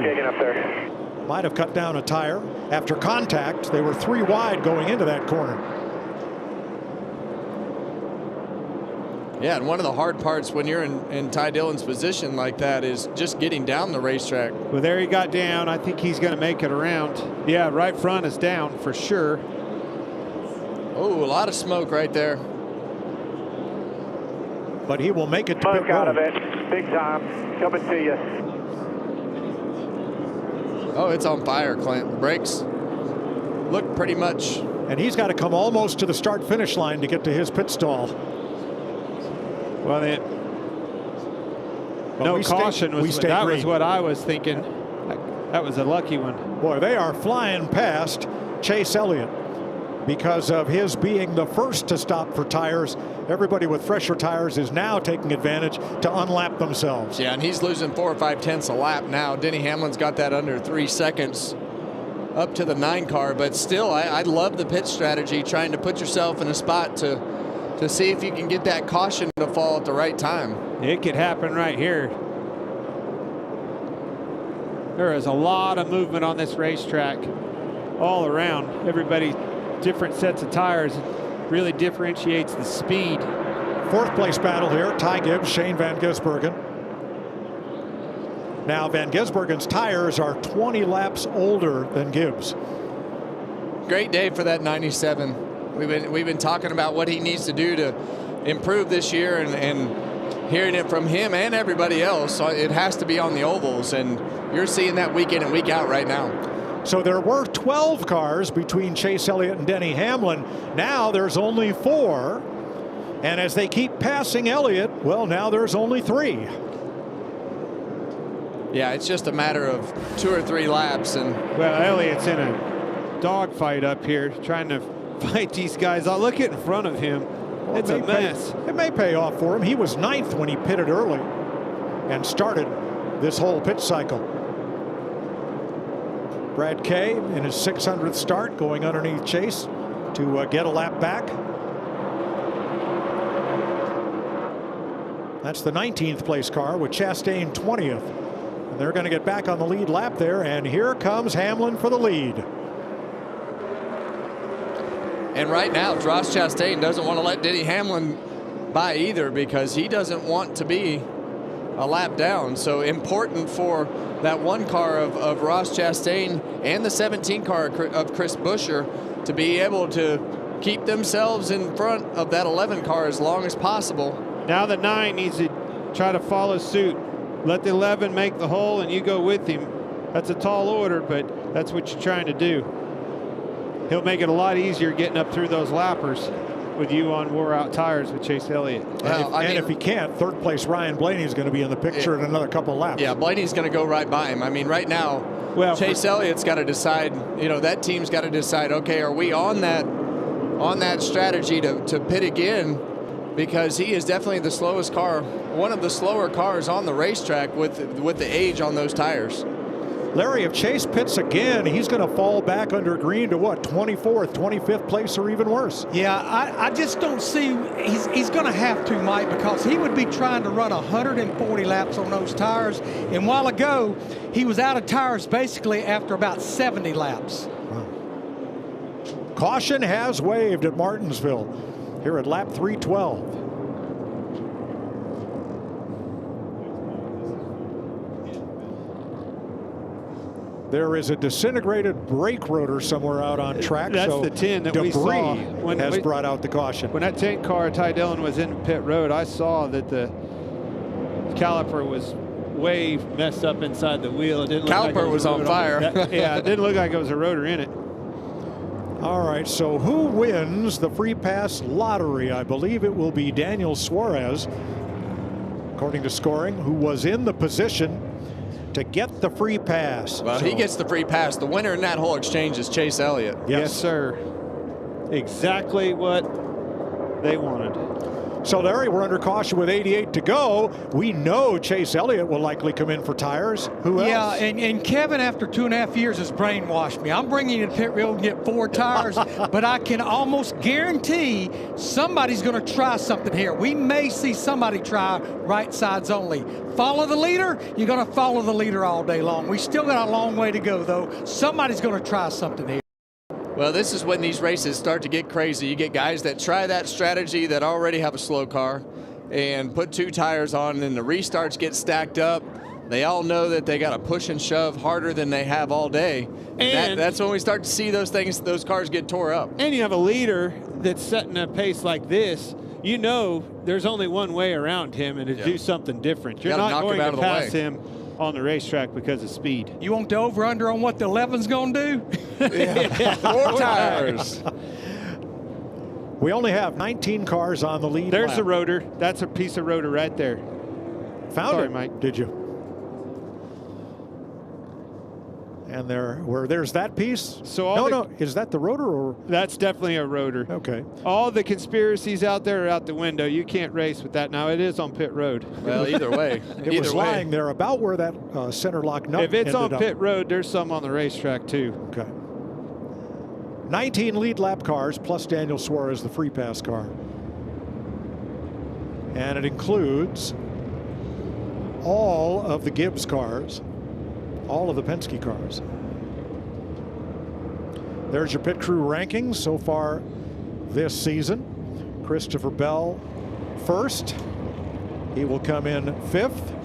Might have cut down a tire after contact. They were 3 wide going into that corner. Yeah, and one of the hard parts when you're in Ty Dillon's position like that is just getting down the racetrack. Well, there he got down. I think he's going to make it around. Yeah, right front is down for sure. Oh, a lot of smoke right there. But he will make it to smoke pit road. Out of it, big time, coming to you. Oh, it's on fire, Clint. The brakes look pretty much. And he's got to come almost to the start-finish line to get to his pit stall. Well, no caution was that was what I was thinking. That was a lucky one. Boy, they are flying past Chase Elliott because of his being the first to stop for tires. Everybody with fresher tires is now taking advantage to unlap themselves. Yeah, and he's losing 4 or 5 tenths a lap now. Denny Hamlin's got that under 3 seconds up to the 9 car, but still, I love the pit strategy, trying to put yourself in a spot to see if you can get that caution to fall at the right time. It could happen right here. There is a lot of movement on this racetrack all around. Everybody, different sets of tires. Really differentiates the speed. 4th place battle here. Ty Gibbs, Shane Van Gisbergen. Now Van Gisbergen's tires are 20 laps older than Gibbs. Great day for that 97. We've been talking about what he needs to do to improve this year, and hearing it from him and everybody else, it has to be on the ovals, and you're seeing that week in and week out right now. So there were 12 cars between Chase Elliott and Denny Hamlin. Now there's only 4. And as they keep passing Elliott, well, now there's only 3. Yeah, it's just a matter of 2 or 3 laps. And well, Elliott's in a dogfight up here trying to fight these guys. Oh, look at in front of him. Well, it's a mess. It may pay off for him. He was 9th when he pitted early and started this whole pit cycle. Brad Kay in his 600th start, going underneath Chase to get a lap back. That's the 19th place car with Chastain 20th. And they're going to get back on the lead lap there, and here comes Hamlin for the lead. And right now, Ross Chastain doesn't want to let Denny Hamlin by either, because he doesn't want to be a lap down. So important for that 1 car of Ross Chastain and the 17 car of Chris Buescher to be able to keep themselves in front of that 11 car as long as possible. Now the 9 needs to try to follow suit. Let the 11 make the hole and you go with him. That's a tall order, but that's what you're trying to do. He'll make it a lot easier getting up through those lappers with you on wore-out tires with Chase Elliott. Well, and if he can't, 3rd place Ryan Blaney is going to be in the picture in another couple of laps. Yeah, Blaney's going to go right by him. I mean, right now, well, Chase Elliott's got to decide, you know, that team's got to decide, okay, are we on that strategy to pit again? Because he is definitely the slowest car, one of the slower cars on the racetrack with the age on those tires. Larry, if Chase pits again, he's going to fall back under green to what, 24th, 25th place, or even worse? Yeah, I just don't see, he's going to have to, Mike, because he would be trying to run 140 laps on those tires. And while ago, he was out of tires basically after about 70 laps. Wow. Caution has waved at Martinsville here at lap 312. There is a disintegrated brake rotor somewhere out on track. That's so the 10 that debris we saw when has brought out the caution. When that 10 car, Ty Dillon, was in pit road, I saw that the caliper was way messed up inside the wheel. It didn't look like it was on fire. Yeah, it didn't look like it was a rotor in it. All right, so who wins the free pass lottery? I believe it will be Daniel Suarez, according to scoring, who was in the position to get the free pass. Well, he gets the free pass. The winner in that whole exchange is Chase Elliott. Yes, sir. Exactly what they wanted. So, Larry, we're under caution with 88 to go. We know Chase Elliott will likely come in for tires. Who else? Yeah, and Kevin, after 2.5 years, has brainwashed me. I'm bringing you to pit road and get 4 tires, but I can almost guarantee somebody's going to try something here. We may see somebody try right sides only. Follow the leader, you're going to follow the leader all day long. We still got a long way to go, though. Somebody's going to try something here. Well, this is when these races start to get crazy. You get guys that try that strategy that already have a slow car and put 2 tires on, and then the restarts get stacked up. They all know that they got to push and shove harder than they have all day. And that's when we start to see those cars get tore up. And you have a leader that's setting a pace like this. You know there's only one way around him, and to do something different. You're not going to pass him on the racetrack because of speed. You want the over-under on what the 11's going to do? Yeah. 4 tires. We only have 19 cars on the lead There's lap. the rotor. That's a piece of rotor right there. Found it, Mike. Did you? And there's that piece. So no, is that the rotor or? That's definitely a rotor. Okay. All the conspiracies out there are out the window. You can't race with that. Now it is on pit road. Well, either way. It was lying there about where that center lock nut If it's on pit up. road, there's some on the racetrack too. Okay. 19 lead lap cars plus Daniel Suarez, the free pass car. And it includes all of the Gibbs cars, all of the Penske cars. There's your pit crew rankings so far this season. Christopher Bell first. He will come in 5th.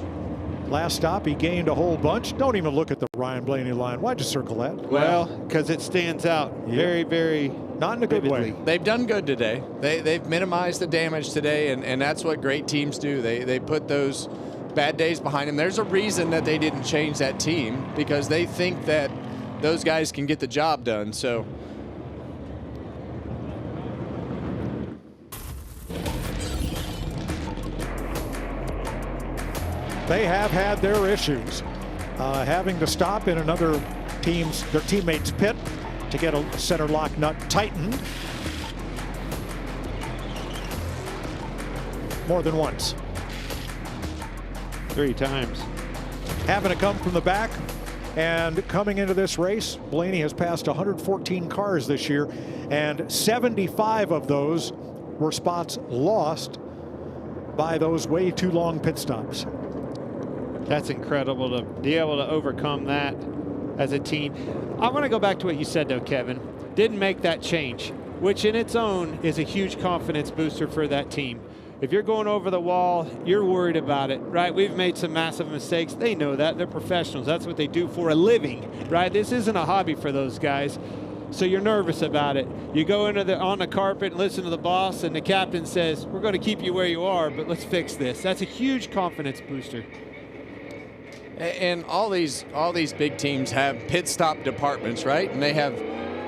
Last stop, he gained a whole bunch. Don't even look at the Ryan Blaney line. Why'd you circle that? Well, because it stands out very, very not in a good vividly. way. They've done good today. They've minimized the damage today, and that's what great teams do. They put those bad days behind them. There's a reason that they didn't change that team, because they think that those guys can get the job done. So they have had their issues, having to stop in their teammate's pit to get a center lock nut tightened more than once. 3 times. Having to come from the back, and coming into this race, Blaney has passed 114 cars this year, and 75 of those were spots lost by those way too long pit stops. That's incredible to be able to overcome that as a team. I want to go back to what you said, though, Kevin. Didn't make that change, which in its own is a huge confidence booster for that team. If you're going over the wall, you're worried about it, right? We've made some massive mistakes. They know that. They're professionals. That's what they do for a living, right? This isn't a hobby for those guys. So you're nervous about it. You go on the carpet and listen to the boss, and the captain says, we're going to keep you where you are, but let's fix this. That's a huge confidence booster. And all these big teams have pit stop departments, right? And they have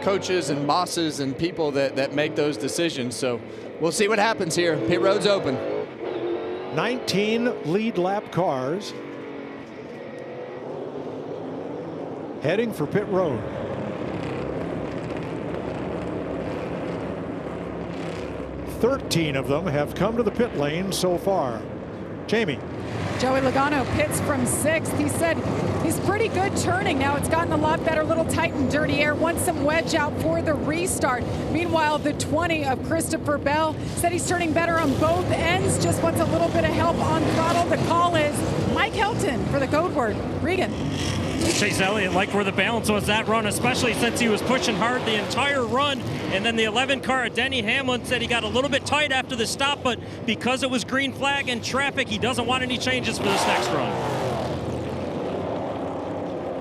coaches and bosses and people that make those decisions. So we'll see what happens here. Pit road's open. 19 lead lap cars heading for pit road. Thirteen of them have come to the pit lane so far. Jamie. Joey Logano pits from 6th. He said he's pretty good turning now. It's gotten a lot better, little tight and dirty air. Wants some wedge out for the restart. Meanwhile, the 20 of Christopher Bell said he's turning better on both ends, just wants a little bit of help on throttle. The call is Mike Helton for the code word. Regan. Chase Elliott liked where the balance was that run, especially since he was pushing hard the entire run. And then the 11 car at Denny Hamlin said he got a little bit tight after the stop, but because it was green flag and traffic, he doesn't want any changes for this next run.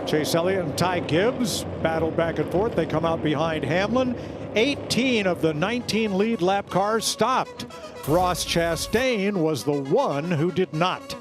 Chase Elliott and Ty Gibbs battled back and forth. They come out behind Hamlin. 18 of the 19 lead lap cars stopped. Ross Chastain was the one who did not.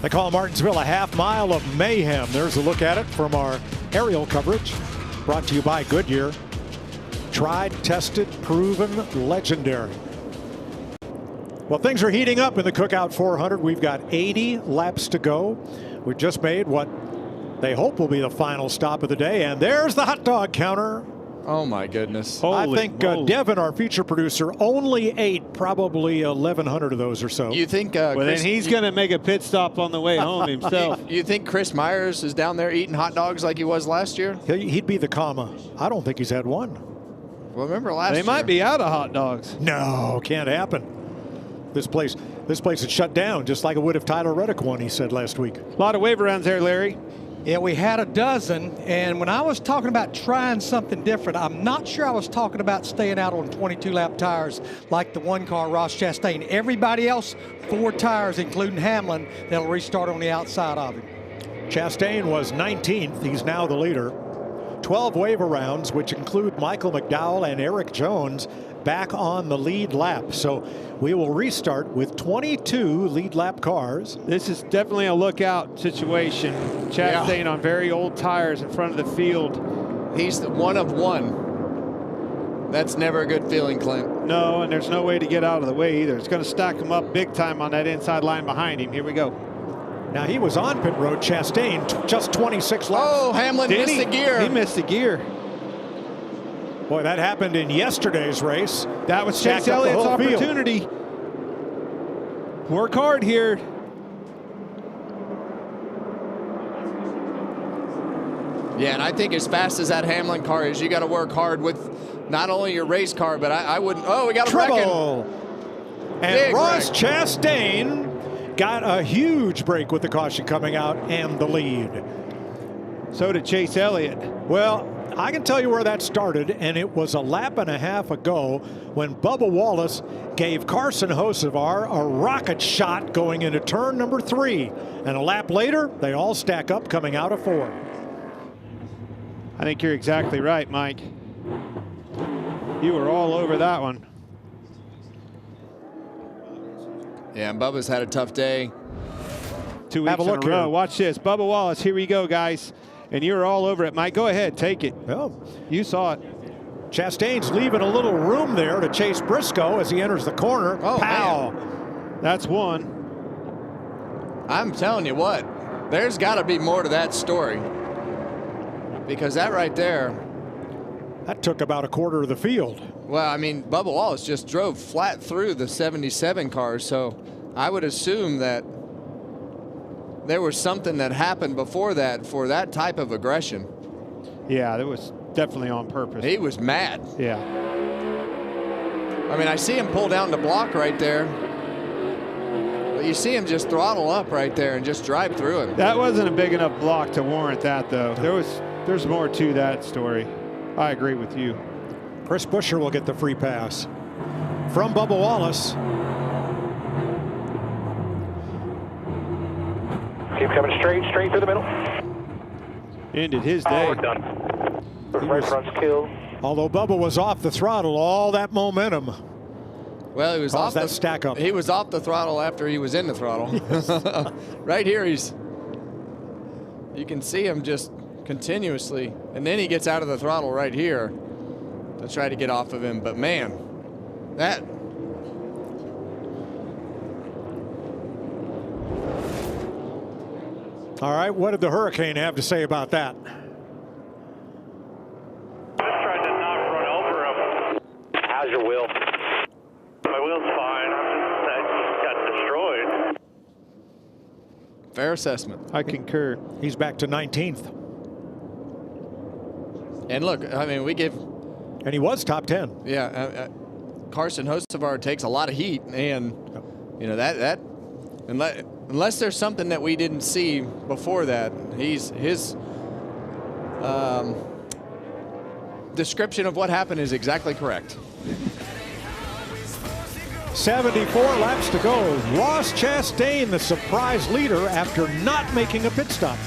They call Martinsville a half mile of mayhem. There's a look at it from our aerial coverage. Brought to you by Goodyear. Tried, tested, proven, legendary. Well, things are heating up in the Cookout 400. We've got 80 laps to go. We've just made what they hope will be the final stop of the day. And there's the hot dog counter. Oh, my goodness. I think Devin, our feature producer, only ate probably 1,100 of those or so. You think well, then he's going to make a pit stop on the way home himself. You think Chris Myers is down there eating hot dogs like he was last year? He'd be the comma. I don't think he's had one. Well, remember last year? They might be out of hot dogs. No, can't happen. This place is shut down just like it would if Tyler Reddick won, he said last week. A lot of wave rounds there, Larry. Yeah, we had a dozen, and when I was talking about trying something different, I'm not sure I was talking about staying out on 22-lap tires like the one car, Ross Chastain. Everybody else, 4 tires, including Hamlin, that'll restart on the outside of him. Chastain was 19th. He's now the leader. 12 waiver rounds, which include Michael McDowell and Eric Jones, back on the lead lap. So we will restart with 22 lead lap cars. This is definitely a lookout situation. Chastain on very old tires in front of the field. He's the one of one. That's never a good feeling, Clint. No, and there's no way to get out of the way either. It's going to stack him up big time on that inside line behind him. Here we go. Now he was on pit road, Chastain, just 26 laps. Oh, Hamlin missed the gear. He missed the gear. Boy, that happened in yesterday's race. That was Chase Elliott's opportunity. Work hard here. Yeah, and I think as fast as that Hamlin car is, you got to work hard with not only your race car, but I wouldn't. Oh, we got a trouble. And Big Ross wreck. Chastain got a huge break with the caution coming out and the lead. So did Chase Elliott. Well, I can tell you where that started, and it was a lap and a half ago when Bubba Wallace gave Carson Hocevar a rocket shot going into turn number 3. And a lap later, they all stack up coming out of 4. I think you're exactly right, Mike. You were all over that one. Yeah, and Bubba's had a tough day. 2 weeks in a row. Watch this. Bubba Wallace, here we go, guys. And you were all over it, Mike. Go ahead, take it. Oh, you saw it. Chastain's leaving a little room there to chase Briscoe as he enters the corner. Oh, pow! Man. That's one. I'm telling you what, there's got to be more to that story. Because that right there. That took about a quarter of the field. Well, I mean, Bubba Wallace just drove flat through the 77 cars, so I would assume that there was something that happened before that for that type of aggression. Yeah, that was definitely on purpose. He was mad. Yeah. I mean, I see him pull down the block right there. But you see him just throttle up right there and just drive through him. That wasn't a big enough block to warrant that, though. There's more to that story. I agree with you. Chris Buescher will get the free pass from Bubba Wallace. Keep coming straight through the middle. Ended his day. Oh, we're done. The right front's killed. Although Bubba was off the throttle, all that momentum. Well, he was off that stack up. He was off the throttle after he was in the throttle. Yes. Right here, you can see him just continuously, and then he gets out of the throttle right here to try to get off of him. But man, that. All right, what did the Hurricane have to say about that? Just tried to not run over him. How's your wheel? My wheel's fine. I got destroyed. Fair assessment. I concur. He's back to 19th. And look, I mean, we give. And he was top 10. Yeah, Carson Hocevar takes a lot of heat, and you know that unless there's something that we didn't see before that, his description of what happened is exactly correct. 74 laps to go. Ross Chastain, the surprise leader after not making a pit stop.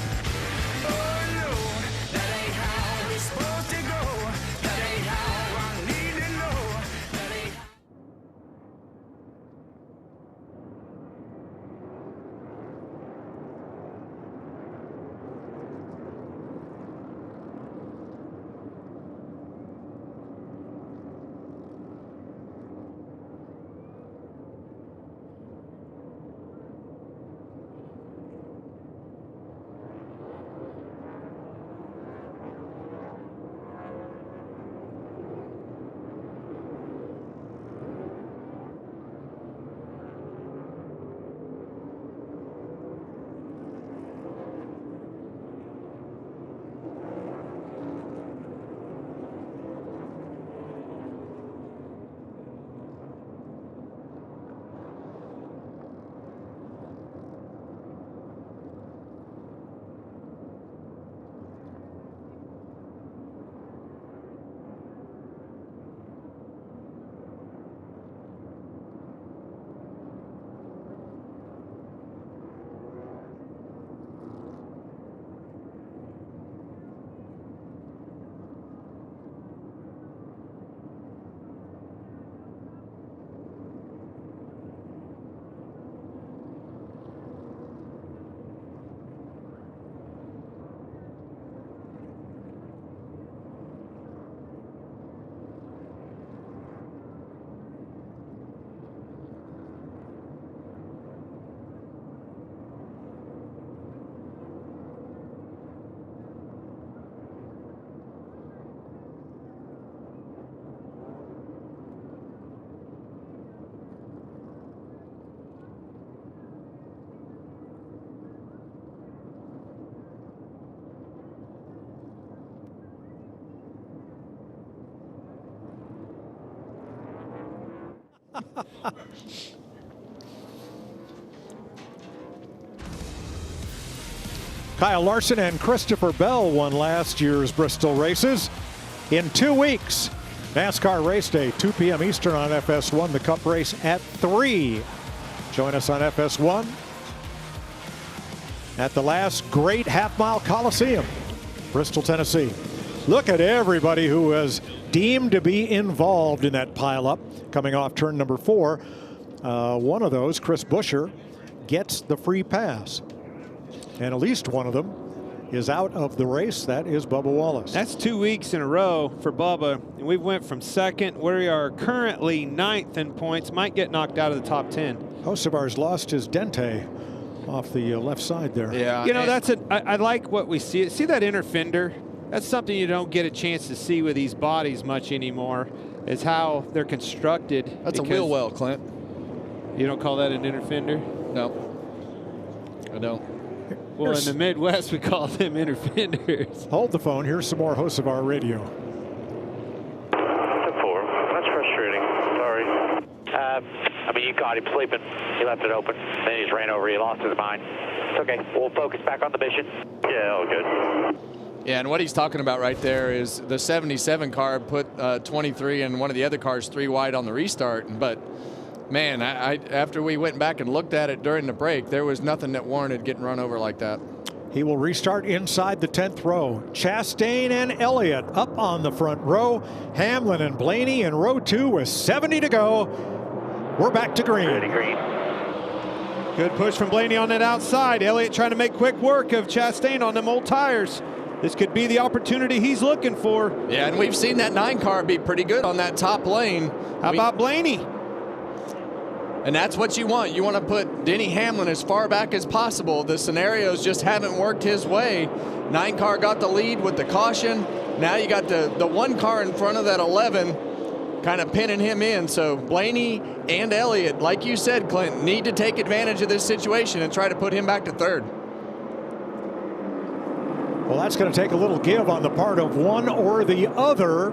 Kyle Larson and Christopher Bell won last year's Bristol races. In 2 weeks, NASCAR race day, 2 p.m. Eastern on FS1. The Cup race at 3. Join us on FS1 at the last great half-mile Coliseum, Bristol, Tennessee. Look at everybody who was deemed to be involved in that pileup coming off turn number 4. One of those, Chris Buescher, gets the free pass. And at least one of them is out of the race. That is Bubba Wallace. That's 2 weeks in a row for Bubba. And we went from second, where we are currently 9th in points, might get knocked out of the top 10. Hocevar's lost his dente off the left side there. Yeah. You know, I like what we see. See that inner fender? That's something you don't get a chance to see with these bodies much anymore, is how they're constructed. That's a wheel well, Clint. You don't call that an inner fender? No, I don't. Well, in the Midwest, we call them inner fenders. Hold the phone. Here's some more Hocevar radio. 4. That's frustrating. Sorry. I mean, you caught him sleeping. He left it open. Then he just ran over. He lost his mind. It's okay. We'll focus back on the mission. Yeah, all good. Yeah, and what he's talking about right there is the 77 car put 23 and one of the other cars 3 wide on the restart. But, man, after we went back and looked at it during the break, there was nothing that warranted getting run over like that. He will restart inside the 10th row. Chastain and Elliott up on the front row. Hamlin and Blaney in row 2 with 70 to go. We're back to green. Ready, green. Good push from Blaney on that outside. Elliott trying to make quick work of Chastain on them old tires. This could be the opportunity he's looking for. Yeah, and we've seen that 9 car be pretty good on that top lane. How about Blaney? And that's what you want. You want to put Denny Hamlin as far back as possible. The scenarios just haven't worked his way. 9 car got the lead with the caution. Now you got the 1 car in front of that 11 kind of pinning him in. So Blaney and Elliott, like you said, Clint, need to take advantage of this situation and try to put him back to 3rd. Well, that's going to take a little give on the part of one or the other.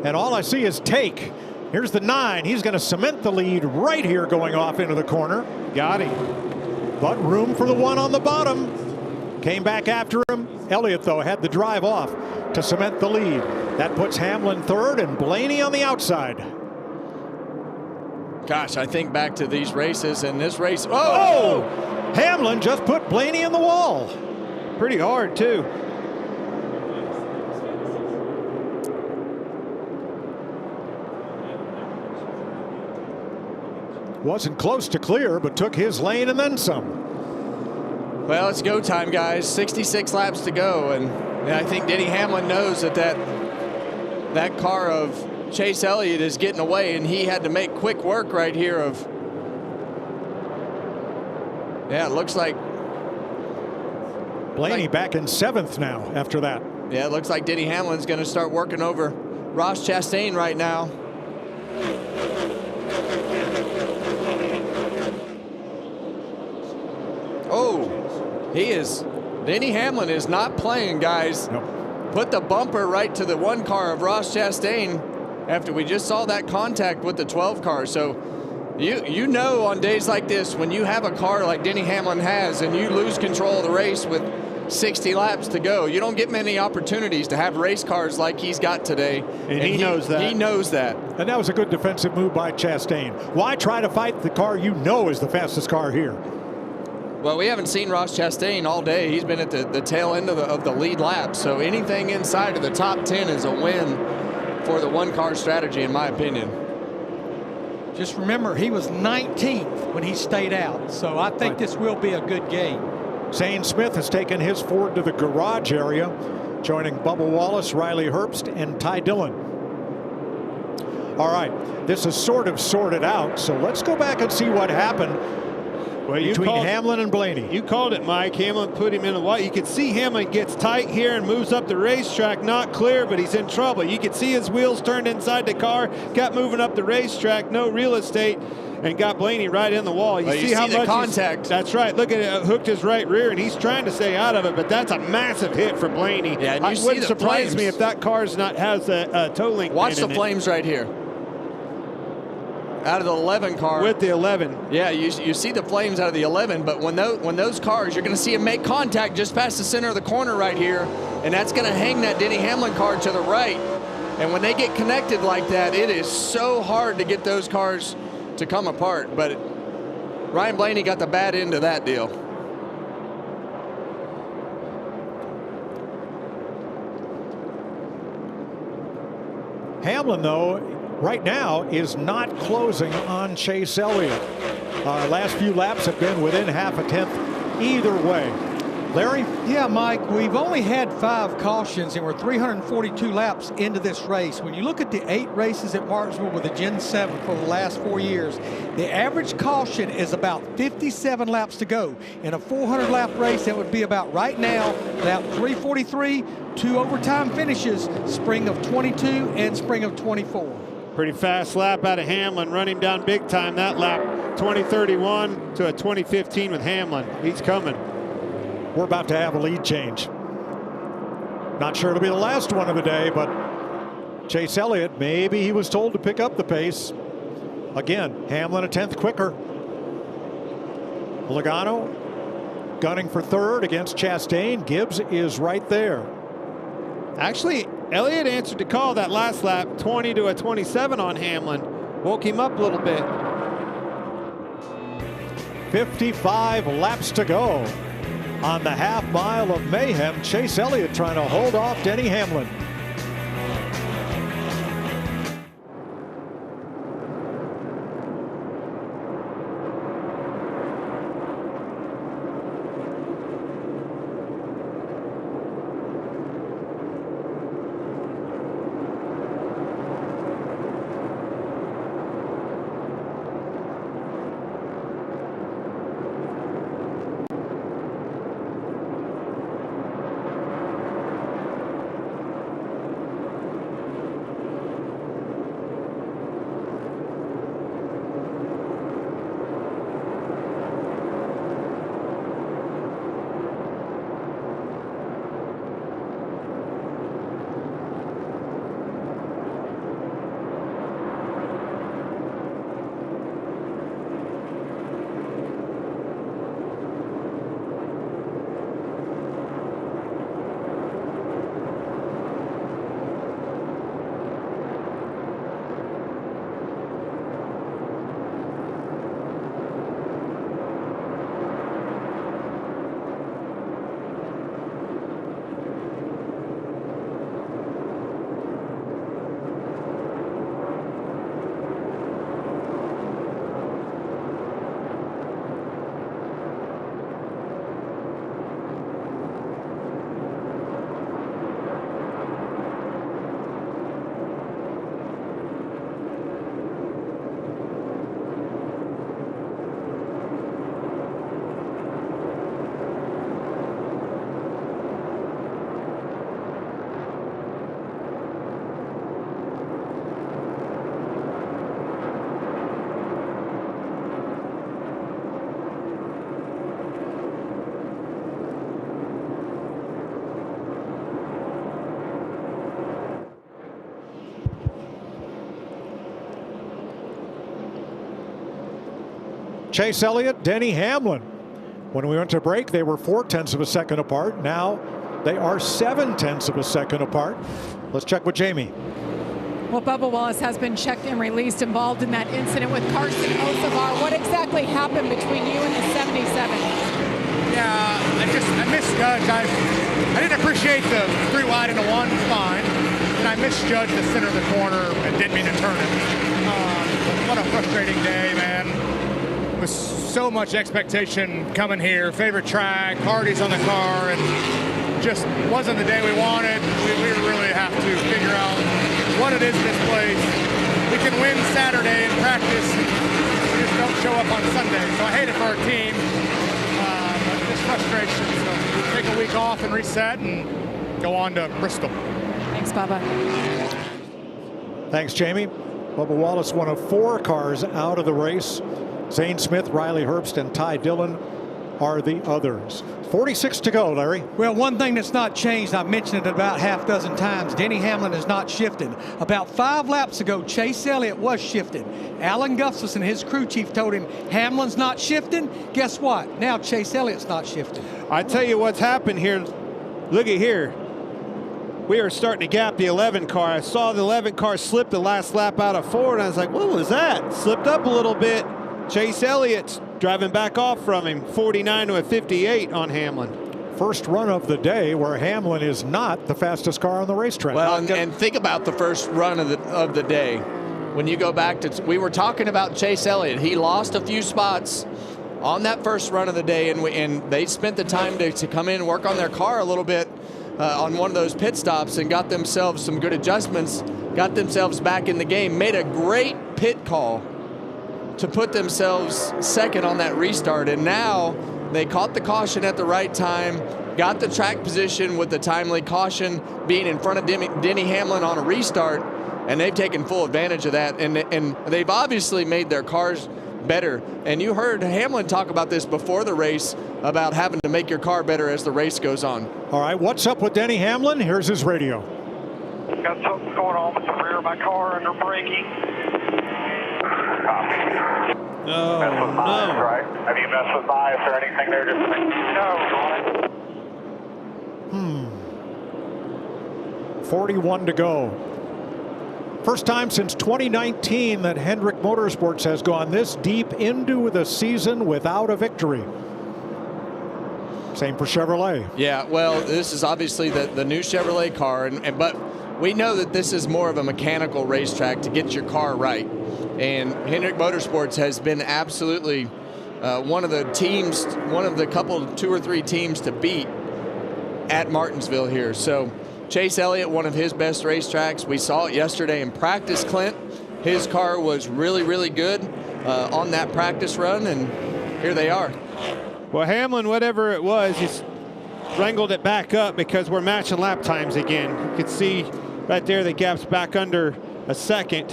And all I see is take. Here's the 9. He's going to cement the lead right here going off into the corner. Got him. But room for the 1 on the bottom. Came back after him. Elliott, though, had the drive off to cement the lead. That puts Hamlin 3rd and Blaney on the outside. Gosh, I think back to these races and this race. Oh! Hamlin just put Blaney in the wall. Pretty hard, too. Wasn't close to clear, but took his lane and then some. Well, it's go time, guys. 66 laps to go, and I think Denny Hamlin knows that car of Chase Elliott is getting away, and he had to make quick work right here of. Yeah, it looks like Blaney back in 7th now after that. Yeah, it looks like Denny Hamlin's going to start working over Ross Chastain right now. Oh, Denny Hamlin is not playing, guys. Nope. Put the bumper right to the 1 car of Ross Chastain after we just saw that contact with the 12 car. So you know on days like this, when you have a car like Denny Hamlin has and you lose control of the race with 60 laps to go, you don't get many opportunities to have race cars like he's got today. And he knows that. He knows that. And that was a good defensive move by Chastain. Why try to fight the car you know is the fastest car here? Well, we haven't seen Ross Chastain all day. He's been at the tail end of the lead lap. So anything inside of the top 10 is a win for the 1 car strategy, in my opinion. Just remember, he was 19th when he stayed out. So I think this will be a good game. Zane Smith has taken his Ford to the garage area, joining Bubba Wallace, Riley Herbst, and Ty Dillon. All right, this is sort of sorted out. So let's go back and see what happened. Well, between Hamlin and Blaney. You called it, Mike. Hamlin put him in the wall. You can see Hamlin gets tight here and moves up the racetrack. Not clear, but he's in trouble. You can see his wheels turned inside the car, got moving up the racetrack, no real estate, and got Blaney right in the wall. You see how much contact. That's right. Look at it. Hooked his right rear, and he's trying to stay out of it, but that's a massive hit for Blaney. Yeah, and it wouldn't surprise me if that car's has a tow link. Watch the flames right here. out of the 11 car. With the 11. Yeah, you see the flames out of the 11, but when those cars, you're going to see them make contact just past the center of the corner right here, and that's going to hang that Denny Hamlin car to the right. And when they get connected like that, it is so hard to get those cars to come apart. But Ryan Blaney got the bad end of that deal. Hamlin, though, right now is not closing on Chase Elliott. Last few laps have been within half a tenth either way. Larry? Yeah, Mike, we've only had 5 cautions and we're 342 laps into this race. When you look at the 8 races at Martinsville with the Gen 7 for the last 4 years, the average caution is about 57 laps to go. In a 400-lap race, that would be about right now, lap 343, 2 overtime finishes, spring of 22 and spring of 24. Pretty fast lap out of Hamlin, run him down big time that lap. 2031 to a 2015 with Hamlin. He's coming. We're about to have a lead change. Not sure it'll be the last one of the day, but Chase Elliott, maybe he was told to pick up the pace. Again, Hamlin a tenth quicker. Logano gunning for third against Chastain. Gibbs is right there. Actually, Elliott answered the call that last lap, 20 to a 27 on Hamlin. Woke him up a little bit. 55 laps to go. On the half mile of mayhem, Chase Elliott trying to hold off Denny Hamlin. Chase Elliott, Denny Hamlin. When we went to break, they were 0.4 of a second apart. Now they are 0.7 of a second apart. Let's check with Jamie. Well, Bubba Wallace has been checked and released, involved in that incident with Carson Osavar. What exactly happened between you and the 77? Yeah, I misjudged. I didn't appreciate the 3 wide and a 1 fine, and I misjudged the center of the corner and didn't mean to turn it. What a frustrating day, man. With so much expectation coming here, favorite track, Hardy's on the car, and just wasn't the day we wanted. We really have to figure out what it is in this place. We can win Saturday in practice, we just don't show up on Sunday. So I hate it for our team, but just frustration. So we take a week off and reset and go on to Bristol. Thanks, Bubba. Thanks, Jamie. Bubba Wallace, one of 4 cars out of the race. Zane Smith, Riley Herbst, and Ty Dillon are the others. 46 to go, Larry. Well, one thing that's not changed, I've mentioned it about half dozen times, Denny Hamlin has not shifted. About 5 laps ago, Chase Elliott was shifted. Alan Gustafson, his crew chief, told him Hamlin's not shifting. Guess what? Now Chase Elliott's not shifting. I tell you what's happened here. Look at here. We are starting to gap the 11 car. I saw the 11 car slip the last lap out of 4, and I was like, what was that? Slipped up a little bit. Chase Elliott's driving back off from him, 49 to a 58 on Hamlin. First run of the day where Hamlin is not the fastest car on the racetrack. Well, and think about the first run of the day. When you go back to, we were talking about Chase Elliott. He lost a few spots on that first run of the day, and they spent the time to come in and work on their car a little bit on one of those pit stops and got themselves some good adjustments, got themselves back in the game, made a great pit call to put themselves second on that restart. And now they caught the caution at the right time, got the track position with the timely caution being in front of Denny Hamlin on a restart, and they've taken full advantage of that. And they've obviously made their cars better. And you heard Hamlin talk about this before the race, about having to make your car better as the race goes on. All right, what's up with Denny Hamlin? Here's his radio. Got something going on with the rear of my car under braking. No, bias, right? Have you messed with bias or anything there? Just no. 41 to go. First time since 2019 that Hendrick Motorsports has gone this deep into the season without a victory. Same for Chevrolet. Yeah, well, this is obviously the new Chevrolet car, but we know that this is more of a mechanical racetrack to get your car right. And Hendrick Motorsports has been absolutely one of the teams, one of the couple, 2 or 3 teams to beat at Martinsville here. So Chase Elliott, one of his best racetracks. We saw it yesterday in practice, Clint. His car was really, really good on that practice run, and here they are. Well, Hamlin, whatever it was, he's wrangled it back up because we're matching lap times again. You can see right there the gap's back under a second.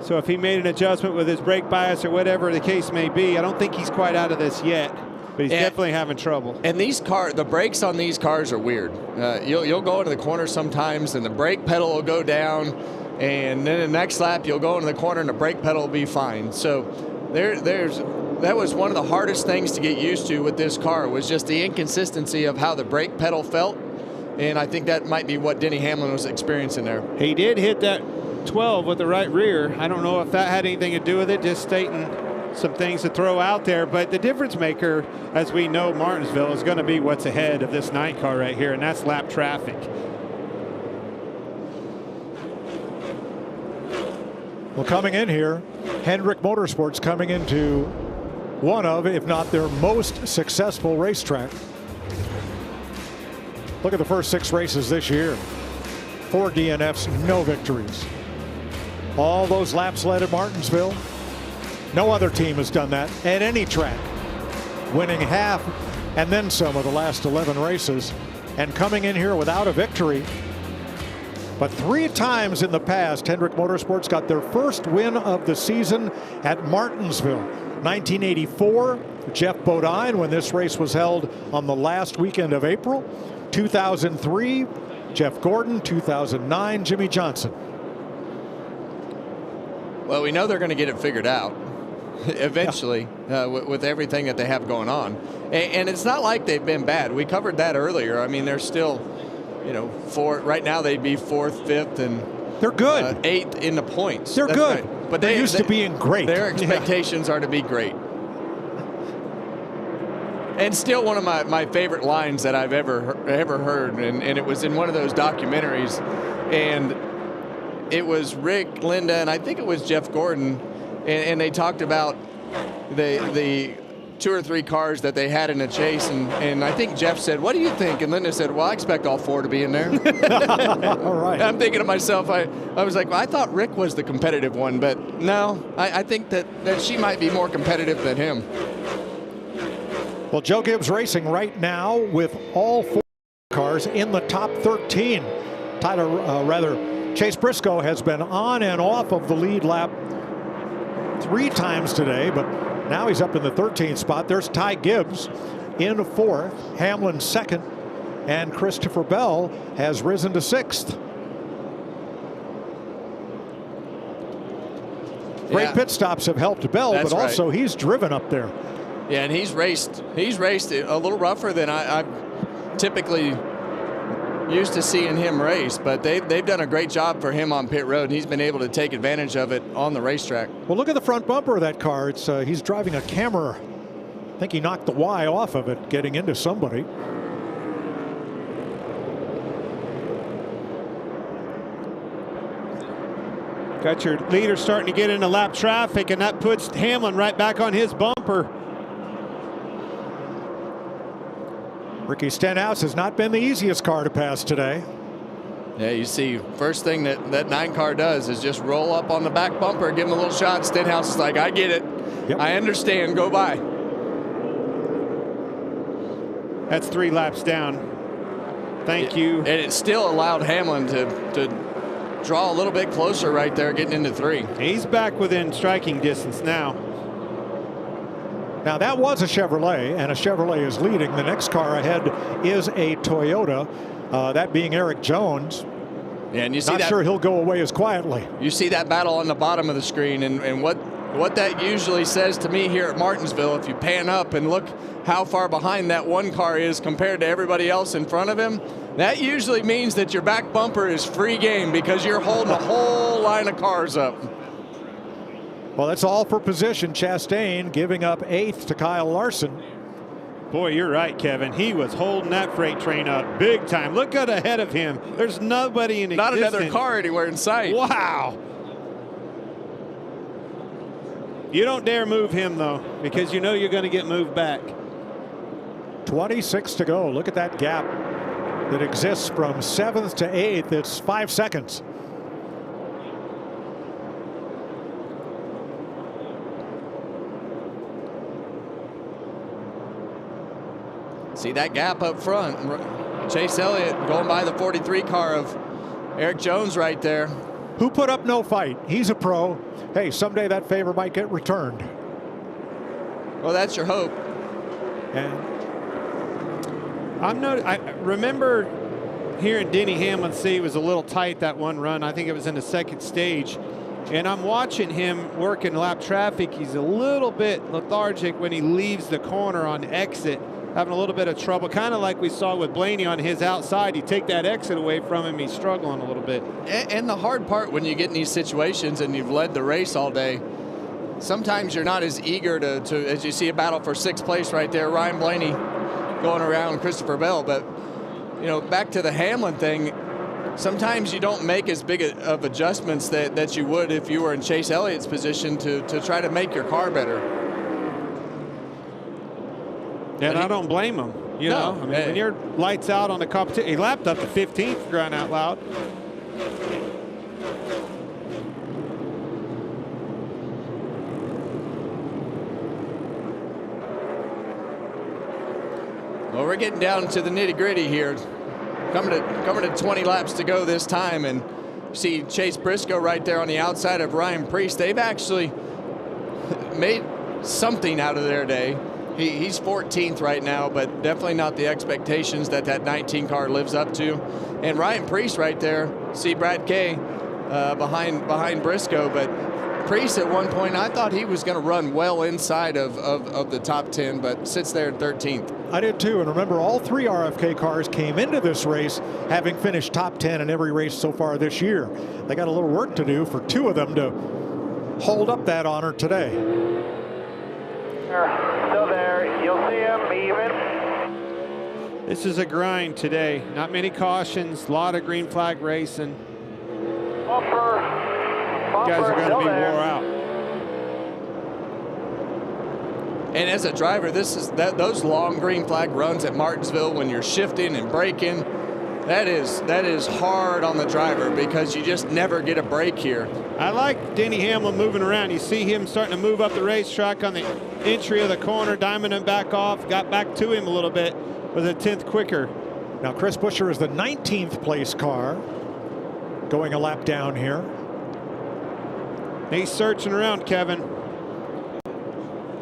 So if he made an adjustment with his brake bias or whatever the case may be, I don't think he's quite out of this yet, but he's definitely having trouble. And these the brakes on these cars are weird. You'll go into the corner sometimes and the brake pedal will go down, and then the next lap you'll go into the corner and the brake pedal will be fine. So that was one of the hardest things to get used to with this car, was just the inconsistency of how the brake pedal felt. And I think that might be what Denny Hamlin was experiencing there. He did hit that 12 with the right rear. I don't know if that had anything to do with it, just stating some things to throw out there. But the difference maker, as we know, Martinsville is going to be what's ahead of this 9 car right here, and that's lap traffic. Well, coming in here, Hendrick Motorsports coming into one of, if not their most successful racetrack. Look at the first 6 races this year. 4 DNFs, no victories. All those laps led at Martinsville. No other team has done that at any track. Winning half and then some of the last 11 races, and coming in here without a victory. But 3 times in the past, Hendrick Motorsports got their first win of the season at Martinsville. 1984, Jeff Bodine, when this race was held on the last weekend of April. 2003, Jeff Gordon. 2009, Jimmy Johnson. Well, we know they're going to get it figured out eventually, with everything that they have going on. And it's not like they've been bad. We covered that earlier. I mean, they're still, right now they'd be 4th, 5th, and they're good. 8th in the points. They're That's good. Right. But they're used to being great. Their expectations are to be great. And still one of my favorite lines that I've ever heard, and it was in one of those documentaries, and it was Rick, Linda, and I think it was Jeff Gordon, and they talked about the 2 or 3 cars that they had in a chase, and I think Jeff said, "What do you think?" And Linda said, "Well, I expect all 4 to be in there." All right. I'm thinking to myself, I was like, well, I thought Rick was the competitive one, but no, I think that she might be more competitive than him. Well, Joe Gibbs Racing right now with all 4 cars in the top 13. Chase Briscoe has been on and off of the lead lap 3 times today, but Now he's up in the 13th spot. There's Ty Gibbs in 4th, Hamlin 2nd, and Christopher Bell has risen to 6th. Great pit stops have helped Bell, but also he's driven up there. Yeah, and he's raced a little rougher than I'm typically used to seeing him race, but they've done a great job for him on pit road, and he's been able to take advantage of it on the racetrack. Well, look at the front bumper of that car. It's he's driving a camera. I think he knocked the Y off of it getting into somebody. Got your leader starting to get into lap traffic, and that puts Hamlin right back on his bumper. Ricky Stenhouse has not been the easiest car to pass today. Yeah, you see, first thing that 9 car does is just roll up on the back bumper, give him a little shot. Stenhouse is like, I get it. Yep. I understand. Go by. That's 3 laps down. Thank you. And it still allowed Hamlin to draw a little bit closer right there, getting into 3. He's back within striking distance now. Now that was a Chevrolet, and a Chevrolet is leading. The next car ahead is a Toyota, that being Eric Jones. Yeah, and you see not sure he'll go away as quietly. You see that battle on the bottom of the screen, and what that usually says to me here at Martinsville, if you pan up and look how far behind that one car is compared to everybody else in front of him, that usually means that your back bumper is free game because you're holding a whole line of cars up. Well, that's all for position. Chastain giving up 8th to Kyle Larson. Boy, you're right, Kevin. He was holding that freight train up big time. Look out ahead of him. There's nobody in existence. Not another car anywhere in sight. Wow. You don't dare move him, though, because you know you're going to get moved back. 26 to go. Look at that gap that exists from 7th to 8th. It's 5 seconds. See that gap up front. Chase Elliott going by the 43 car of Eric Jones right there. Who put up no fight? He's a pro. Hey, someday that favor might get returned. Well, that's your hope. And I remember hearing Denny Hamlin say he was a little tight that one run. I think it was in the 2nd stage. And I'm watching him work in lap traffic. He's a little bit lethargic when he leaves the corner on exit, having a little bit of trouble, kind of like we saw with Blaney on his outside. You take that exit away from him, he's struggling a little bit. And the hard part when you get in these situations and you've led the race all day, sometimes you're not as eager to as you see a battle for 6th place right there, Ryan Blaney going around Christopher Bell. But, you know, back to the Hamlin thing, sometimes you don't make as big of adjustments that you would if you were in Chase Elliott's position to try to make your car better. And I don't blame him. You know, I mean, when you're lights out on the competition, he lapped up to 15th, for crying out loud. Well, we're getting down to the nitty-gritty here. Coming to 20 laps to go this time, and see Chase Briscoe right there on the outside of Ryan Preece. They've actually made something out of their day. He's 14th right now, but definitely not the expectations that 19 car lives up to. And Ryan Preece right there, see Brad Kay behind Briscoe, but Preece at one point, I thought he was going to run well inside of the top 10, but sits there at 13th. I did too, and remember, all 3 RFK cars came into this race having finished top 10 in every race so far this year. They got a little work to do for 2 of them to hold up that honor today. Still there. You'll see him even. This is a grind today. Not many cautions, a lot of green flag racing. Bumper guys are going to be wore out. And as a driver, those long green flag runs at Martinsville when you're shifting and braking, that is hard on the driver because you just never get a break here. I like Denny Hamlin moving around. You see him starting to move up the racetrack on the entry of the corner, diamonding back off, got back to him a little bit, was a 10th quicker. Now Chris Buescher is the 19th place car going a lap down here. He's searching around, Kevin.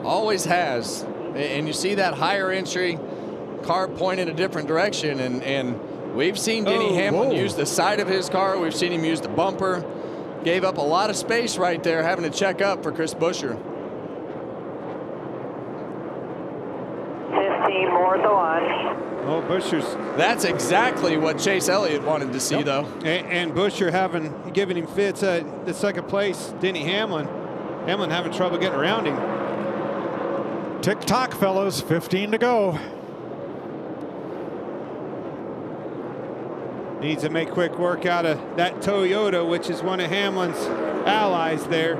Always has. And you see that higher entry car point in a different direction. And we've seen Denny Hamlin use the side of his car. We've seen him use the bumper. Gave up a lot of space right there, having to check up for Chris Buescher. 15 more to line. Oh, Buescher's. That's exactly what Chase Elliott wanted to see, though. And Buescher giving him fits. The second place, Denny Hamlin. Hamlin having trouble getting around him. Tick-tock, fellas. 15 to go. Needs to make quick work out of that Toyota, which is one of Hamlin's allies there.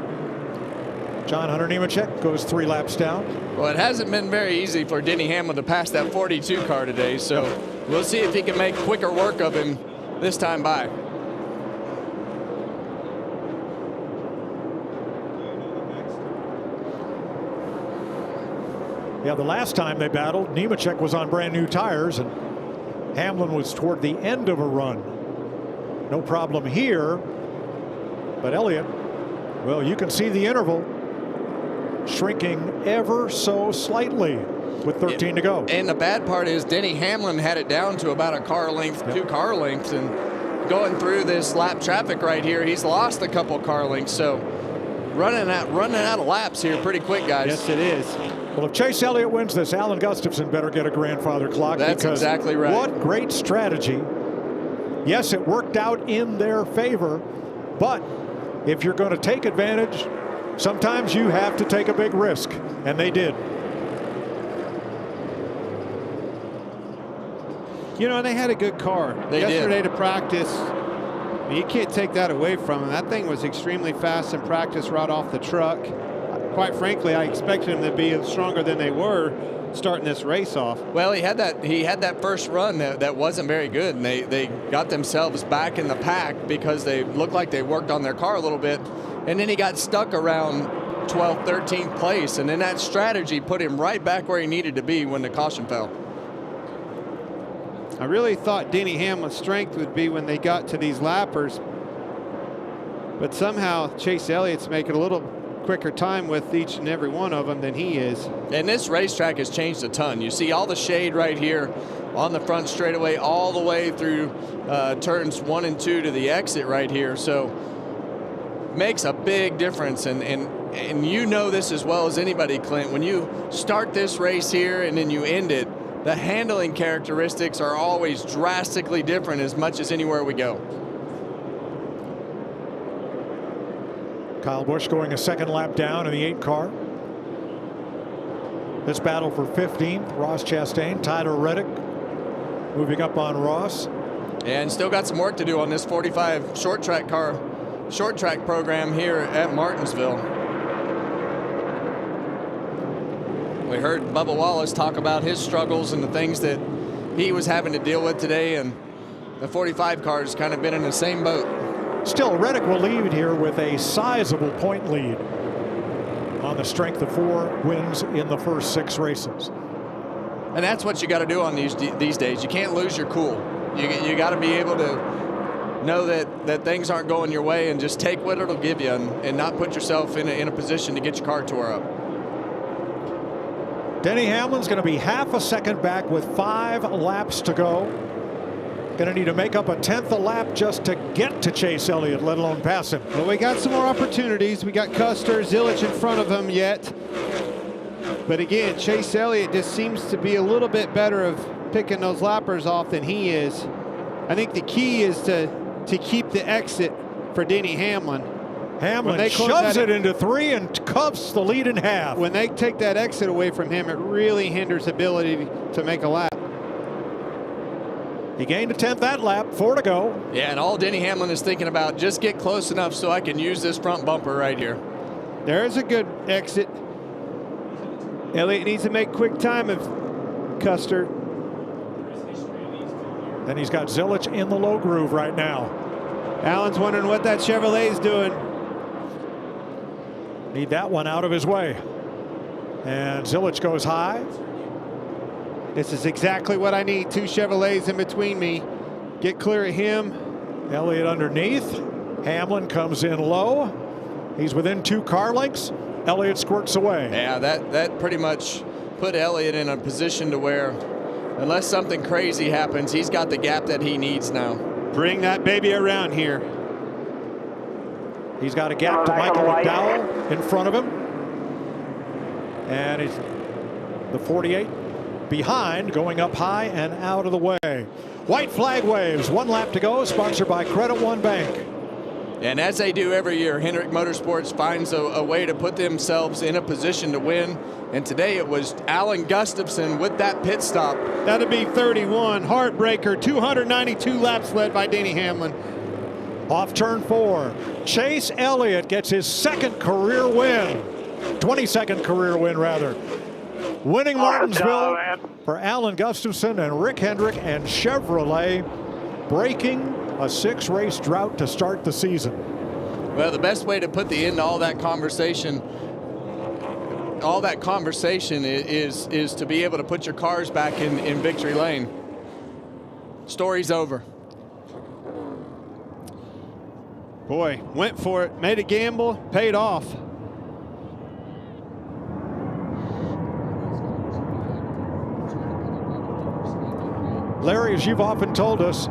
John Hunter Nemechek goes 3 laps down. Well, it hasn't been very easy for Denny Hamlin to pass that 42 car today, so we'll see if he can make quicker work of him this time by. Yeah, the last time they battled, Nemechek was on brand new tires and Hamlin was toward the end of a run. No problem here, but Elliott, well, you can see the interval shrinking ever so slightly with 13 to go. And the bad part is Denny Hamlin had it down to about a car length, 2 car lengths, and going through this lap traffic right here, he's lost a couple car lengths. So running out of laps here pretty quick, guys. Yes, it is. Well, if Chase Elliott wins this, Alan Gustafson better get a grandfather clock. That's exactly right. What great strategy. Yes, it worked out in their favor, but if you're going to take advantage, sometimes you have to take a big risk, and they did. You know, they had a good car yesterday to practice. I mean, you can't take that away from them. That thing was extremely fast in practice right off the truck. Quite frankly, I expected them to be stronger than they were starting this race off. Well, he had that first run that wasn't very good, and they got themselves back in the pack because they looked like they worked on their car a little bit, and then he got stuck around 12th, 13th place, and then that strategy put him right back where he needed to be when the caution fell. I really thought Denny Hamlin's strength would be when they got to these lappers, but somehow Chase Elliott's making a little quicker time with each and every one of them than he is. And this racetrack has changed a ton. You see all the shade right here on the front straightaway all the way through turns 1 and 2 to the exit right here. So makes a big difference. And you know this as well as anybody, Clint. When you start this race here and then you end it, the handling characteristics are always drastically different as much as anywhere we go. Kyle Busch going a second lap down in the 8 car. This battle for 15th, Ross Chastain, Tyler Reddick moving up on Ross. And still got some work to do on this 45 short track program here at Martinsville. We heard Bubba Wallace talk about his struggles and the things that he was having to deal with today, and the 45 car has kind of been in the same boat. Still, Reddick will lead here with a sizable point lead on the strength of 4 wins in the first 6 races. And that's what you got to do on these days. You can't lose your cool. You got to be able to know that things aren't going your way and just take what it'll give you and not put yourself in a position to get your car tore up. Denny Hamlin's going to be half a second back with 5 laps to go. Going to need to make up a 10th a lap just to get to Chase Elliott, let alone pass him. Well, we got some more opportunities. We got Custer, Zilic in front of him yet. But again, Chase Elliott just seems to be a little bit better of picking those lappers off than he is. I think the key is to keep the exit for Denny Hamlin. Hamlin shoves it into 3 and cuffs the lead in half. When they take that exit away from him, it really hinders ability to make a lap. He gained a 10th that lap, 4 to go. Yeah, and all Denny Hamlin is thinking about, just get close enough so I can use this front bumper right here. There's a good exit. Elliott needs to make quick time of Custer. Then he's got Zilic in the low groove right now. Alan's wondering what that Chevrolet is doing. Need that one out of his way. And Zilic goes high. This is exactly what I need. 2 Chevrolets in between me. Get clear of him. Elliott underneath. Hamlin comes in low. He's within 2 car lengths. Elliott squirts away. Yeah, that pretty much put Elliott in a position to where, unless something crazy happens, he's got the gap that he needs now. Bring that baby around here. He's got a gap to Michael McDowell in front of him. And he's the 48 behind, going up high and out of the way. White flag waves, 1 lap to go, sponsored by Credit One Bank. And as they do every year, Hendrick Motorsports finds a way to put themselves in a position to win. And today it was Alan Gustafson with that pit stop. That'd be 31. Heartbreaker. 292 laps led by Denny Hamlin. Off turn 4. Chase Elliott gets his 2nd career win. 22nd career win, rather. Winning Martinsville for Alan Gustafson and Rick Hendrick and Chevrolet, breaking a 6-race drought to start the season. Well, the best way to put the end to all that conversation is to be able to put your cars back in victory lane. Story's over. Boy, went for it, made a gamble, paid off. Larry, as you've often told us,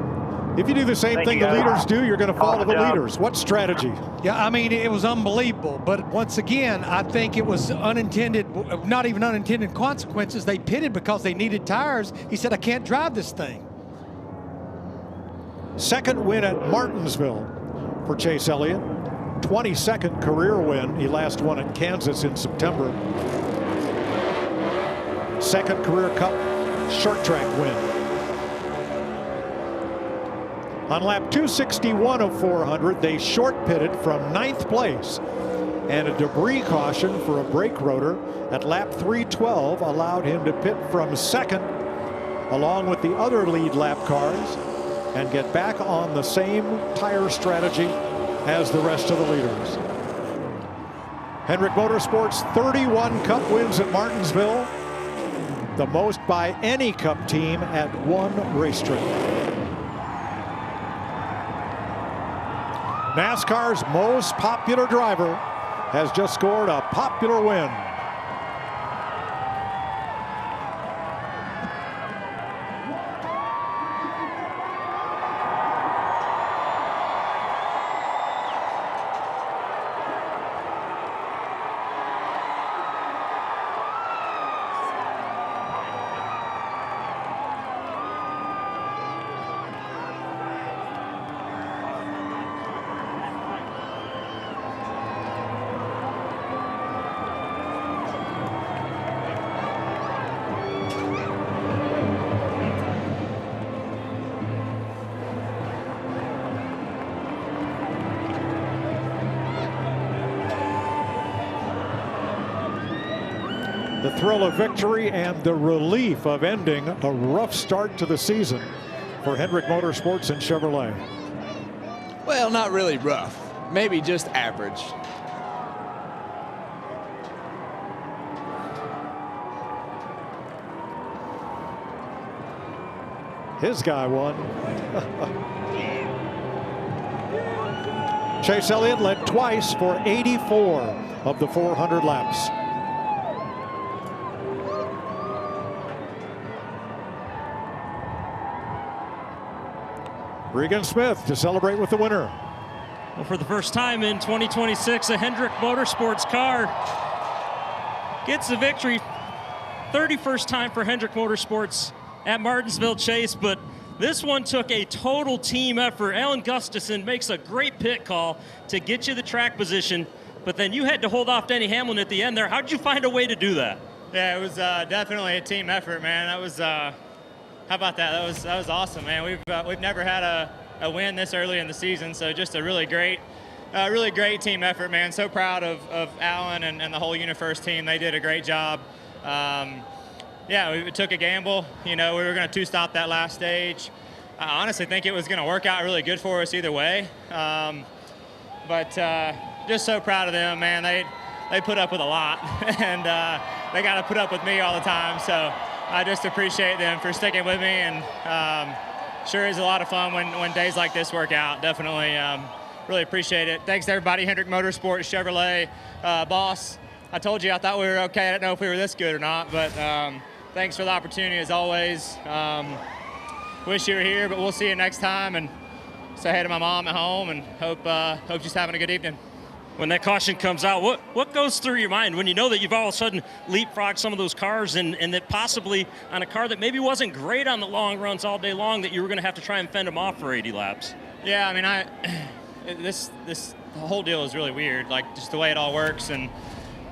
if you do the same thing the leaders do, you're going to follow the leaders. What strategy? Yeah, I mean, it was unbelievable. But once again, I think it was unintended, not even unintended consequences. They pitted because they needed tires. He said, I can't drive this thing. 2nd win at Martinsville for Chase Elliott. 22nd career win. He last won at Kansas in September. 2nd career Cup short track win. On lap 261 of 400, they short pitted from 9th place, and a debris caution for a brake rotor at lap 312 allowed him to pit from 2nd along with the other lead lap cars and get back on the same tire strategy as the rest of the leaders. Hendrick Motorsports 31 Cup wins at Martinsville, the most by any Cup team at one racetrack. NASCAR's most popular driver has just scored a popular win. The thrill of victory and the relief of ending a rough start to the season for Hendrick Motorsports and Chevrolet. Well, not really rough. Maybe just average. His guy won. Chase Elliott led twice for 84 of the 400 laps. Regan Smith to celebrate with the winner. Well, for the first time in 2026, a Hendrick Motorsports car gets the victory. 31st time for Hendrick Motorsports at Martinsville Chase, but this one took a total team effort. Alan Gustafson makes a great pit call to get you the track position, but then you had to hold off Denny Hamlin at the end there. How did you find a way to do that? Yeah, it was definitely a team effort, man. That was how about that? That was awesome, man. We've never had a win this early in the season, so just a really great team effort, man. So proud of Alan and the whole UniFirst team. They did a great job. Yeah, we took a gamble. You know, we were going to two-stop that last stage. I honestly think it was going to work out really good for us either way. But just so proud of them, man. They put up with a lot, and they got to put up with me all the time. So I just appreciate them for sticking with me, and sure is a lot of fun when days like this work out. Definitely really appreciate it. Thanks to everybody, Hendrick Motorsports, Chevrolet, Boss, I told you I thought we were okay. I didn't know if we were this good or not, but thanks for the opportunity as always. Wish you were here, but we'll see you next time, and say hey to my mom at home, and hope she's having a good evening. When that caution comes out, what goes through your mind when you know that you've all of a sudden leapfrogged some of those cars and that possibly on a car that maybe wasn't great on the long runs all day long, that you were going to have to try and fend them off for 80 laps? Yeah, I mean, this whole deal is really weird, like just the way it all works. And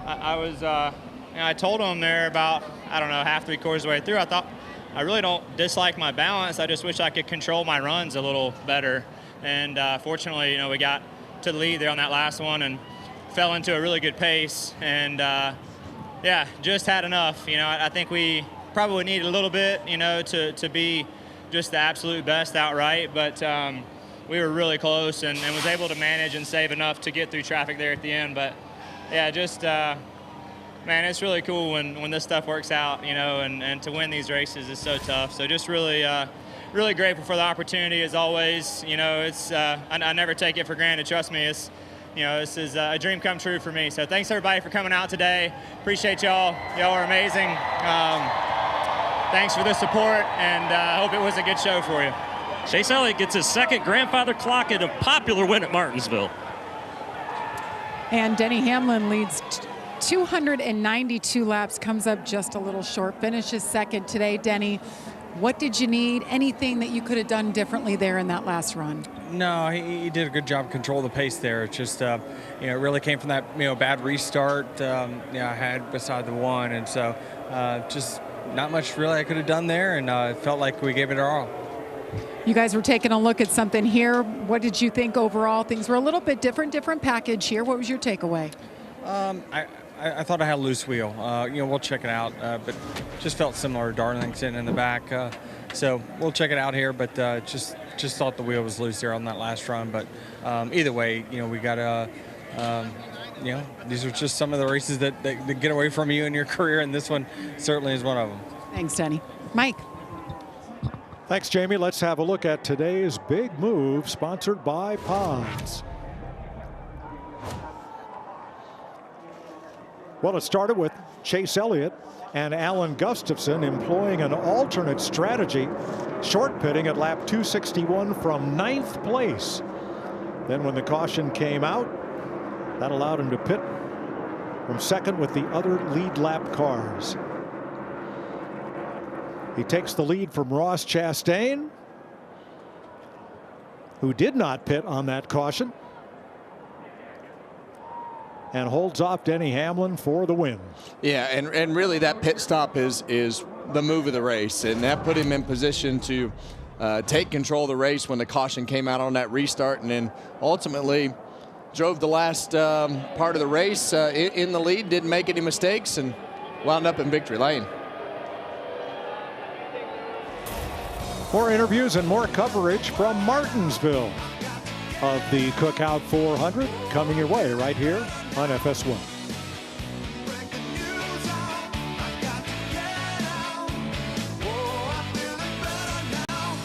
I told them there about, I don't know, half, 3/4 of the way through, I thought, I really don't dislike my balance. I just wish I could control my runs a little better. And fortunately, we got to the lead there on that last one and fell into a really good pace. And yeah, just had enough. I think we probably needed a little bit, to be just the absolute best outright. But we were really close and was able to manage and save enough to get through traffic there at the end. But yeah, just man, it's really cool when this stuff works out, and to win these races is so tough. So just really really grateful for the opportunity as always. It's I never take it for granted. Trust me, this is a dream come true for me. So thanks everybody for coming out today. Appreciate y'all. Y'all are amazing. Thanks for the support, and I hope it was a good show for you. Chase Elliott gets his second grandfather clock at a popular win at Martinsville. And Denny Hamlin leads 292 laps, comes up just a little short, finishes second today. Denny, what did you need? Anything that you could have done differently there in that last run? No, he did a good job control the pace there. It's just, it really came from that, bad restart I had beside the one. And so just not much really I could have done there, and it felt like we gave it our all. You guys were taking a look at something here. What did you think overall? Things were a little bit different package here. What was your takeaway? I thought I had a loose wheel. We'll check it out, but just felt similar to Darlington in the back. So we'll check it out here, but just thought the wheel was loose there on that last run. But either way, we got to, these are just some of the races that get away from you in your career, and this one certainly is one of them. Thanks, Denny. Mike. Thanks, Jamie. Let's have a look at today's big move, sponsored by Ponds. Well, it started with Chase Elliott and Alan Gustafson employing an alternate strategy, short pitting at lap 261 from 9th place. Then when the caution came out, that allowed him to pit from second with the other lead lap cars. He takes the lead from Ross Chastain, who did not pit on that caution, and holds off Denny Hamlin for the win. Yeah, and really that pit stop is the move of the race, and that put him in position to take control of the race when the caution came out on that restart, and then ultimately drove the last part of the race in the lead, didn't make any mistakes, and wound up in victory lane. More interviews and more coverage from Martinsville of the Cookout 400 coming your way right here on FS1.